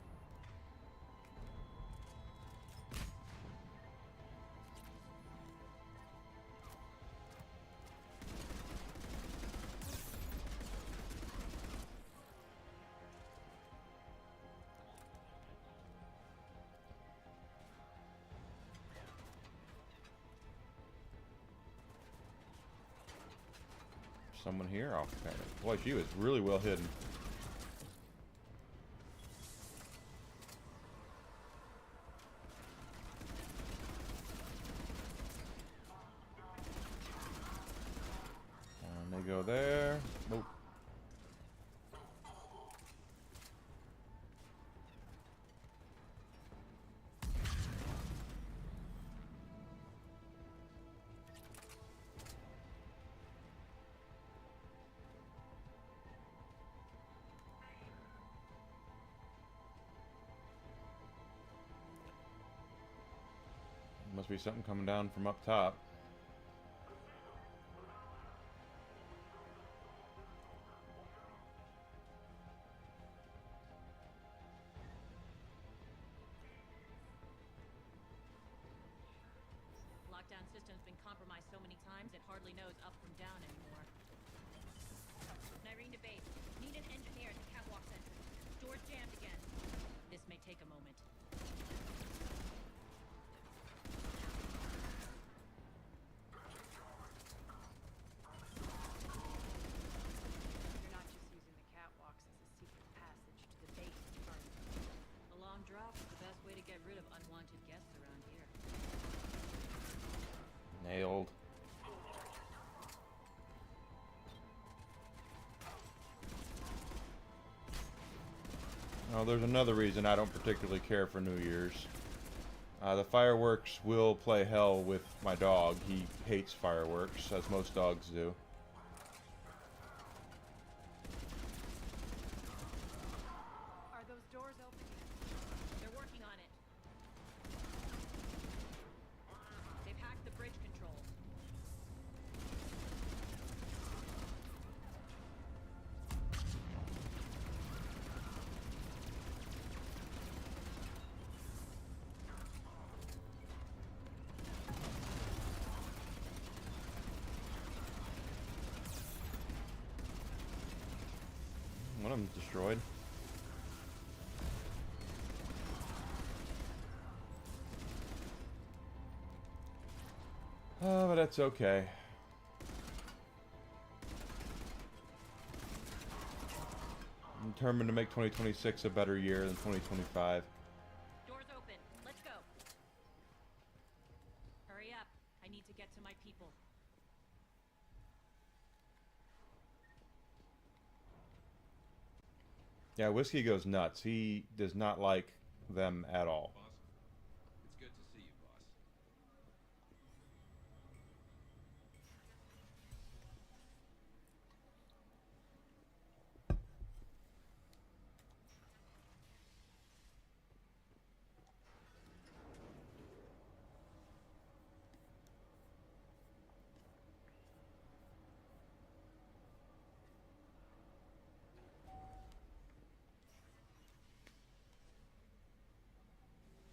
Someone here? Oh, okay. Boy, she was really well hidden. And they go there. Nope. Must be something coming down from up top. Lockdown system's been compromised so many times it hardly knows up from down anymore. Nyrene to base. Need an engineer at the catwalk center. Door's jammed again. This may take a moment. You're not just using the catwalks as a secret passage to the base, are you? A long drop is the best way to get rid of unwanted guests around here. Nailed. Oh, there's another reason I don't particularly care for New Year's. The fireworks will play hell with my dog. He hates fireworks, as most dogs do. Are those doors open? They're working on it. They've hacked the bridge controls. One of them's destroyed. Oh, but that's okay. I'm determined to make 2026 a better year than 2025. Doors open. Let's go. Hurry up. I need to get to my people. Yeah, Whiskey goes nuts. He does not like them at all. Boss, it's good to see you, boss.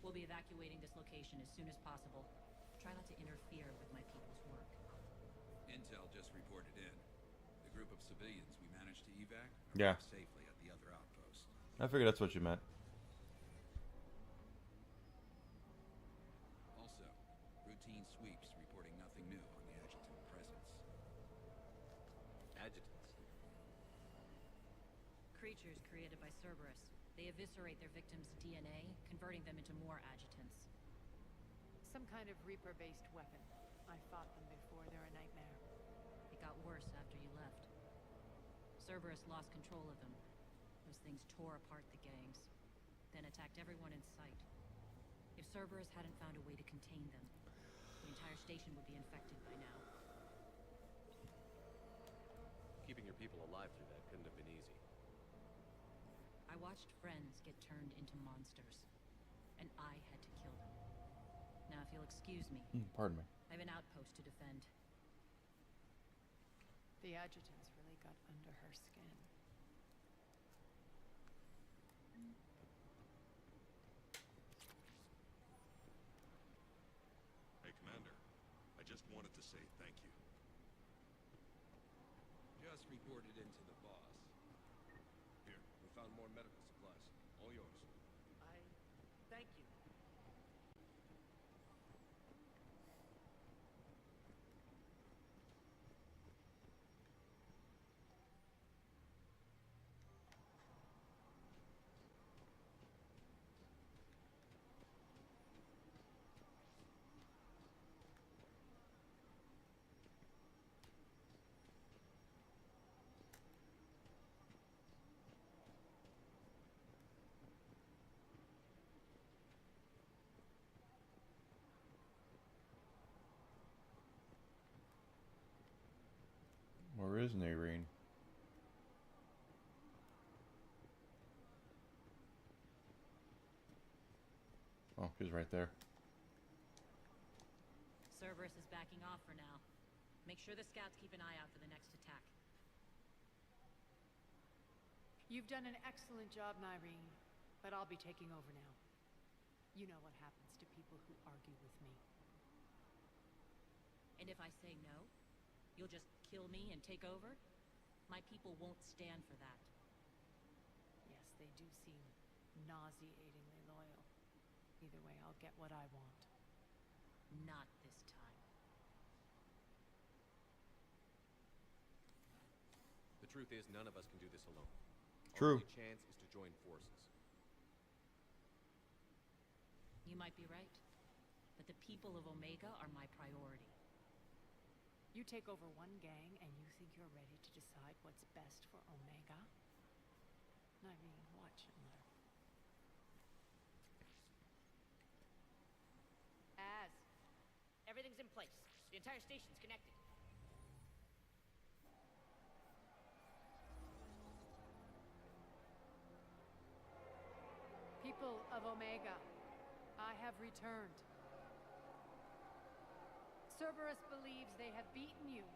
We'll be evacuating this location as soon as possible. Try not to interfere with my people's work. Intel just reported in. The group of civilians we managed to evac Yeah. arrived safely at the other outpost. I figured that's what you meant. Also, routine sweeps reporting nothing new on the adjutant presence. Adjutants. Creatures created by Cerberus. They eviscerate their victims' DNA, converting them into more adjutants. Some kind of Reaper-based weapon. I fought them before. They're a nightmare. It got worse after you left. Cerberus lost control of them. Those things tore apart the gangs, then attacked everyone in sight. If Cerberus hadn't found a way to contain them, we entire station would be infected by now. Keeping your people alive through that couldn't have been easy. I watched friends get turned into monsters, and I had to kill them. Now, if you'll excuse me, Pardon me. I have an outpost to defend. The adjutants really got under her skin. Hey, Commander. I just wanted to say thank you. Just reported into the boss. Here, we found more medical supplies. All yours. Thank you. Where is Nairine? Oh, she's right there. Cerberus is backing off for now. Make sure the scouts keep an eye out for the next attack. You've done an excellent job, Nairine, but I'll be taking over now. You know what happens to people who argue with me. And if I say no, you'll just kill me and take over? My people won't stand for that. Yes, they do seem nauseatingly loyal. Either way, I'll get what I want. Not this time. The truth is, none of us can do this alone. True. Our only chance is to join forces. You might be right, but the people of Omega are my priority. You take over one gang and you think you're ready to decide what's best for Omega? Nairine, watch and learn. Everything's in place. The entire station's connected. People of Omega, I have returned. Cerberus believes they have beaten you.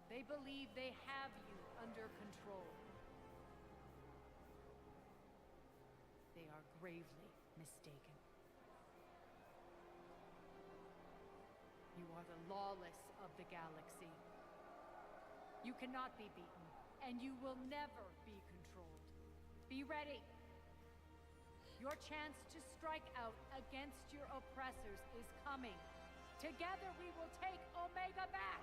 They believe they have you under control. They are gravely mistaken. You are the lawless of the galaxy. You cannot be beaten, and you will never be controlled. Be ready. Your chance to strike out against your oppressors is coming. Together we will take Omega back!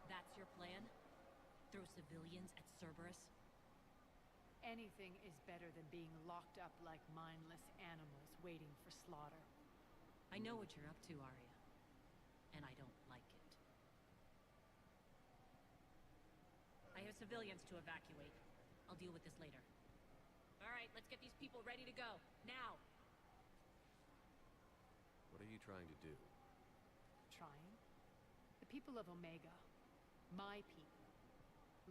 That's your plan? Throw civilians at Cerberus? Anything is better than being locked up like mindless animals waiting for slaughter. I know what you're up to, Arya. And I don't like it. I have civilians to evacuate. I'll deal with this later. All right, let's get these people ready to go. Now! What are you trying to do? Trying? The people of Omega, my people,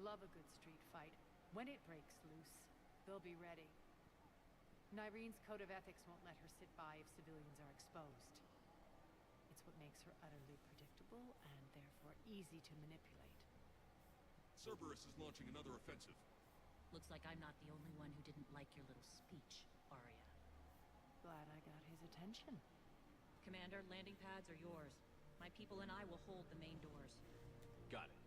love a good street fight. When it breaks loose, they'll be ready. Nairine's code of ethics won't let her sit by if civilians are exposed. It's what makes her utterly predictable and therefore easy to manipulate. Cerberus is launching another offensive. Looks like I'm not the only one who didn't like your little speech, Arya. Glad I got his attention. Commander, landing pads are yours. My people and I will hold the main doors. Got it.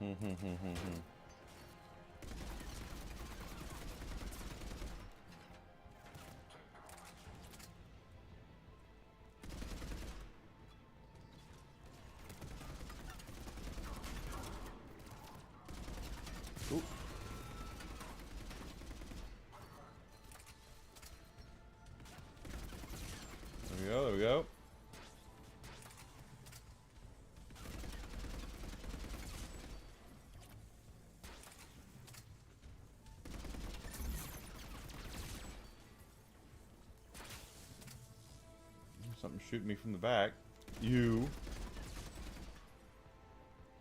Ooh. There we go, there we go. Something shooting me from the back. You.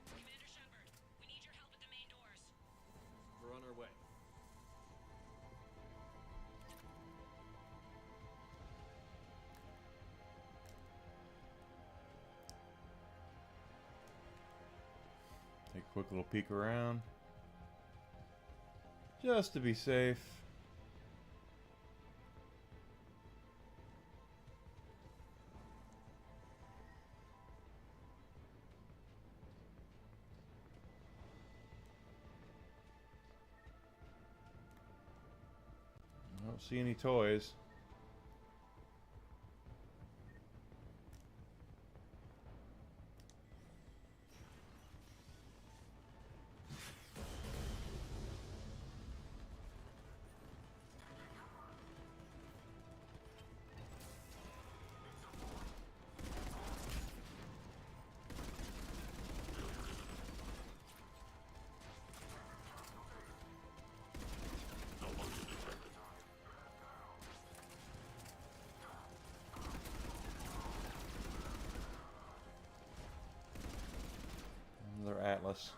Commander Shepard, we need your help at the main doors. We're on our way. Take a quick little peek around. Just to be safe. I don't see any toys. Another Atlas.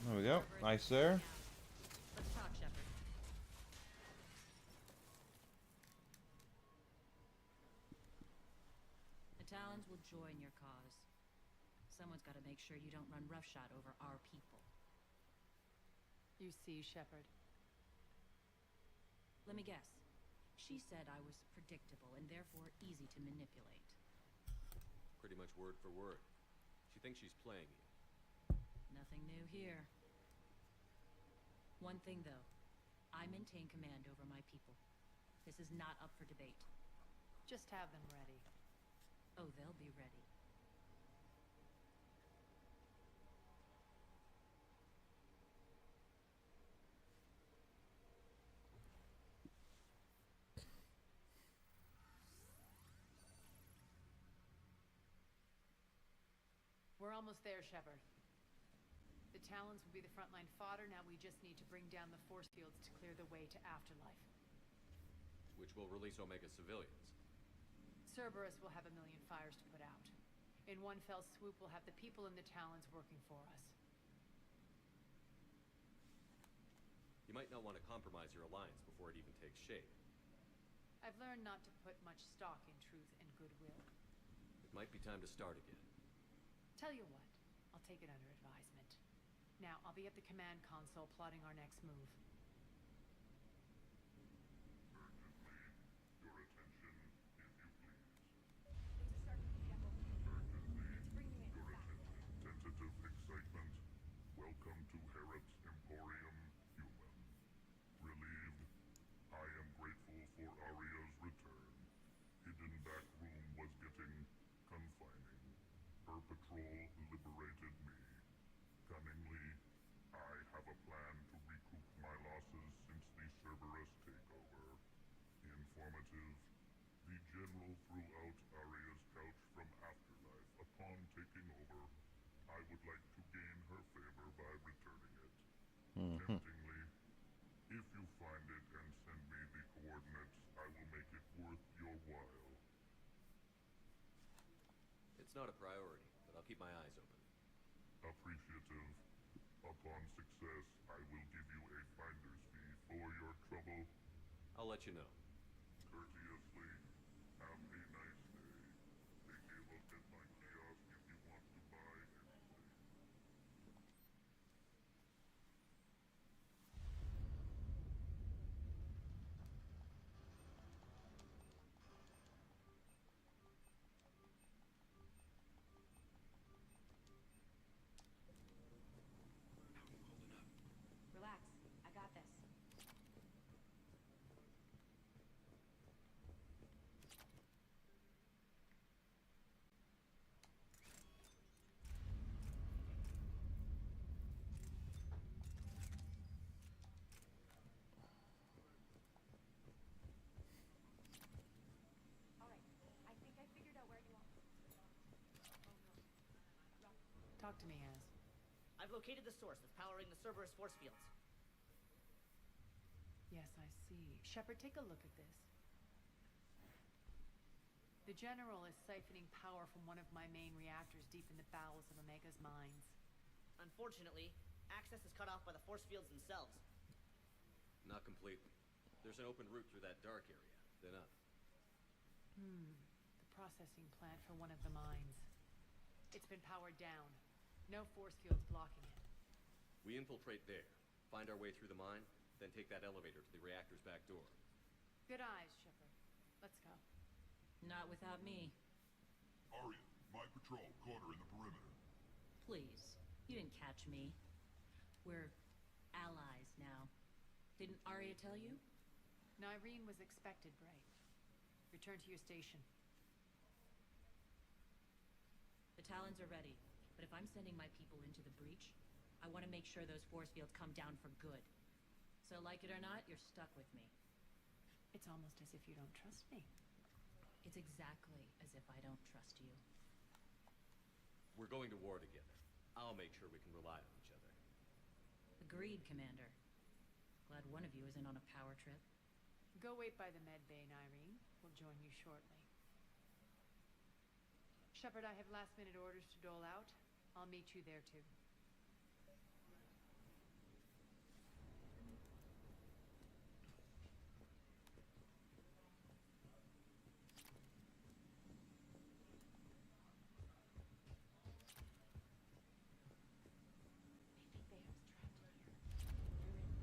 There we go. Nice there. Let's talk, Shepard. The Talons will join your cause. Someone's got to make sure you don't run roughshod over our people. You see, Shepard. Let me guess. She said I was predictable and therefore easy to manipulate. Pretty much word for word. She thinks she's playing you. Nothing new here. One thing, though. I maintain command over my people. This is not up for debate. Just have them ready. Oh, they'll be ready. We're almost there, Shepard. The Talons will be the frontline fodder. Now we just need to bring down the force fields to clear the way to Afterlife. Which will release Omega civilians. Cerberus will have 1 million fires to put out. In one fell swoop, we'll have the people in the Talons working for us. You might not want to compromise your alliance before it even takes shape. I've learned not to put much stock in truth and goodwill. It might be time to start again. Tell you what, I'll take it under advisement. Now, I'll be at the command console plotting our next move. Your attention, if you please. Things are starting to heat up over here. It's bringing me Your back. attention. Tentative excitement. Welcome to Harrop's Emporium, human. Relieved. I am grateful for Aria's return. Hidden back room was getting confining. Her patrol liberated me. Cunningly, I have a plan to recoup my losses since the Cerberus takeover. Informative. The General threw out Aria's couch from Afterlife. Upon taking over, I would like to gain her favor by returning it. Temptingly, if you find it and send me the coordinates, I will make it worth your while. It's not a priority, but I'll keep my eyes open. Appreciative. Upon success, I will give you a finder's fee for your trouble. I'll let you know. Courteously, have a nice day. A Talk to me, Az. I've located the source that's powering the Cerberus force fields. Yes, I see. Shepard, take a look at this. The General is siphoning power from one of my main reactors deep in the bowels of Omega's mines. Unfortunately, access is cut off by the force fields themselves. Not completely. There's an open route through that dark area, then up. The processing plant for one of the mines. It's been powered down. No force fields blocking it. We infiltrate there, find our way through the mine, then take that elevator to the reactor's back door. Good eyes, Shepard. Let's go. Not without me. Arya, my patrol, corner in the perimeter. Please. You didn't catch me. We're allies now. Didn't Arya tell you? Nyreen was expected, Bray. Return to your station. The Talons are ready, but if I'm sending my people into the breach, I want to make sure those force fields come down for good. So like it or not, you're stuck with me. It's almost as if you don't trust me. It's exactly as if I don't trust you. We're going to war together. I'll make sure we can rely on each other. Agreed, Commander. Glad one of you isn't on a power trip. Go wait by the med bay, Nyreen. We'll join you shortly. Shepard, I have last-minute orders to dole out. I'll meet you there, too.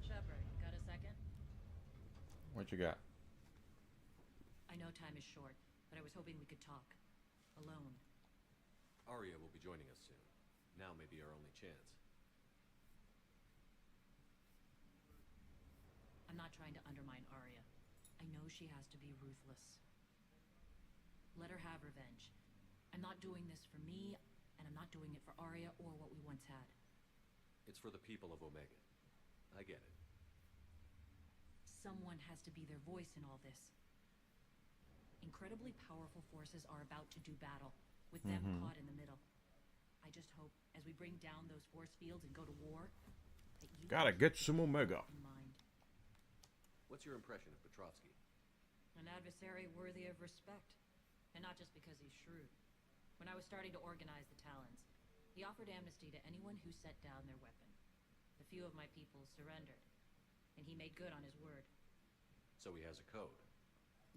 Shepard, got a second? What you got? I know time is short, but I was hoping we could talk. Alone. Arya will be joining us soon. Now may be our only chance. I'm not trying to undermine Arya. I know she has to be ruthless. Let her have revenge. I'm not doing this for me, and I'm not doing it for Arya or what we once had. It's for the people of Omega. I get it. Someone has to be their voice in all this. Incredibly powerful forces are about to do battle, with them caught in the middle. I just hope, as we bring down those force fields and go to war, that you Gotta get some Omega. in mind. What's your impression of Petrovsky? An adversary worthy of respect, and not just because he's shrewd. When I was starting to organize the Talons, he offered amnesty to anyone who set down their weapon. A few of my people surrendered, and he made good on his word. So he has a code.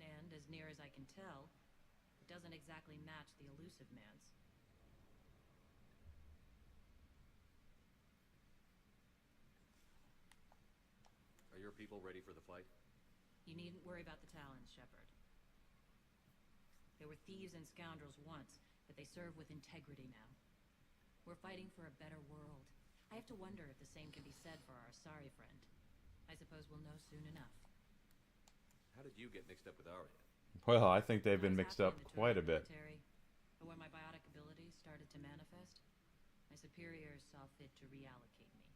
And, as near as I can tell, it doesn't exactly match the elusive man's. Are your people ready for the fight? You needn't worry about the Talons, Shepard. They were thieves and scoundrels once, but they serve with integrity now. We're fighting for a better world. I have to wonder if the same can be said for our Asari friend. I suppose we'll know soon enough. How did you get mixed up with Arya? Well, I think they've been I was mixed happy up in the quite a Turian bit. military, but when my biotic abilities started to manifest, my superiors saw fit to reallocate me.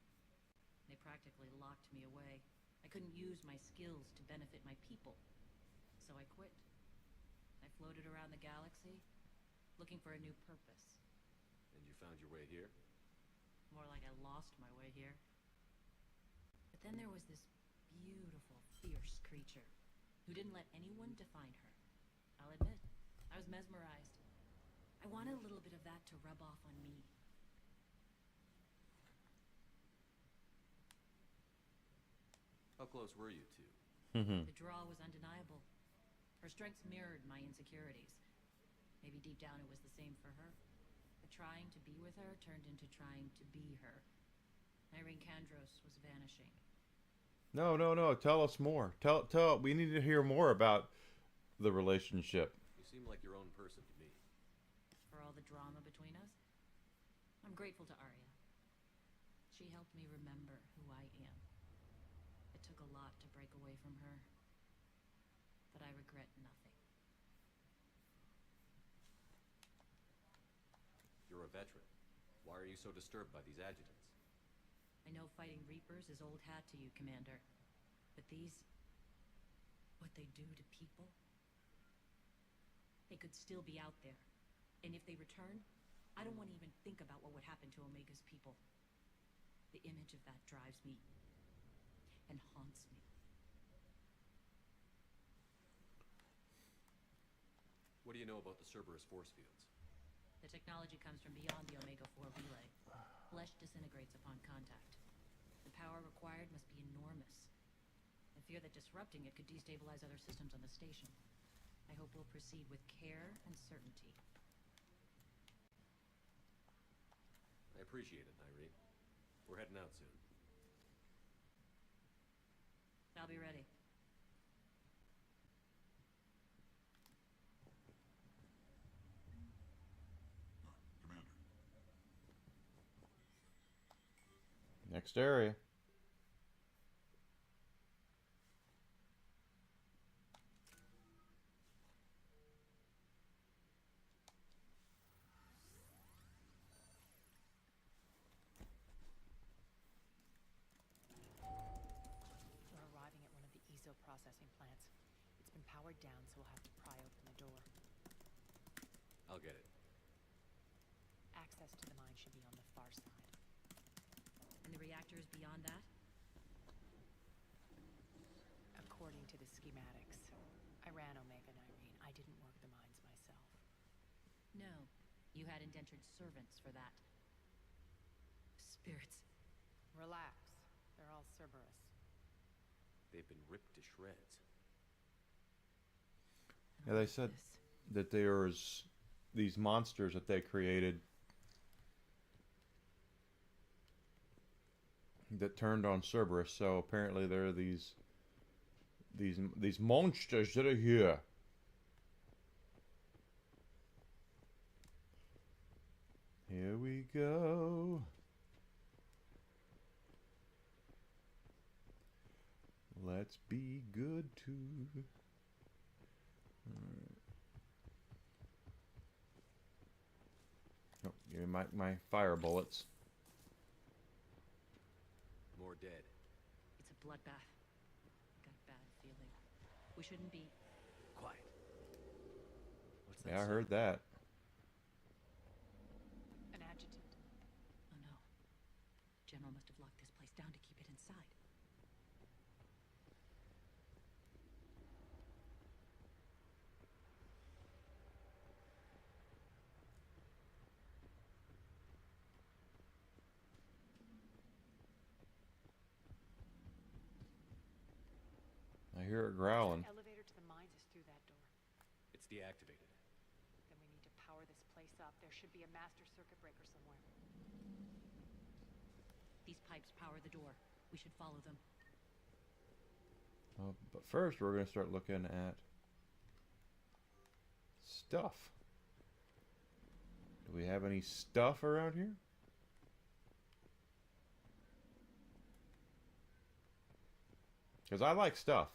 They practically locked me away. I couldn't use my skills to benefit my people, so I quit. I floated around the galaxy, looking for a new purpose. And you found your way here? More like I lost my way here. But then there was this beautiful, fierce creature who didn't let anyone define her. I'll admit, I was mesmerized. I wanted a little bit of that to rub off on me. How close were you two? The draw was undeniable. Her strengths mirrored my insecurities. Maybe deep down it was the same for her. But trying to be with her turned into trying to be her. Irene Kandros was vanishing. No. Tell us more. Tell. We need to hear more about the relationship. You seem like your own person to me. For all the drama between us, I'm grateful to Arya. She helped me remember who I am. It took a lot to break away from her, but I regret nothing. You're a veteran. Why are you so disturbed by these adjutants? I know fighting Reapers is old hat to you, Commander. But these... what they do to people... They could still be out there. And if they return, I don't want to even think about what would happen to Omega's people. The image of that drives me and haunts me. What do you know about the Cerberus force fields? The technology comes from beyond the Omega-4 relay. Flesh disintegrates upon contact. The power required must be enormous. I fear that disrupting it could destabilize other systems on the station. I hope we'll proceed with care and certainty. I appreciate it, Irene. We're heading out soon. I'll be ready. Next area. We're arriving at one of the ESO processing plants. It's been powered down, so we'll have to pry open the door. I'll get it. Access to the mine should be on the far side. And the reactor is beyond that? According to the schematics. I ran Omega and Irene. I didn't work the mines myself. No. You had indentured servants for that. Spirits. Relax. They're all Cerberus. They've been ripped to shreds. Yeah, they said that there's these monsters that they created that turned on Cerberus. So apparently there are these monsters that are here. Here we go. Let's be good to. Oh, give me my fire bullets. More dead. It's a bloodbath. Got a bad feeling. We shouldn't be... Quiet. What's that Yeah, I sound? heard that. An adjutant. Oh no. General must have locked this place down to keep it inside. I hear it growling. The elevator to the mines is through that door. It's deactivated. Then we need to power this place up. There should be a master circuit breaker somewhere. These pipes power the door. We should follow them. But first, we're going to start looking at stuff. Do we have any stuff around here? Because I like stuff.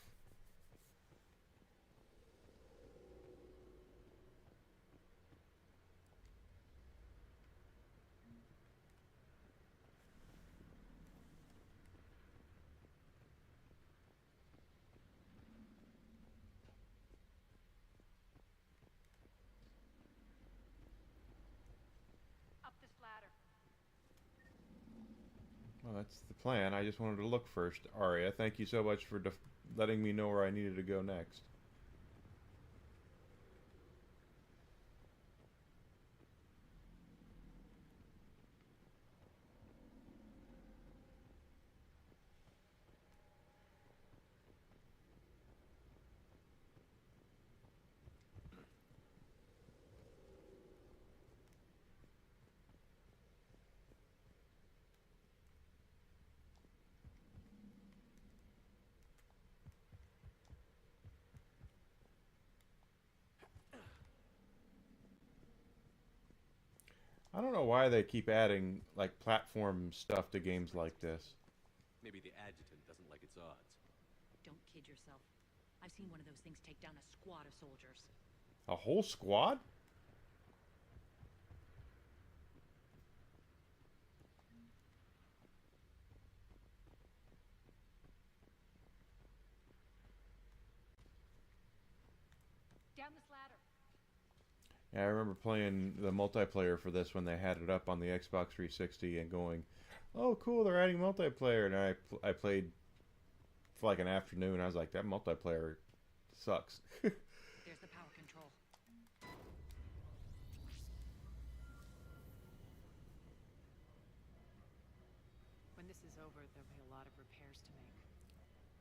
Up this ladder. Well, that's the plan. I just wanted to look first. Arya, thank you so much for letting me know where I needed to go next. I don't know why they keep adding like platform stuff to games like this. Maybe the adjutant doesn't like its odds. Don't kid yourself. I've seen one of those things take down a squad of soldiers. A whole squad? Down this ladder. Yeah, I remember playing the multiplayer for this when they had it up on the Xbox 360 and going, "Oh, cool! They're adding multiplayer." And I played for like an afternoon. I was like, "That multiplayer sucks." There's the power control. When this is over, there'll be a lot of repairs to make.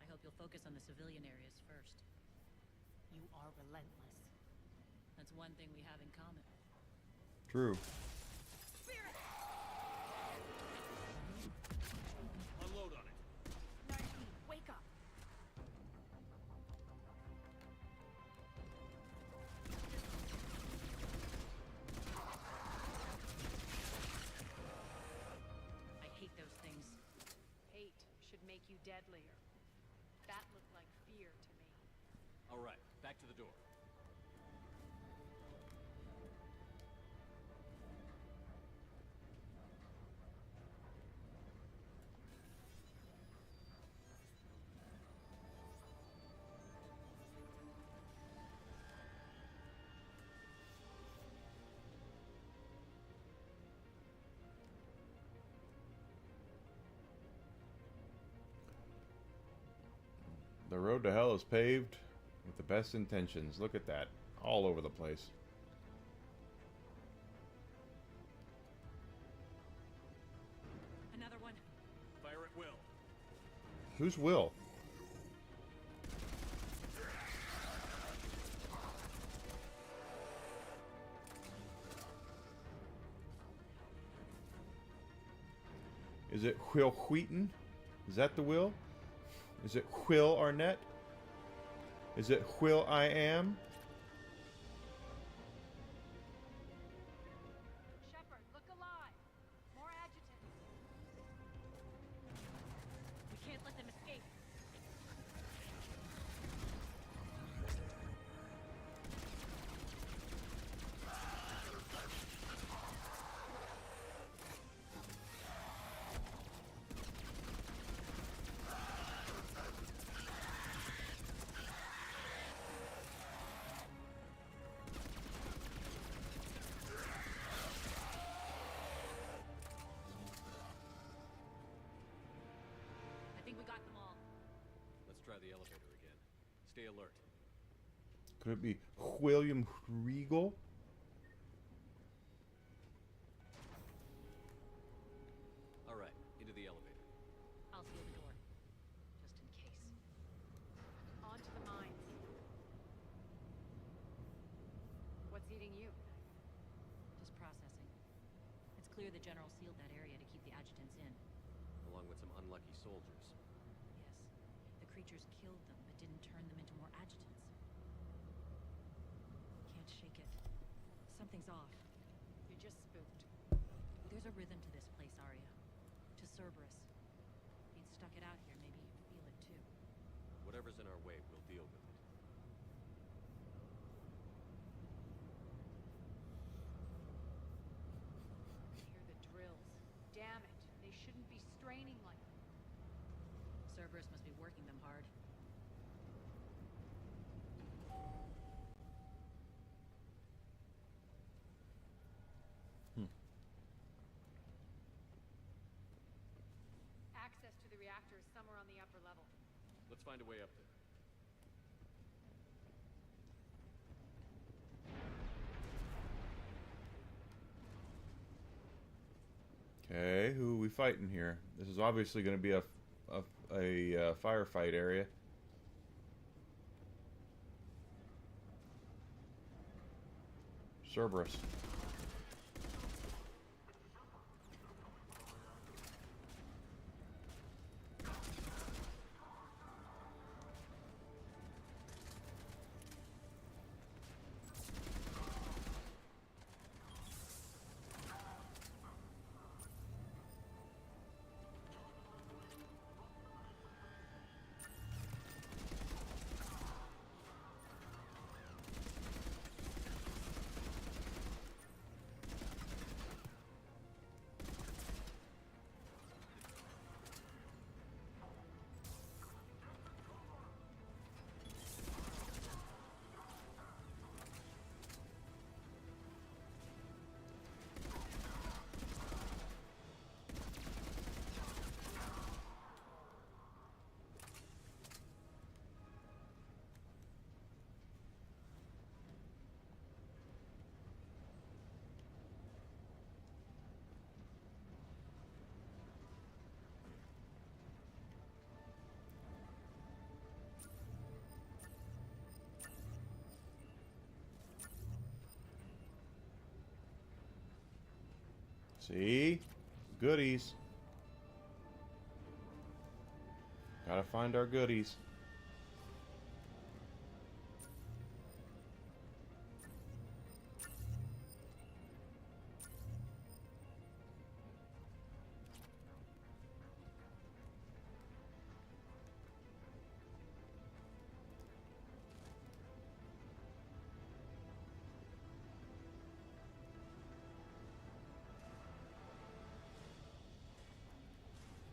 I hope you'll focus on the civilian areas first. You are relentless. That's one thing we have in common. True. Unload on it. Nardine, wake up! I hate those things. Hate should make you deadlier. That looked like fear to me. All right, back to the door. The road to hell is paved with the best intentions. Look at that. All over the place. Another one. Fire at will. Who's Will? Is it Will Wheaton? Is that the Will? Is it Will Arnett? Is it Will I Am? Shepard, look alive! More adjutants! We can't let them escape. I think we got them all. Let's try the elevator again. Stay alert. Could it be William Regal? All right, into the elevator. I'll seal the door. Just in case. On to the mines. What's eating you? Just processing. It's clear the General sealed that area to keep the adjutants in. Along with some unlucky soldiers. Yes. The creatures killed them, but didn't turn them into more adjutants. Can't shake it. Something's off. You're just spooked. There's a rhythm to this place, Arya. To Cerberus. If you'd stuck it out here, maybe you'd feel it too. Whatever's in our way, we'll deal with it. I hear the drills. Damn it. They shouldn't be straining like that. Cerberus must be working them hard. Access to the reactor is somewhere on the upper level. Let's find a way up there. Okay, who are we fighting here? This is obviously going to be a firefight area. Cerberus. See? Goodies. Gotta find our goodies.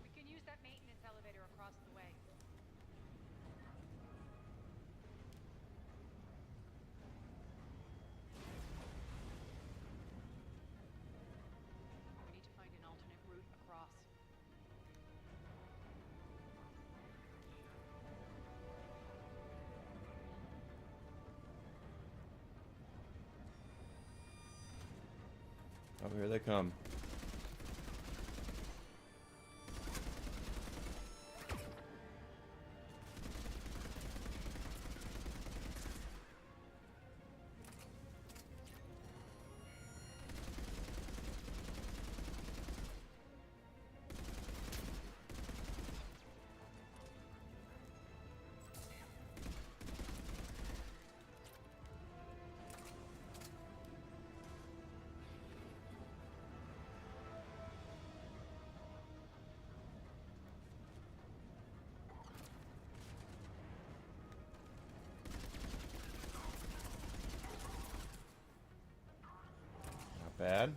We can use that maintenance elevator across the way. We need to find an alternate route across. Oh, here they come. Not bad.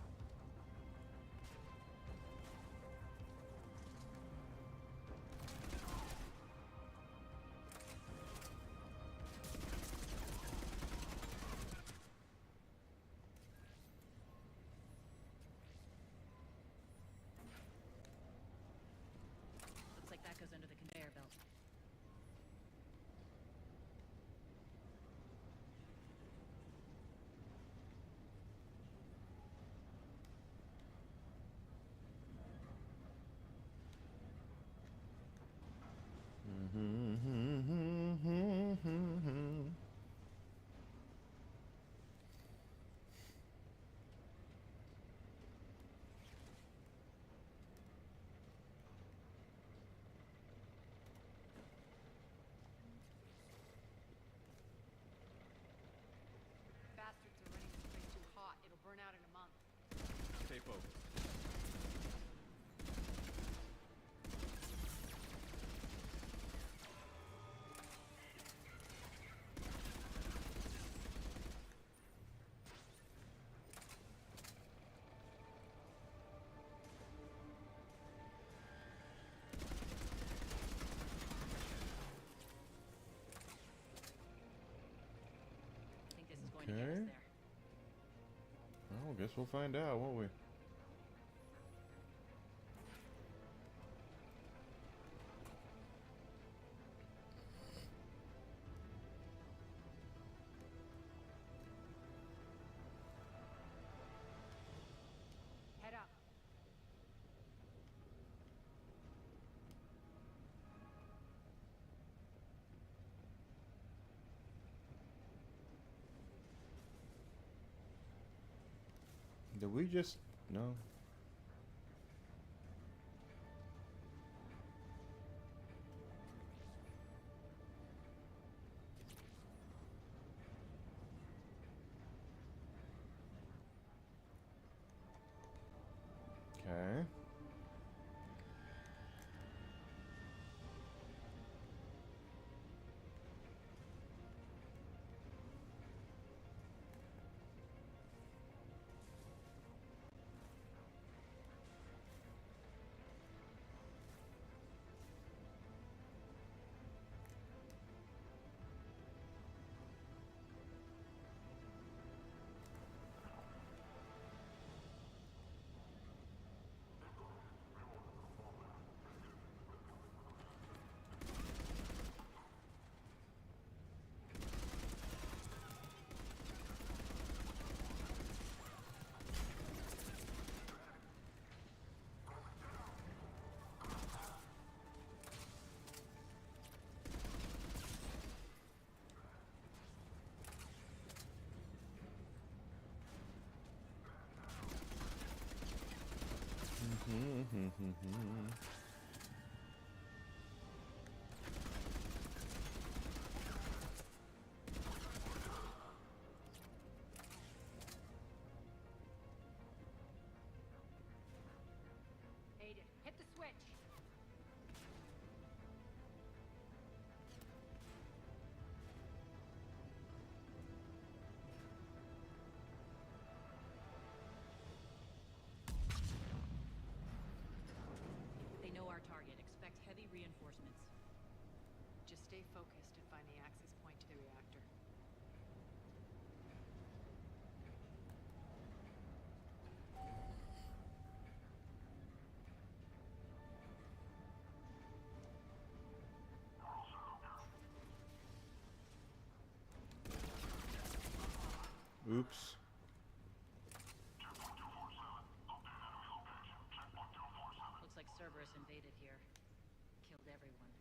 Looks like that goes under the conveyor belt. Bastards are running this place too hot. It'll burn out in a month. Stay focused. I think this is going to get us Okay. there. Well, guess we'll find out, won't we? Head up. Did we just... No. Okay. Aiden, hit the switch. They know our target. Expect heavy reinforcements. Just stay focused and find the access point to the reactor. Oops. Looks like Cerberus invaded here. Killed everyone.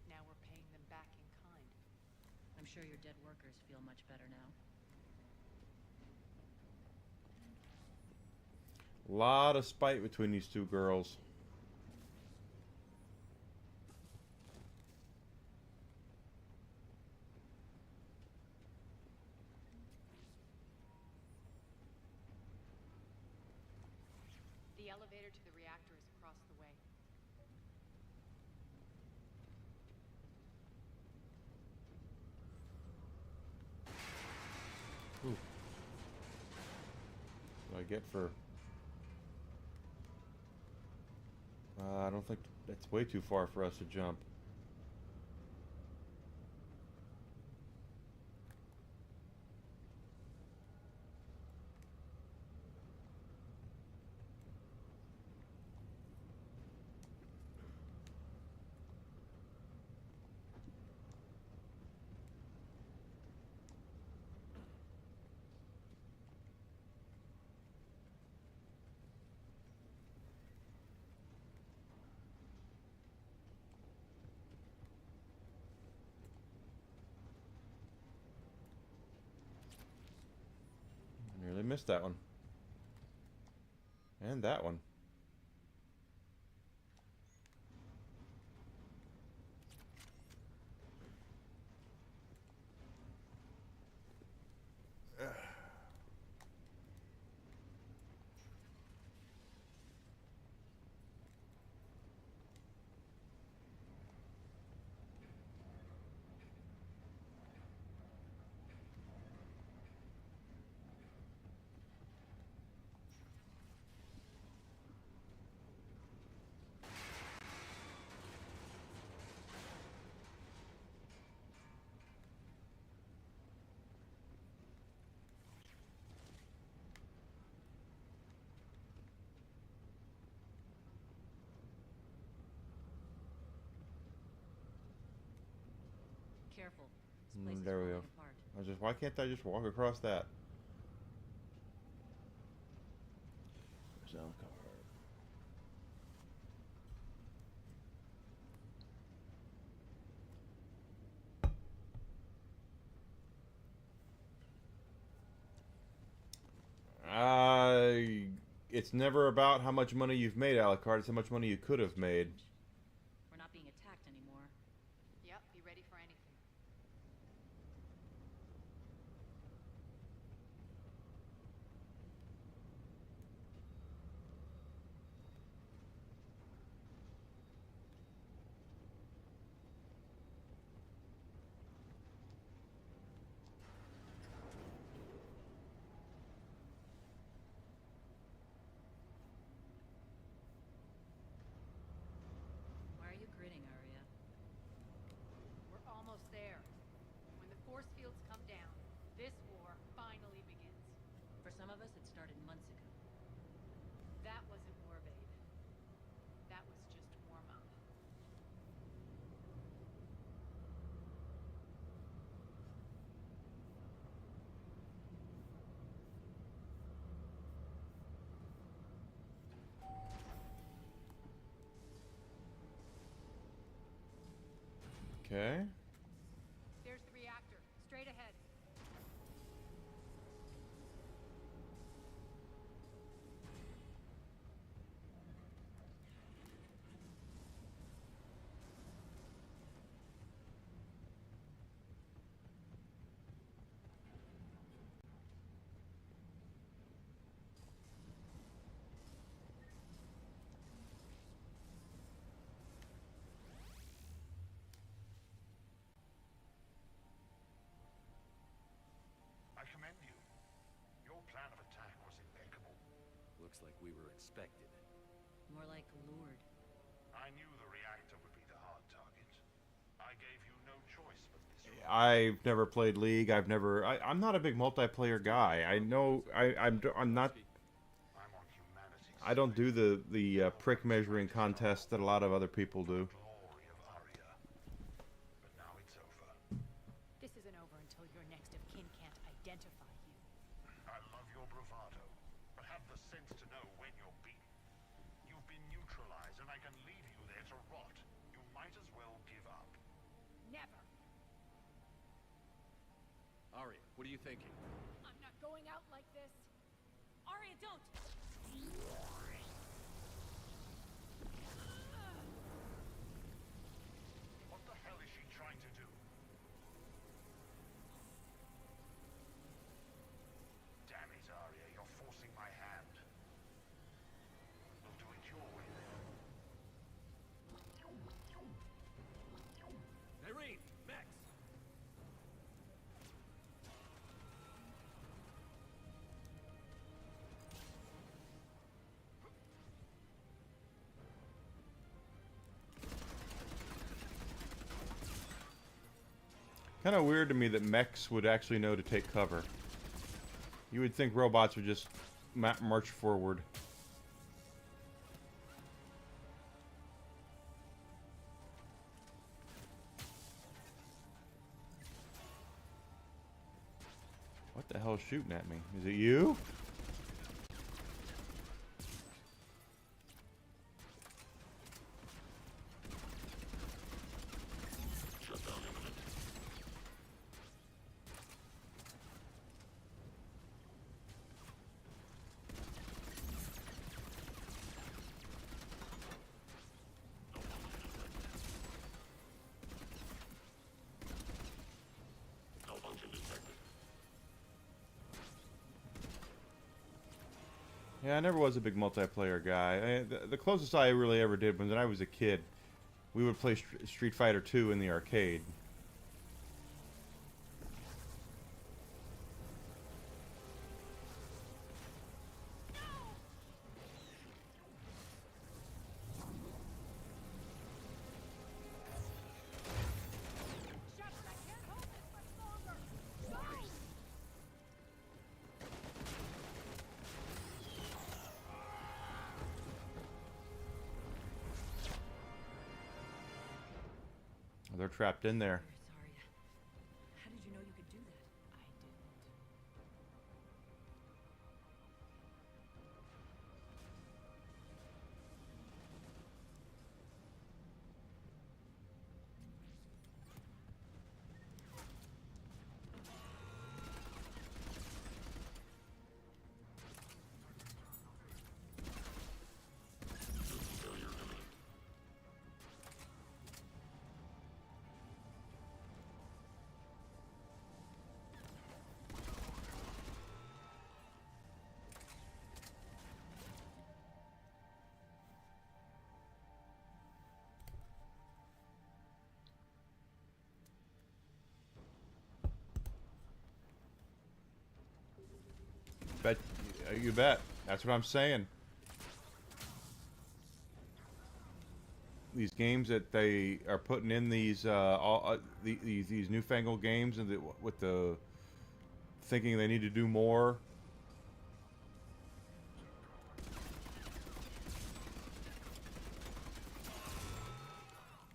Now we're paying them back in kind. I'm sure your dead workers feel much better now. Lot of spite between these two girls. The elevator to the reactor is across the way. Ooh. What do I get for... I don't think that's way too far for us to jump. Nearly missed that one. And that one. Careful. This place is There we falling go. apart. I was just, why can't I just walk across that? There's Alucard. It's never about how much money you've made, Alucard. It's how much money you could have made. We're not being attacked anymore. Yep, be ready for anything. Why are you grinning, Arya? We're almost there. When the force fields come down, this war finally begins. For some of us, it started months ago. That wasn't war, babe. That was just warm up. Okay. There's the reactor, straight ahead. Your plan of attack was impeccable. Looks like we were expected. More like lured. I knew the reactor would be the hard target. I gave you no choice but this. I've never played League. I'm not a big multiplayer guy. I know I'm not. I don't do the prick measuring contest that a lot of other people do. This isn't over until your next of kin can't identify you. I love your bravado, but have the sense to know when you're beaten. You've been neutralized, and I can leave you there to rot. You might as well give up. Never. Arya, what are you thinking? I'm not going out like this. Arya, don't! What the hell is she trying to do? Damn it, Arya, you're forcing my hand. We'll do it your way then. Irene! Max! Kind of weird to me that mechs would actually know to take cover. You would think robots would just march forward. What the hell's shooting at me? Is it you? Yeah, I never was a big multiplayer guy. The closest I really ever did was when I was a kid. We would play Street Fighter 2 in the arcade. They're trapped in there. How did you know you could do that? I didn't. You bet. That's what I'm saying. These games that they are putting in these these newfangled games and with the thinking they need to do more.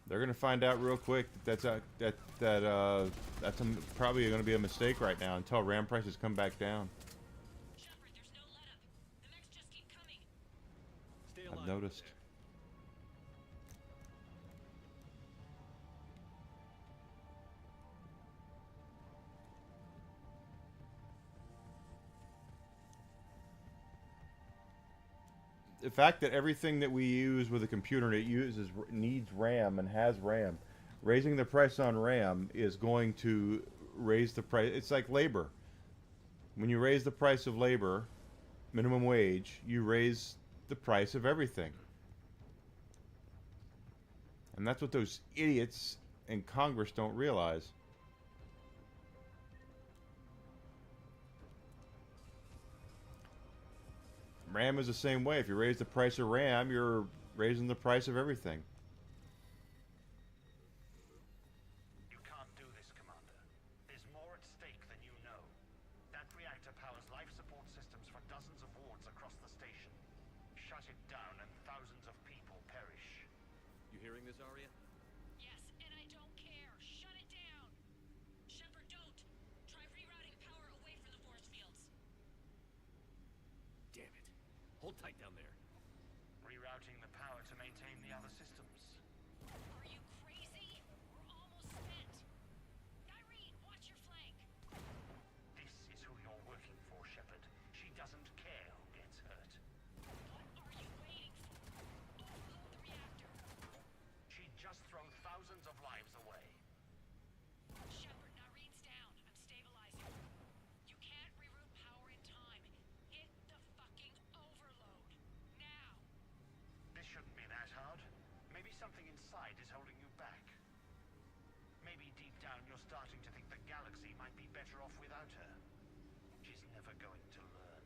They're gonna find out real quick that that's probably going to be a mistake right now until RAM prices come back down. I've noticed. The fact that everything that we use with a computer needs RAM and has RAM, raising the price on RAM is going to raise the price. It's like labor. When you raise the price of labor, minimum wage, you raise the price of everything. And that's what those idiots in Congress don't realize. RAM is the same way. If you raise the price of RAM, you're raising the price of everything. You can't do this, Commander. There's more at stake than you know. That reactor powers life support systems for dozens of wards across the station. Shut it down and thousands of people perish. You hearing this, Arya? Yes, and I don't care. Shut it down. Shepard, don't. Try rerouting power away from the force fields. Damn it. Hold tight down there. Rerouting the power to maintain the other systems. Are you crazy? We're almost spent. Irene, watch your flank. This is who you're working for, Shepard. She doesn't care who gets hurt. What are you waiting for? Overload the reactor. She'd just throw thousands of lives away. Shepard, Irene's down. I'm stabilizing. You can't reroute power in time. Hit the fucking overload. Now. This shouldn't be that hard. Maybe something inside is holding you back. Maybe deep down you're starting to think the galaxy might be better off without her. She's never going to learn.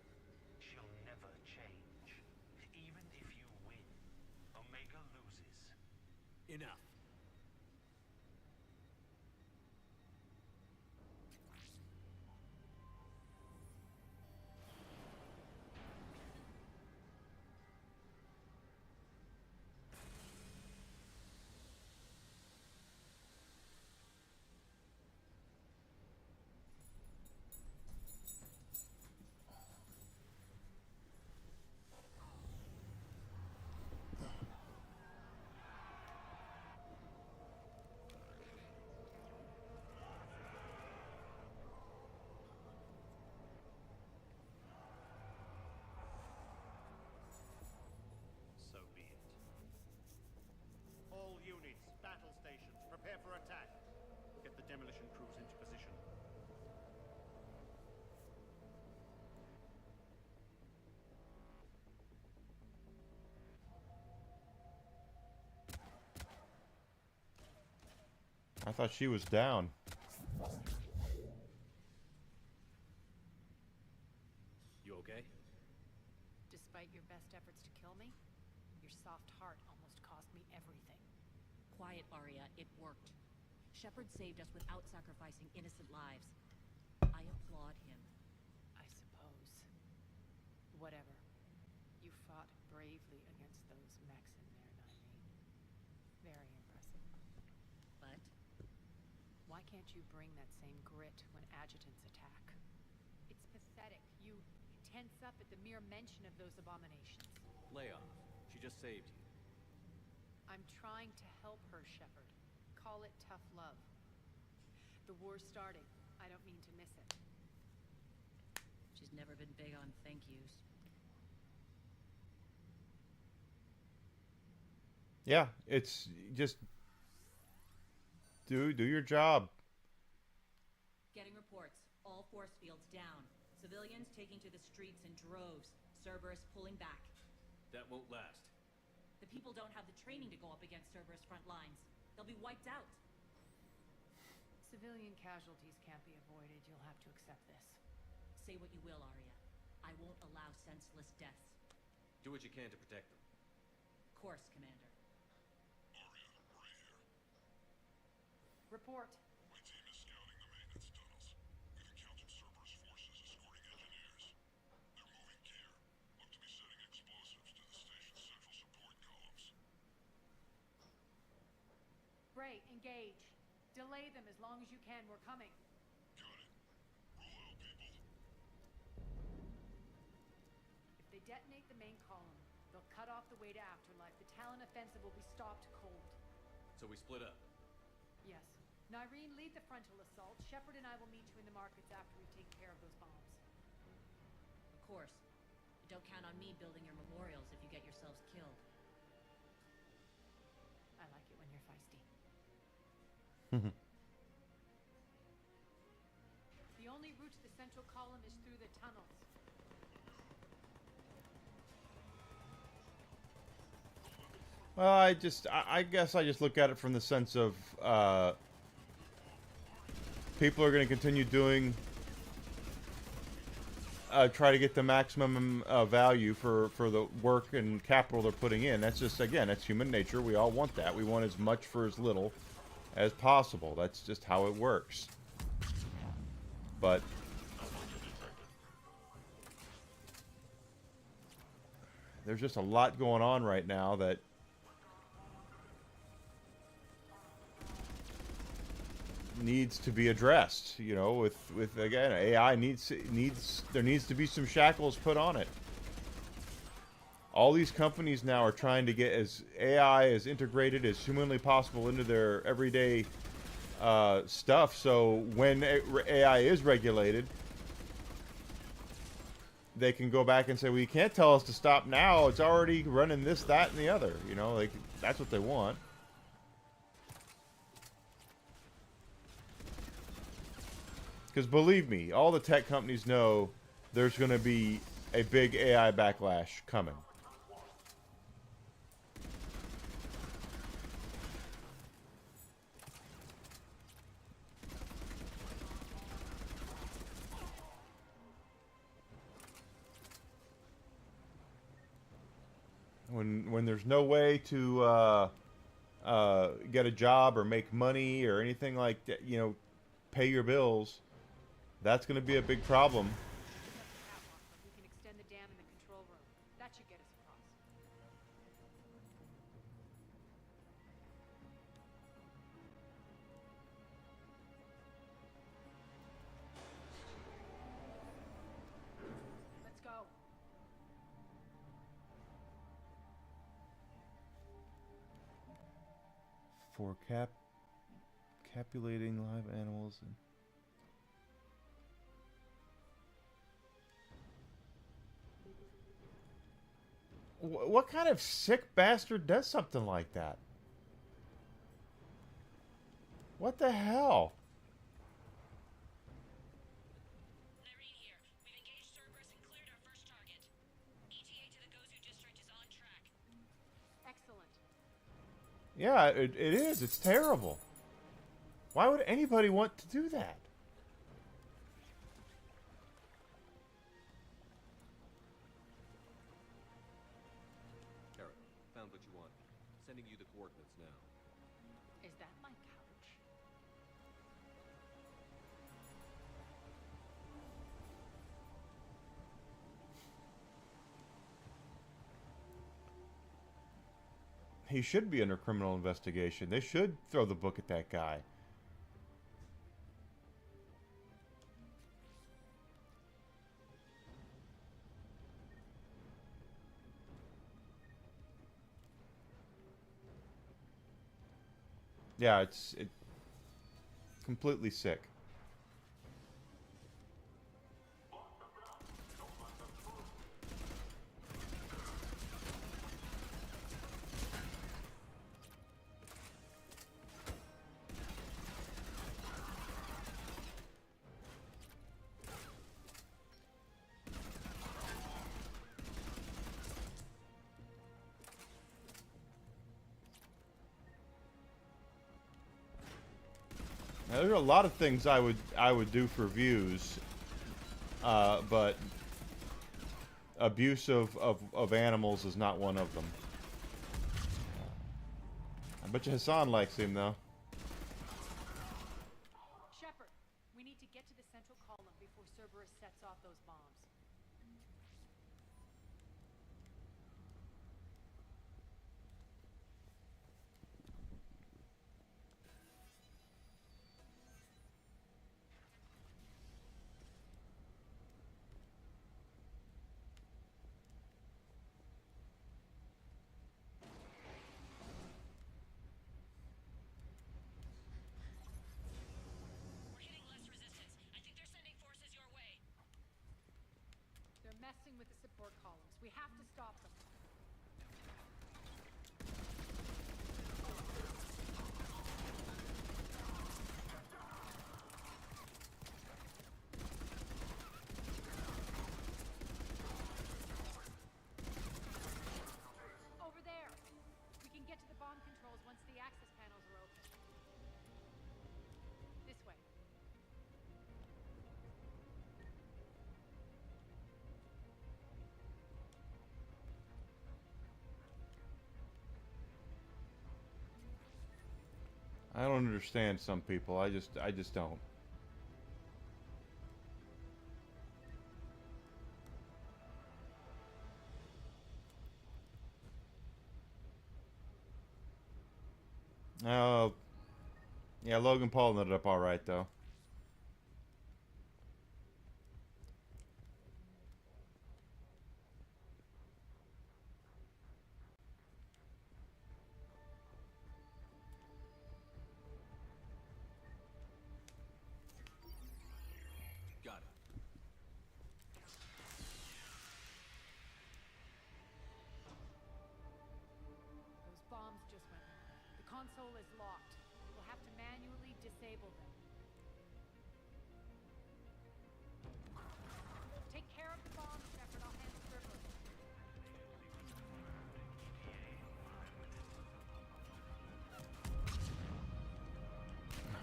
She'll never change. Even if you win, Omega loses. Enough. So be it. All units, battle stations, prepare for attack. Get the demolition crews into position. I thought she was down. You okay? Despite your best efforts to kill me, your soft heart almost cost me everything. Quiet, Arya. It worked. Shepard saved us without sacrificing innocent lives. I applaud him. I suppose. Whatever. You fought bravely against those mechs in there, Nyreen. Very impressive. But? Why can't you bring that same grit when adjutants attack? It's pathetic. You tense up at the mere mention of those abominations. Lay off. She just saved you. I'm trying to help her, Shepard. Call it tough love. The war's starting. I don't mean to miss it. She's never been big on thank yous. Yeah, it's just do your job. Getting reports. All force fields down. Civilians taking to the streets in droves. Cerberus pulling back. That won't last. The people don't have the training to go up against Cerberus front lines. They'll be wiped out. Civilian casualties can't be avoided. You'll have to accept this. Say what you will, Arya. I won't allow senseless deaths. Do what you can to protect them. Of course, Commander. Arya, right here. Report. My team is scouting the maintenance tunnels. We've encountered Cerberus forces escorting engineers. They're moving gear. Look to be setting explosives to the station's central support columns. Bray, engage. Delay them as long as you can. We're coming. Got it. Roll out, people. If they detonate the main column, they'll cut off the way to Afterlife. The Talon offensive will be stopped cold. So we split up. Yes. Nyreen, lead the frontal assault. Shepard and I will meet you in the markets after we've taken care of those bombs. Of course. But don't count on me building your memorials if you get yourselves killed. I like it when you're feisty. The only route to the central column is through the tunnels. Well, I guess I just look at it from the sense of people are going to continue doing try to get the maximum value for the work and capital they're putting in. That's just, again, that's human nature. We all want that. We want as much for as little as possible. That's just how it works. But there's just a lot going on right now that needs to be addressed. You know, with again, AI needs there needs to be some shackles put on it. All these companies now are trying to get as AI as integrated as humanly possible into their everyday stuff. So when AI is regulated, they can go back and say, well, you can't tell us to stop now. It's already running this, that, and the other. You know, like, that's what they want. Because believe me, all the tech companies know there's going to be a big AI backlash coming. When there's no way to get a job or make money or anything like that, you know, pay your bills, that's going to be a big problem. We can extend the dam in the control room. That should get us across. Let's go. For capulating live animals and what kind of sick bastard does something like that? What the hell? Irene here. We've engaged Cerberus and cleared our first target. ETA to the Gozu district is on track. Excellent. Yeah, it is. It's terrible. Why would anybody want to do that? Carrot, found what you want. Sending you the coordinates now. Is that my couch? He should be under criminal investigation. They should throw the book at that guy. Yeah, it's completely sick. Now, there are a lot of things I would do for views, but abuse of animals is not one of them. I bet you Hassan likes him though. Shepard, we need to get to the central column before Cerberus sets off those bombs. We're hitting less resistance. I think they're sending forces your way. They're messing with the support columns. We have to stop them. Over there. We can get to the bomb controls once the access panels are open. This way. I don't understand some people. I just don't. Oh, yeah, Logan Paul ended up all right though. Got it. Those bombs just went off. The console is locked. We'll have to manually disable them. Take care of the bombs, Shepard. I'll hand the server.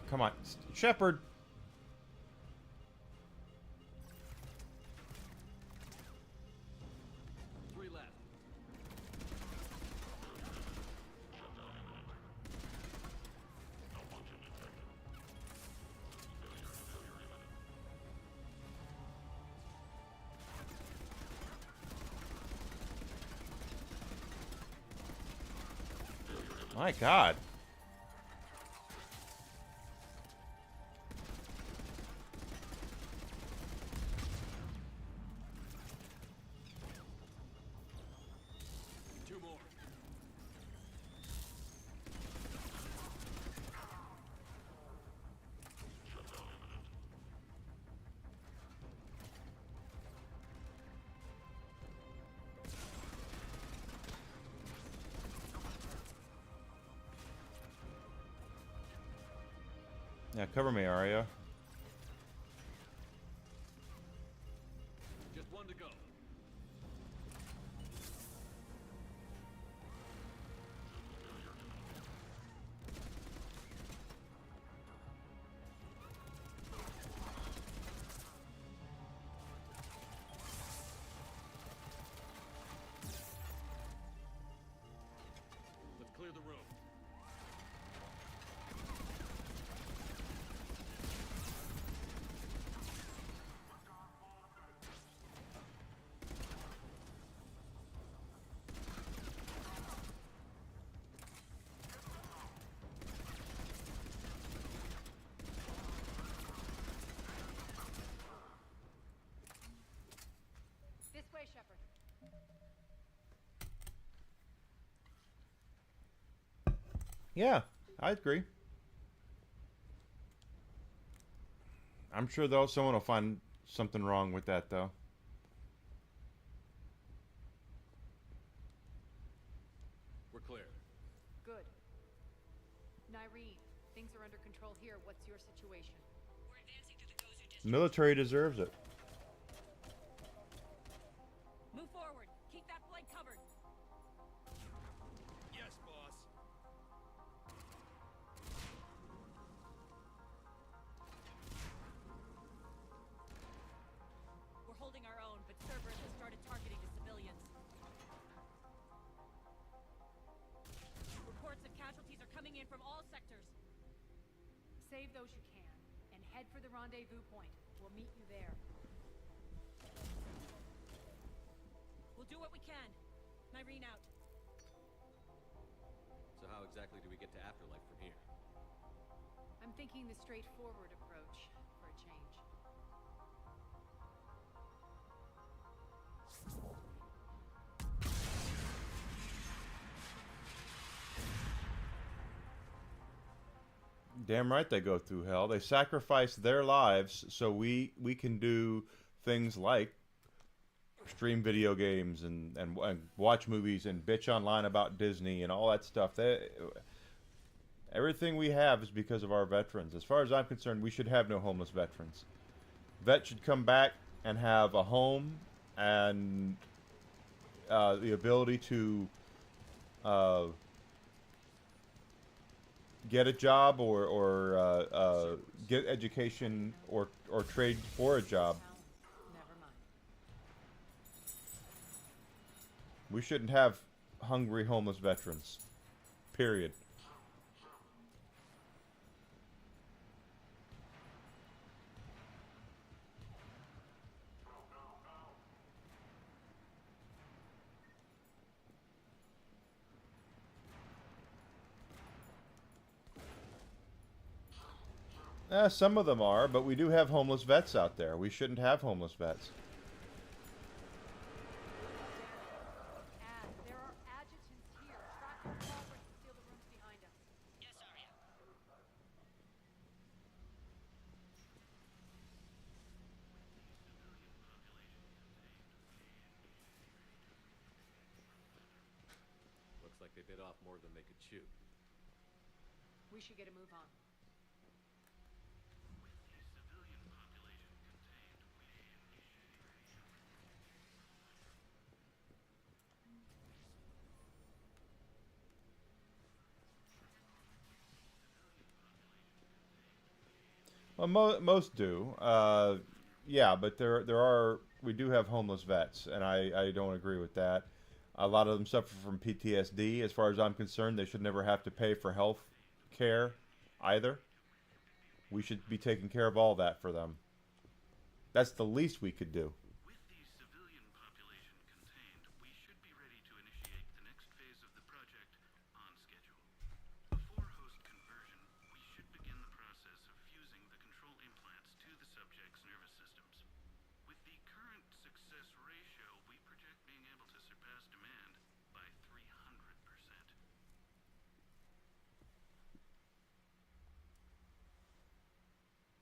Come on, Shepard. Three left. My God. Two more. Yeah, cover me, Arya. Just one to go. Let's clear the room. This way, Shepard. Yeah, I agree. I'm sure though someone will find something wrong with that though. We're clear. Good. Nyreen, things are under control here. What's your situation? We're advancing through the Gozu district. Military deserves it. Move forward. Keep that flank covered. Yes, boss. We're holding our own, but Cerberus has started targeting the civilians. Reports of casualties are coming in from all sectors. Save those you can, and head for the rendezvous point. We'll meet you there. We'll do what we can. Nyreen out. So how exactly do we get to Afterlife from here? I'm thinking the straightforward approach for a change. Damn right they go through hell. They sacrifice their lives so we can do things like stream video games and watch movies and bitch online about Disney and all that stuff. Everything we have is because of our veterans. As far as I'm concerned, we should have no homeless veterans. Vets should come back and have a home and the ability to get a job or get education or trade for a job. Never mind. We shouldn't have hungry homeless veterans. Period. Some of them are, but we do have homeless vets out there. We shouldn't have homeless vets. There are adjutants here. Track them forward and seal the rooms behind us. Yes, Arya. Looks like they bit off more than they could chew. We should get a move on. Well, most do. Yeah, but we do have homeless vets, and I don't agree with that. A lot of them suffer from PTSD. As far as I'm concerned, they should never have to pay for health care either. We should be taking care of all that for them. That's the least we could do. With the civilian population contained, we should be ready to initiate the next phase of the project on schedule. Before host conversion, we should begin the process of fusing the control implants to the subject's nervous systems. With the current success ratio, we project being able to surpass demand by 300%.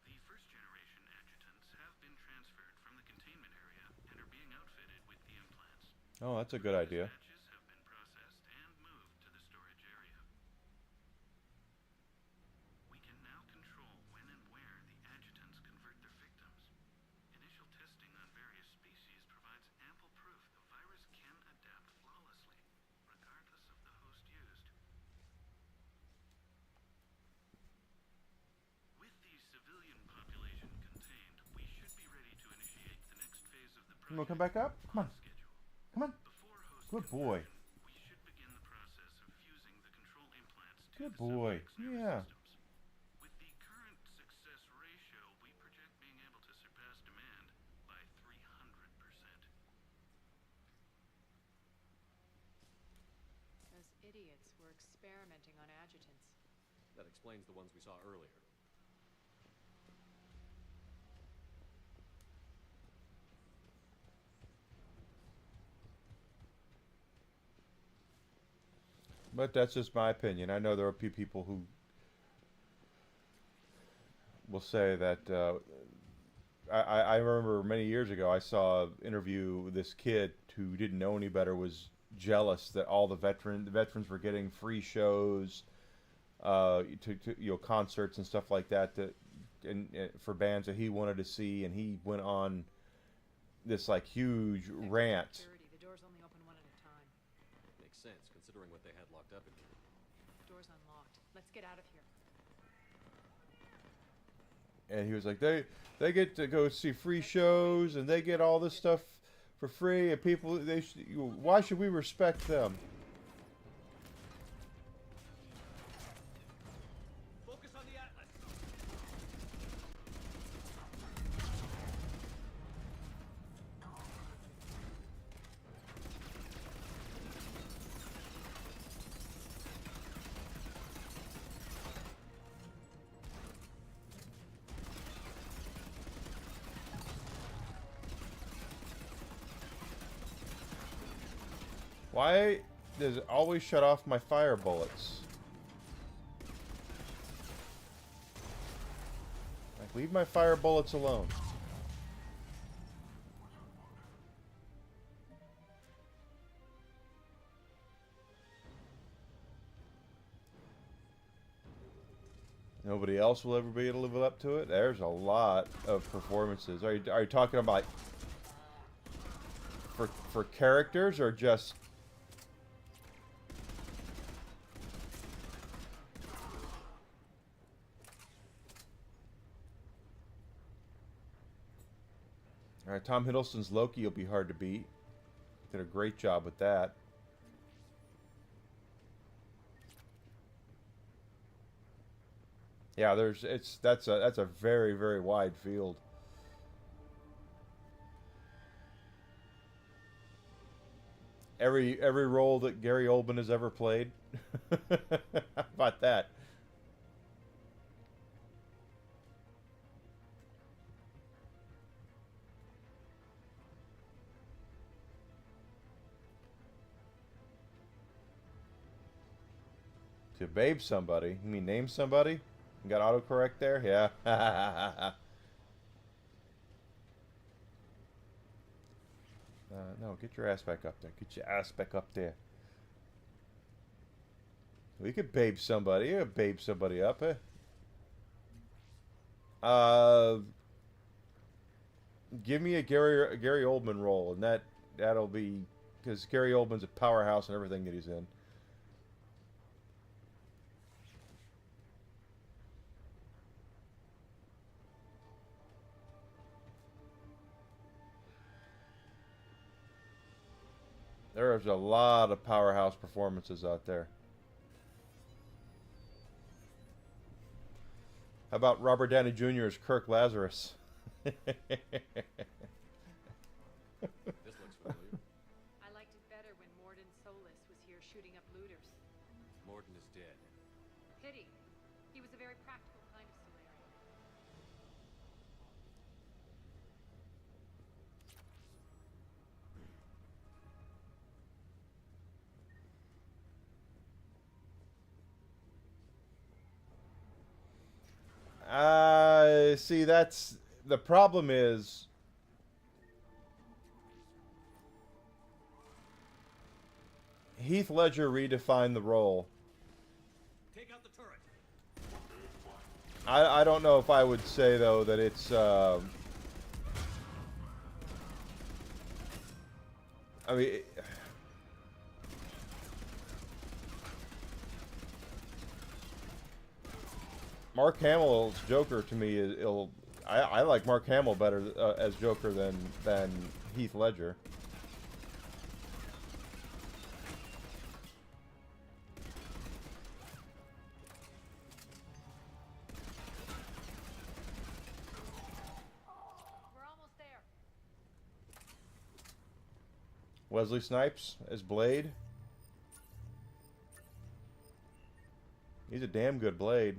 The first-generation adjutants have been transferred from the containment area and are being outfitted with the implants. Oh, that's a good idea. Batches have been processed and moved to the storage area. We can now control when and where the adjutants convert their victims. Initial testing on various species provides ample proof the virus can adapt flawlessly, regardless of the host used. With the civilian population contained, we should be ready to initiate the next phase of the You want to come back up? Come on. Come on. Good boy. We should begin the process of fusing the control implants to Good the boy. subject's nervous Yeah. systems. With the current success ratio, we project being able to surpass demand by 300%. Those idiots were experimenting on adjutants. That explains the ones we saw earlier. But that's just my opinion. I know there will be people who will say that. I remember many years ago I saw an interview with this kid who didn't know any better, was jealous that all the veterans were getting free shows, concerts and stuff like that and for bands that he wanted to see, and he went on this like huge rant. The doors only open one at a time. Makes sense, considering what they had locked up in here. Door's unlocked. Let's get out of here. And he was like, they get to go see free shows, and they get all this stuff for free, and people, why should we respect them? Focus on the Atlas. Why does it always shut off my fire bullets? Like, leave my fire bullets alone. Nobody else will ever be able to live up to it. There's a lot of performances. Are you talking about for characters or just? All right, Tom Hiddleston's Loki will be hard to beat. Did a great job with that. Yeah, that's a very, very wide field. Every role that Gary Oldman has ever played. How about that? To babe somebody? You mean name somebody? You got autocorrect there? Yeah. No, get your ass back up there. Get your ass back up there. We could babe somebody. You could babe somebody up, eh? Give me a Gary Oldman role, and that'll be because Gary Oldman's a powerhouse in everything that he's in. There's a lot of powerhouse performances out there. How about Robert Downey Jr. as Kirk Lazarus? This looks familiar. I liked it better when Morden Solis was here shooting up looters. Morden is dead. Pity. He was a very practical kind of Solarian. See, that's the problem is Heath Ledger redefined the role. Take out the turret. I don't know if I would say though that it's I mean Mark Hamill's Joker to me is I like Mark Hamill better as Joker than Heath Ledger. We're almost there. Wesley Snipes as Blade. He's a damn good Blade.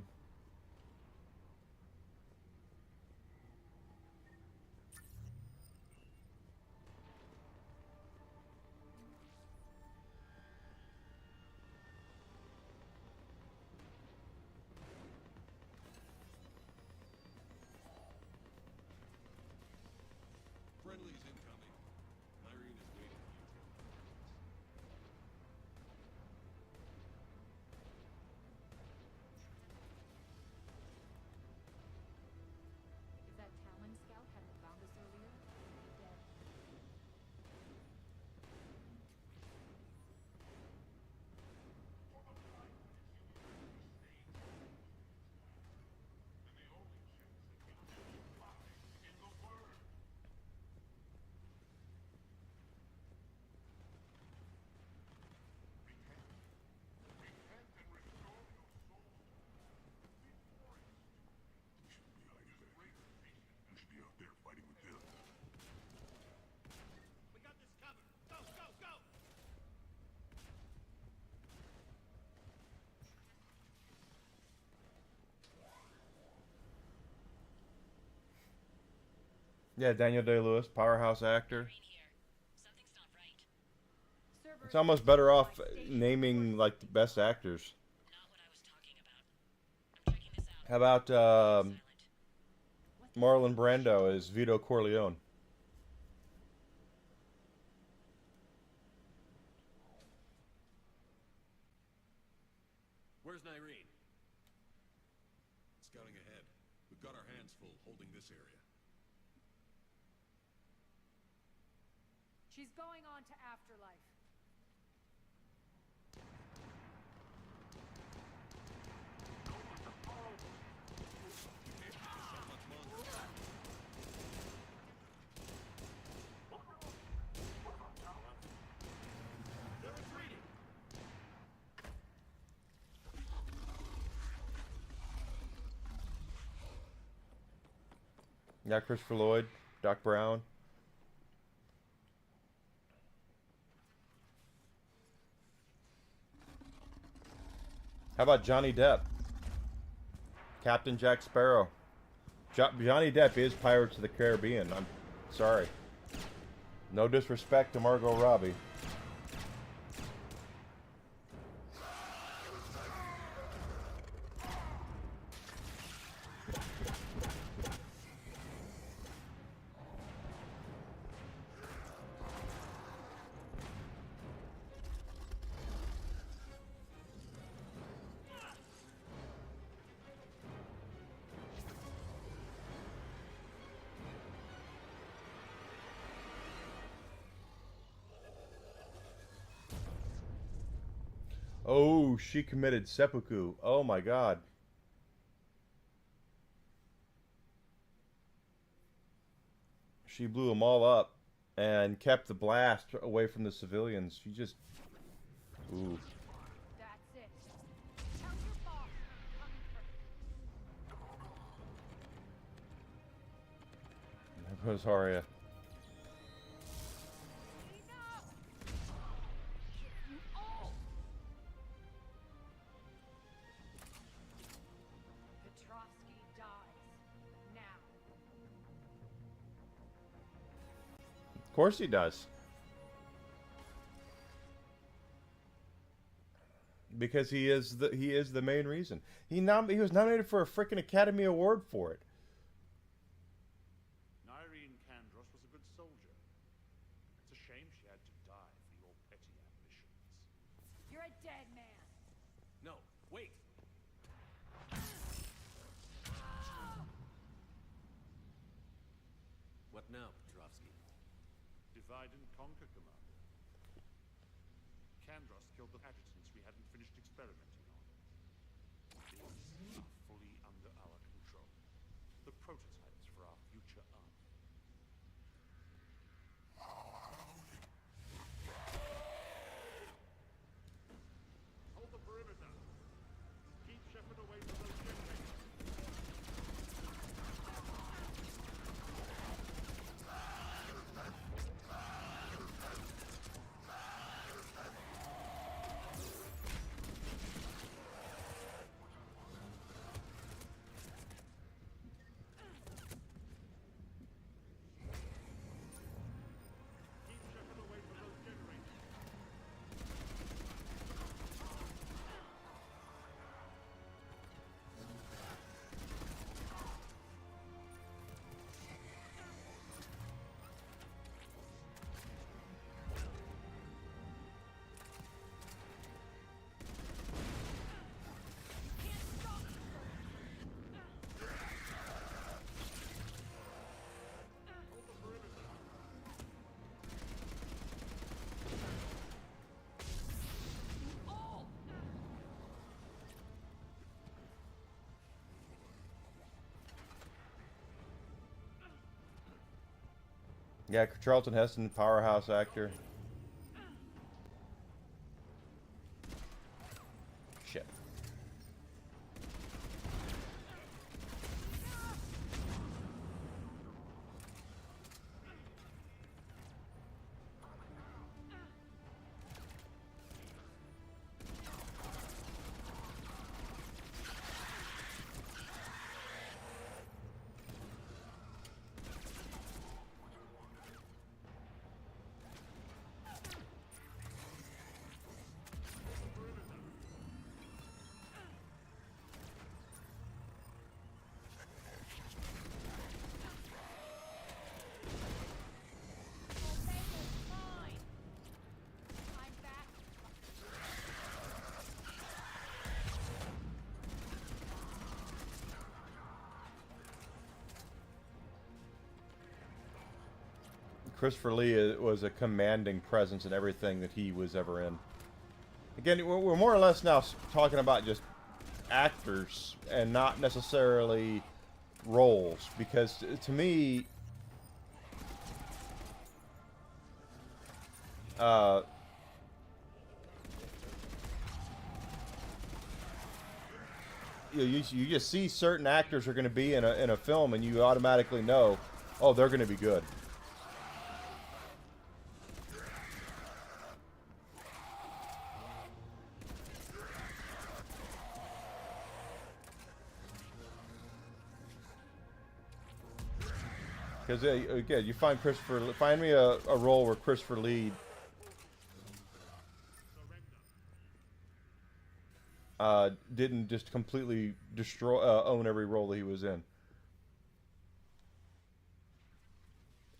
Friendly's incoming. Irene is waiting for you. If that Talon scout hadn't found us earlier, we'd be dead. You should be out there fighting with them. We got this covered. Go, go, go! Yeah, Daniel Day-Lewis, powerhouse actor. It's almost better off naming like the best actors. How about Marlon Brando as Vito Corleone? Where's Nyreen? Scouting ahead. We've got our hands full holding this area. She's going on to Afterlife. Yeah, Christopher Lloyd, Doc Brown. How about Johnny Depp? Captain Jack Sparrow. Johnny Depp is Pirates of the Caribbean. I'm sorry. No disrespect to Margot Robbie. Oh, she committed seppuku. Oh my god. She blew them all up and kept the blast away from the civilians. She just... Ooh. That's it. Tell your boss I'm coming for There goes Arya. Petrovsky dies. Now. Of course he does. Because he is the main reason. He was nominated for a freaking Academy Award for it. Nyreen Kandros was a good soldier. It's a shame she had to die for your petty ambitions. You're a dead man. No, wait! What now, Petrovsky? Divide and conquer, Commander. Kandros killed the adjutants we hadn't finished experimenting on. These are fully under our control. The prototypes for our future army. Hold the perimeter. Keep Shepard away from those generators. Yeah, Charlton Heston, powerhouse actor. Shit. Christopher Lee was a commanding presence in everything that he was ever in. Again, we're more or less now talking about just actors and not necessarily roles, because to me, you just see certain actors are going to be in a film, and you automatically know, oh, they're going to be good. Because again, you find find me a role where Christopher Lee didn't just completely destroy, own every role that he was in.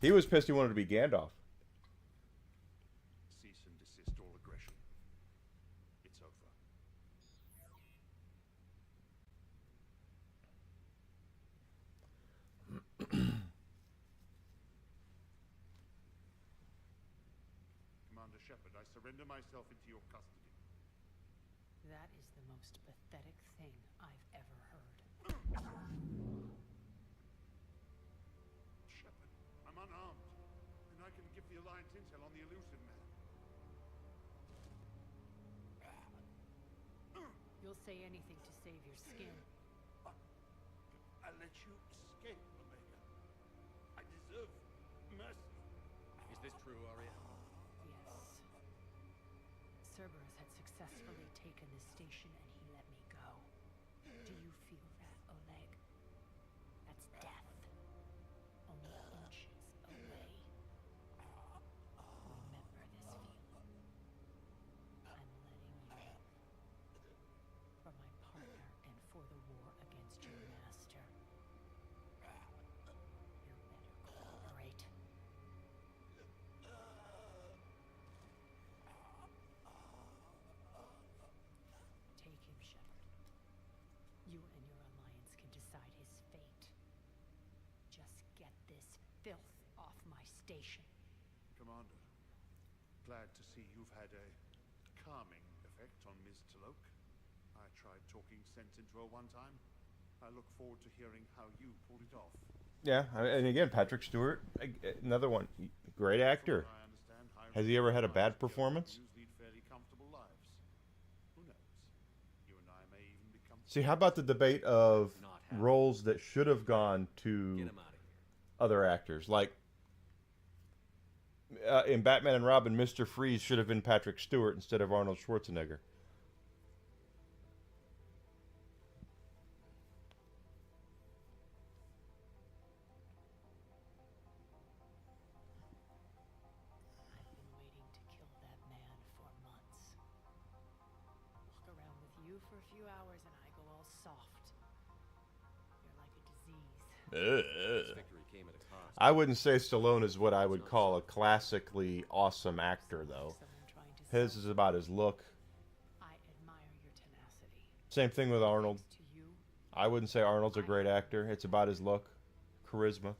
He was pissed he wanted to be Gandalf. Cease and desist all aggression. It's over. Commander Shepard, I surrender myself into your custody. That is the most pathetic thing I've ever heard. Shepard, I'm unarmed, and I can give the Alliance intel on the Elusive Man. You'll say anything to save your skin. I let you escape, Omega. I deserve mercy. Is this true, Arya? Yes. Cerberus had successfully taken the station and he let me go. Do you feel that, Oleg? That's death. Only inches away. Remember this feeling. I'm letting you live. For my partner and for the war against your master. You better cooperate. Take him, Shepard. You and your alliance can decide his fate. Just get this filth off my station. Commander, glad to see you've had a calming effect on Ms. Talok. I tried talking sense into her one time. I look forward to hearing how you pulled it off. Yeah, and again, Patrick Stewart, another one, great actor. Has he ever had a bad performance? Lead fairly comfortable lives. Who knows? You and I may even become. See, how about the debate of roles that should have gone to other actors? Like, in Batman and Robin, Mr. Freeze should have been Patrick Stewart instead of Arnold Schwarzenegger. I've been waiting to kill that man for months. Walk around with you for a few hours and I go all soft. You're like a disease. This victory came at a cost. I wouldn't say Stallone is what I would call a classically awesome actor, though. His is about his look. I admire your tenacity. Same thing with Arnold. To you, I wouldn't say Arnold's a great actor. It's about his look, charisma.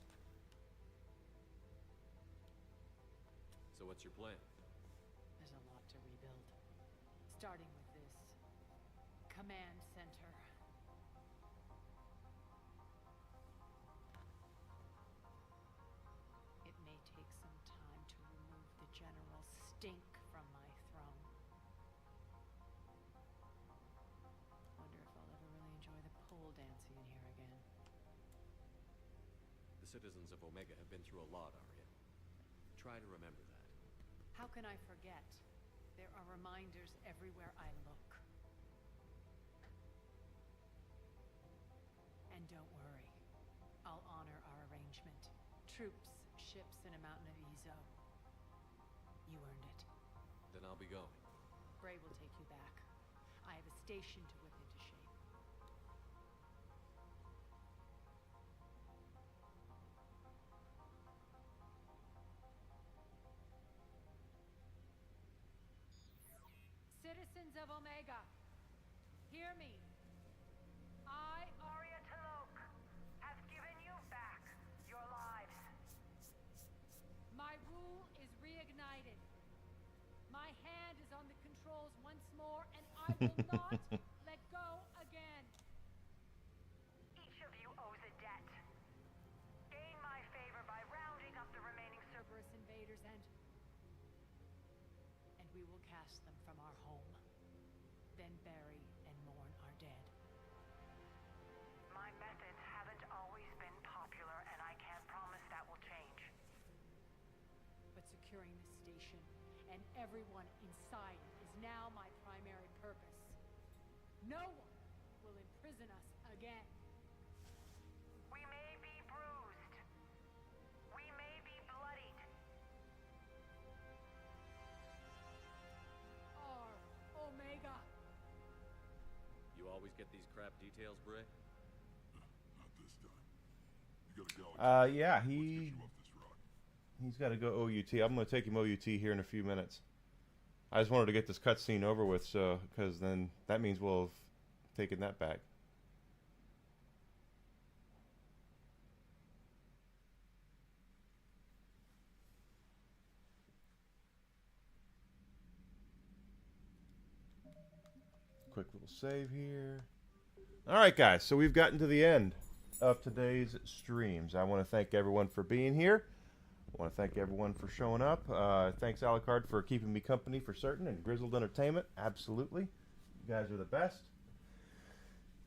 So what's your plan? there's a lot to rebuild. Starting with this command center. It may take some time to remove the general stink from my throne. Wonder if I'll ever really enjoy the pole dancing in here again. The citizens of Omega have been through a lot, Arya. Try to remember that. How can I forget? There are reminders everywhere I look. And don't worry. I'll honor our arrangement. Troops, ships, and a mountain of Ezo. You earned it. Then I'll be going. Bray will take you back. I have a station to whip into shape. Citizens of Omega, hear me. I, Arya Talok, have given you back your lives. My rule is reignited. My hand is on the controls once more, and I will not let go again. Each of you owes a debt. Gain my favor by rounding up the remaining Cerberus invaders, and we will cast them from our home. Then bury and mourn our dead. My methods haven't always been popular, and I can't promise that will change. But securing the station and everyone inside it is now my primary purpose. No one will imprison us again. We may be bruised. We may be bloodied. Our Omega. You always get these crap details, Bray? Not this time. You gotta go. Yeah, Let's get you off this rock. he's got to go OUT. I'm going to take him OUT here in a few minutes. I just wanted to get this cutscene over with, so because then that means we'll have taken that back. quick little save here. All right, guys. So we've gotten to the end of today's streams. I want to thank everyone for being here. I want to thank everyone for showing up. Thanks, Alucard, for keeping me company for certain, and Grizzled Entertainment, absolutely. You guys are the best.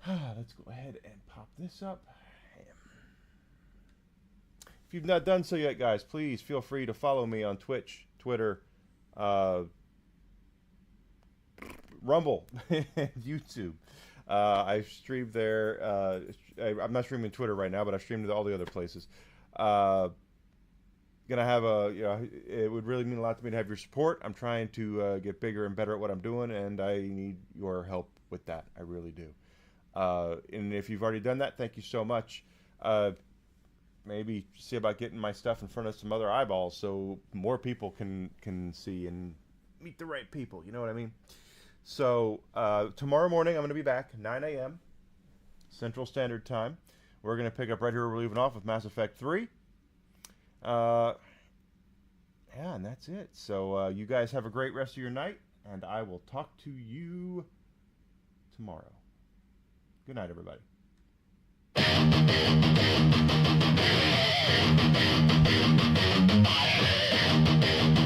Let's go ahead and pop this up. If you've not done so yet, guys, please feel free to follow me on Twitch, Twitter, Rumble, and YouTube. I stream there. I'm not streaming Twitter right now, but I stream to all the other places. Gonna have it would really mean a lot to me to have your support. I'm trying to get bigger and better at what I'm doing, and I need your help with that. I really do. And if you've already done that, thank you so much. Maybe see about getting my stuff in front of some other eyeballs so more people can see and meet the right people. You know what I mean? So tomorrow morning I'm going to be back 9 a.m. Central Standard Time. We're going to pick up right here where we're leaving off with Mass Effect 3. Yeah, and that's it. So you guys have a great rest of your night, and I will talk to you tomorrow. Good night, everybody. Thank you.